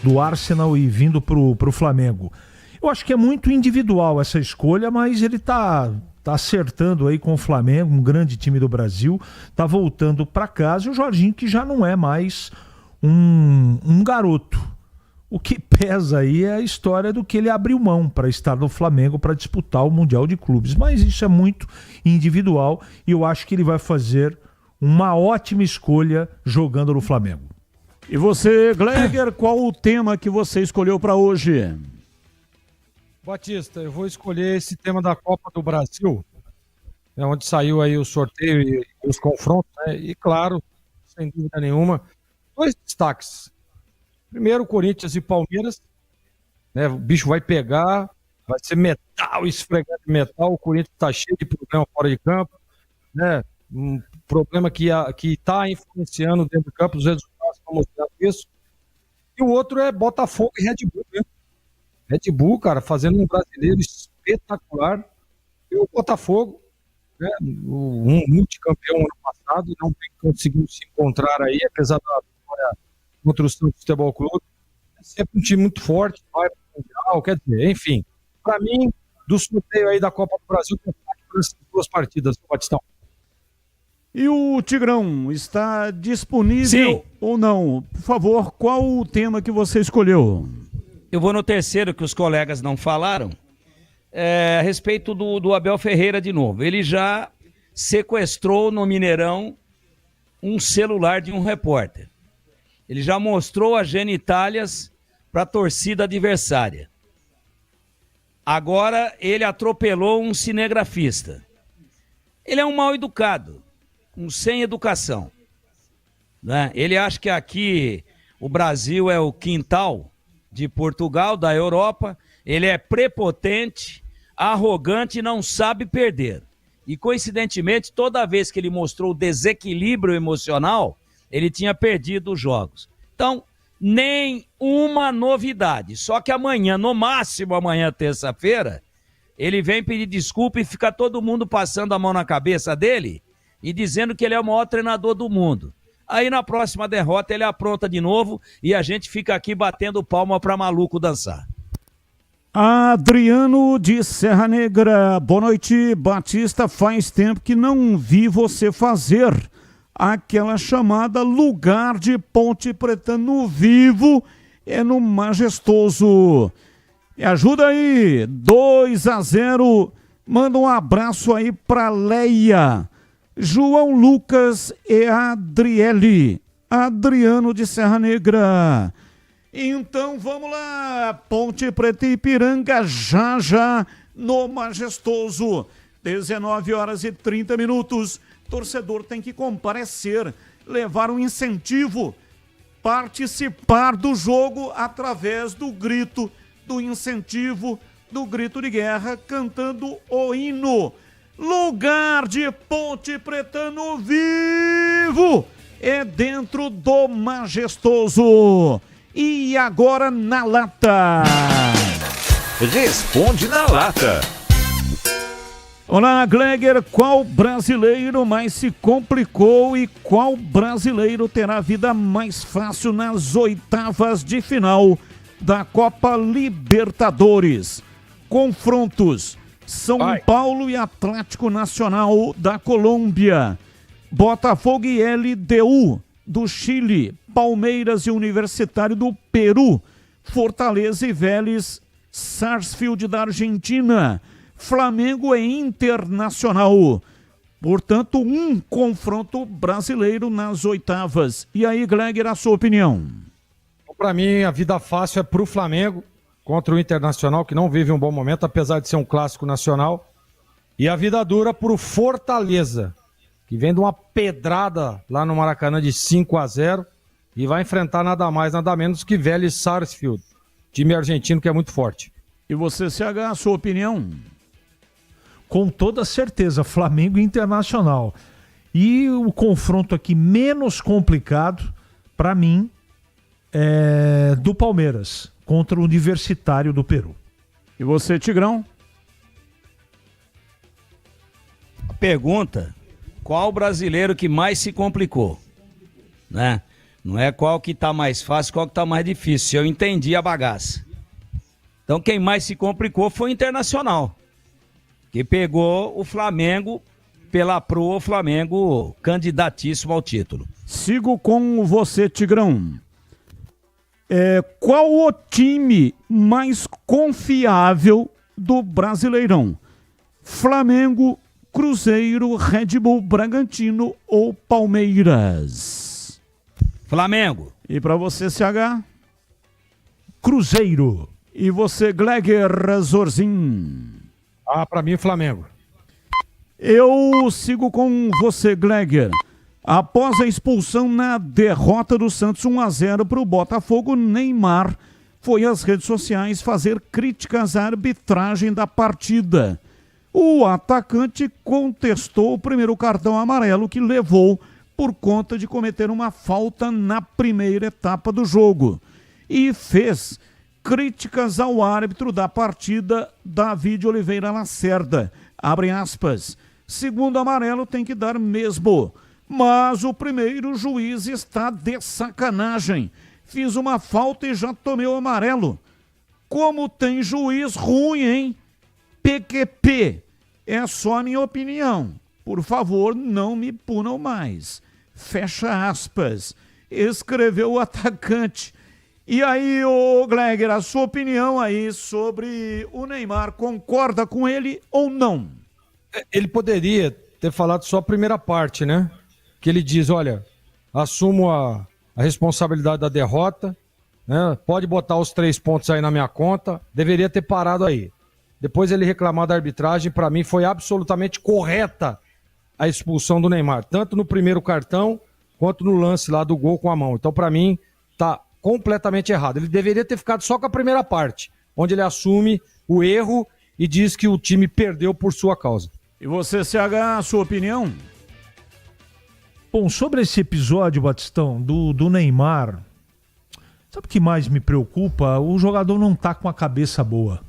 Do Arsenal e vindo pro Flamengo. Eu acho que é muito individual essa escolha, mas ele tá acertando aí com o Flamengo, um grande time do Brasil, tá voltando para casa, e o Jorginho, que já não é mais um garoto. O que pesa aí é a história do que ele abriu mão para estar no Flamengo para disputar o Mundial de Clubes, mas isso é muito individual e eu acho que ele vai fazer uma ótima escolha jogando no Flamengo. E você, Gleger, qual o tema que você escolheu para hoje? Batista, eu vou escolher esse tema da Copa do Brasil, onde saiu aí o sorteio e os confrontos, né? E claro, sem dúvida nenhuma, 2 destaques. Primeiro, Corinthians e Palmeiras, né? O bicho vai pegar, vai ser metal, esfregando metal. O Corinthians está cheio de problema fora de campo, né? Um problema que está influenciando dentro do campo, os resultados estão mostrando isso. E o outro é Botafogo e Red Bull, né? Red Bull, cara, fazendo um brasileiro espetacular. E o Botafogo, né? Um multicampeão ano passado, não tem conseguido se encontrar aí, apesar da vitória contra o Santos Futebol Clube. É sempre um time muito forte, vai para o Mundial, quer dizer, enfim. Para mim, do sorteio aí da Copa do Brasil, tem para essas 2 partidas, Batistão. E o Tigrão está disponível ou não? Por favor, qual o tema que você escolheu? Eu vou no terceiro que os colegas não falaram, a respeito do Abel Ferreira de novo. Ele já sequestrou no Mineirão um celular de um repórter. Ele já mostrou as genitálias para a torcida adversária. Agora ele atropelou um cinegrafista. Ele é um mal educado, um sem educação, né? Ele acha que aqui o Brasil é o quintal de Portugal, da Europa. Ele é prepotente, arrogante e não sabe perder. E coincidentemente, toda vez que ele mostrou desequilíbrio emocional, ele tinha perdido os jogos. Então, nem uma novidade. Só que amanhã, no máximo amanhã, terça-feira, ele vem pedir desculpa e fica todo mundo passando a mão na cabeça dele e dizendo que ele é o maior treinador do mundo. Aí na próxima derrota ele apronta de novo e a gente fica aqui batendo palma para maluco dançar. Adriano de Serra Negra. Boa noite, Batista. Faz tempo que não vi você fazer aquela chamada lugar de Ponte Preta no vivo, no Majestoso. Me ajuda aí, 2-0. Manda um abraço aí para Leia, João Lucas e Adriele. Adriano de Serra Negra. Então vamos lá, Ponte Preta e Ipiranga já no Majestoso. 19h30. Torcedor tem que comparecer, levar um incentivo, participar do jogo através do grito, do incentivo, do grito de guerra, cantando o hino. Lugar de Ponte Preta no vivo é dentro do Majestoso. E agora na lata. Responde na lata. Olá, Gleger, qual brasileiro mais se complicou e qual brasileiro terá a vida mais fácil nas oitavas de final da Copa Libertadores? Confrontos: São Paulo e Atlético Nacional da Colômbia, Botafogo e LDU do Chile, Palmeiras e Universitário do Peru, Fortaleza e Vélez Sarsfield da Argentina, Flamengo e Internacional, Portanto, um confronto brasileiro nas oitavas. E aí, Gleger, a sua opinião? Para mim, a vida fácil é pro Flamengo contra o Internacional, que não vive um bom momento, apesar de ser um clássico nacional. E a vida dura pro Fortaleza, que vem de uma pedrada lá no Maracanã de 5-0 e vai enfrentar nada mais, nada menos que Vélez Sarsfield, time argentino que é muito forte. E você, CH, a sua opinião? Com toda certeza, Flamengo e Internacional. E o confronto aqui menos complicado, para mim, é do Palmeiras contra o Universitário do Peru. E você, Tigrão? A pergunta, qual brasileiro que mais se complicou? Né? Não é qual que tá mais fácil, qual que tá mais difícil. Eu entendi a bagaça. Então quem mais se complicou foi o Internacional, que pegou o Flamengo pela proa, o Flamengo candidatíssimo ao título. Sigo com você, Tigrão. Qual o time mais confiável do Brasileirão? Flamengo, Cruzeiro, Red Bull, Bragantino ou Palmeiras? Flamengo. E para você, CH? Cruzeiro. E você, Gleger Zorzin? Para mim, Flamengo. Eu sigo com você, Gleger. Após a expulsão na derrota do Santos 1-0 para o Botafogo, Neymar foi às redes sociais fazer críticas à arbitragem da partida. O atacante contestou o primeiro cartão amarelo que levou por conta de cometer uma falta na primeira etapa do jogo e fez críticas ao árbitro da partida, David Oliveira Lacerda. Abre aspas. Segundo amarelo tem que dar mesmo. Mas o primeiro juiz está de sacanagem. Fiz uma falta e já tomei o amarelo. Como tem juiz ruim, hein? PQP. É só a minha opinião. Por favor, não me punam mais. Fecha aspas. Escreveu o atacante. E aí, ô Gleger, a sua opinião aí sobre o Neymar, concorda com ele ou não? Ele poderia ter falado só a primeira parte, né? Que ele diz, olha, assumo a responsabilidade da derrota, né? Pode botar os 3 pontos aí na minha conta, deveria ter parado aí. Depois ele reclamar da arbitragem, para mim foi absolutamente correta a expulsão do Neymar, tanto no primeiro cartão, quanto no lance lá do gol com a mão. Então, para mim, tá completamente errado. Ele deveria ter ficado só com a primeira parte, onde ele assume o erro e diz que o time perdeu por sua causa. E você, CH, a sua opinião? Bom, sobre esse episódio, Batistão, do Neymar, sabe o que mais me preocupa? O jogador não tá com a cabeça boa.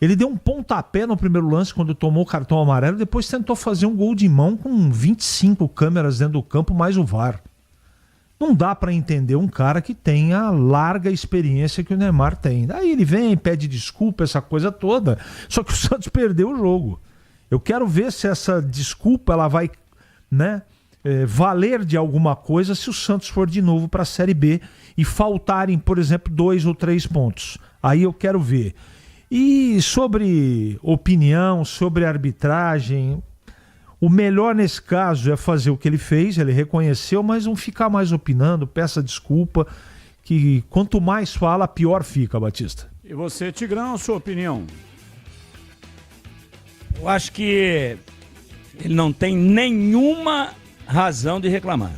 Ele deu um pontapé no primeiro lance quando tomou o cartão amarelo, depois tentou fazer um gol de mão com 25 câmeras dentro do campo, mais o VAR. Não dá para entender um cara que tem a larga experiência que o Neymar tem. Aí ele vem, pede desculpa, essa coisa toda, só que o Santos perdeu o jogo. Eu quero ver se essa desculpa ela vai, né, valer de alguma coisa se o Santos for de novo para a Série B e faltarem, por exemplo, 2 ou 3 pontos. Aí eu quero ver. E sobre opinião, sobre arbitragem, o melhor nesse caso é fazer o que ele fez, ele reconheceu, mas não ficar mais opinando, peça desculpa, que quanto mais fala, pior fica, Batista. E você, Tigrão, a sua opinião? Eu acho que ele não tem nenhuma razão de reclamar.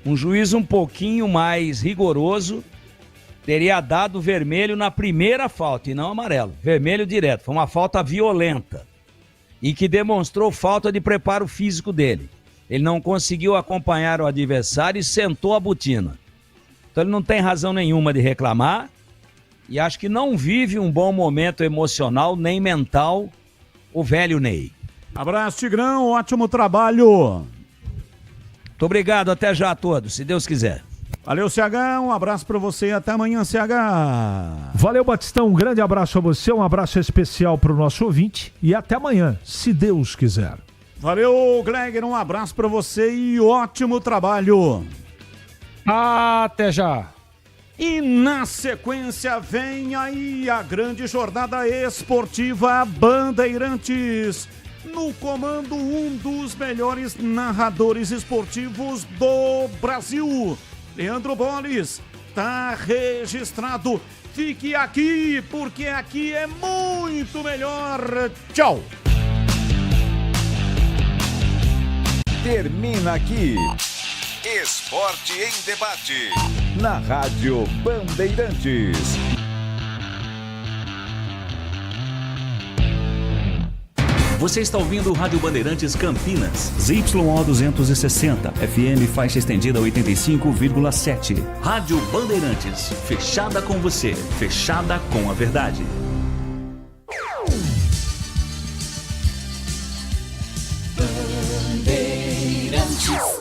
Um juiz um pouquinho mais rigoroso teria dado vermelho na primeira falta e não amarelo. Vermelho direto. Foi uma falta violenta e que demonstrou falta de preparo físico dele. Ele não conseguiu acompanhar o adversário e sentou a botina. Então ele não tem razão nenhuma de reclamar e acho que não vive um bom momento emocional nem mental o velho Ney. Abraço, Tigrão, ótimo trabalho. Muito obrigado, até já a todos, se Deus quiser. Valeu, CH, um abraço pra você e até amanhã, CH. Valeu, Batistão, um grande abraço a você, um abraço especial pro nosso ouvinte e até amanhã, se Deus quiser. Valeu, Gleger, um abraço pra você e ótimo trabalho. Até já. E na sequência vem aí a grande jornada esportiva Bandeirantes. no comando um dos melhores narradores esportivos do Brasil. Leandro Boles, tá registrado. Fique aqui, porque aqui é muito melhor. Tchau. Termina aqui Esporte em Debate, na Rádio Bandeirantes. Você está ouvindo o Rádio Bandeirantes Campinas, ZYO 260, FM faixa estendida 85,7. Rádio Bandeirantes, fechada com você, fechada com a verdade. Bandeirantes.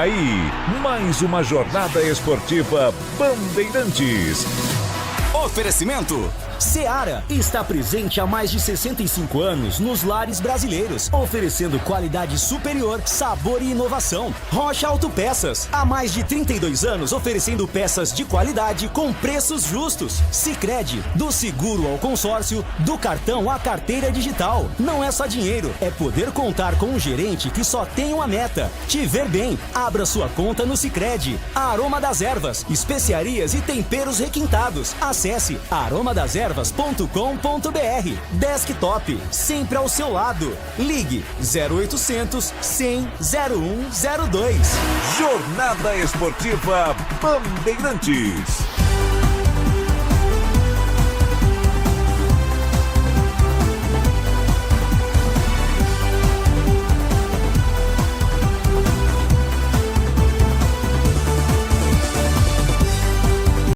Aí, mais uma jornada esportiva Bandeirantes. Oferecimento Seara está presente há mais de 65 anos nos lares brasileiros, oferecendo qualidade superior, sabor e inovação. Rocha Autopeças, há mais de 32 anos oferecendo peças de qualidade com preços justos. Sicredi, do seguro ao consórcio, do cartão à carteira digital. Não é só dinheiro, é poder contar com um gerente que só tem uma meta: te ver bem. Abra sua conta no Sicredi. Aroma das Ervas, especiarias e temperos requintados. Acesse aromadas.com.br. Desktop, sempre ao seu lado. Ligue 0800 100 0102. Jornada Esportiva Bandeirantes.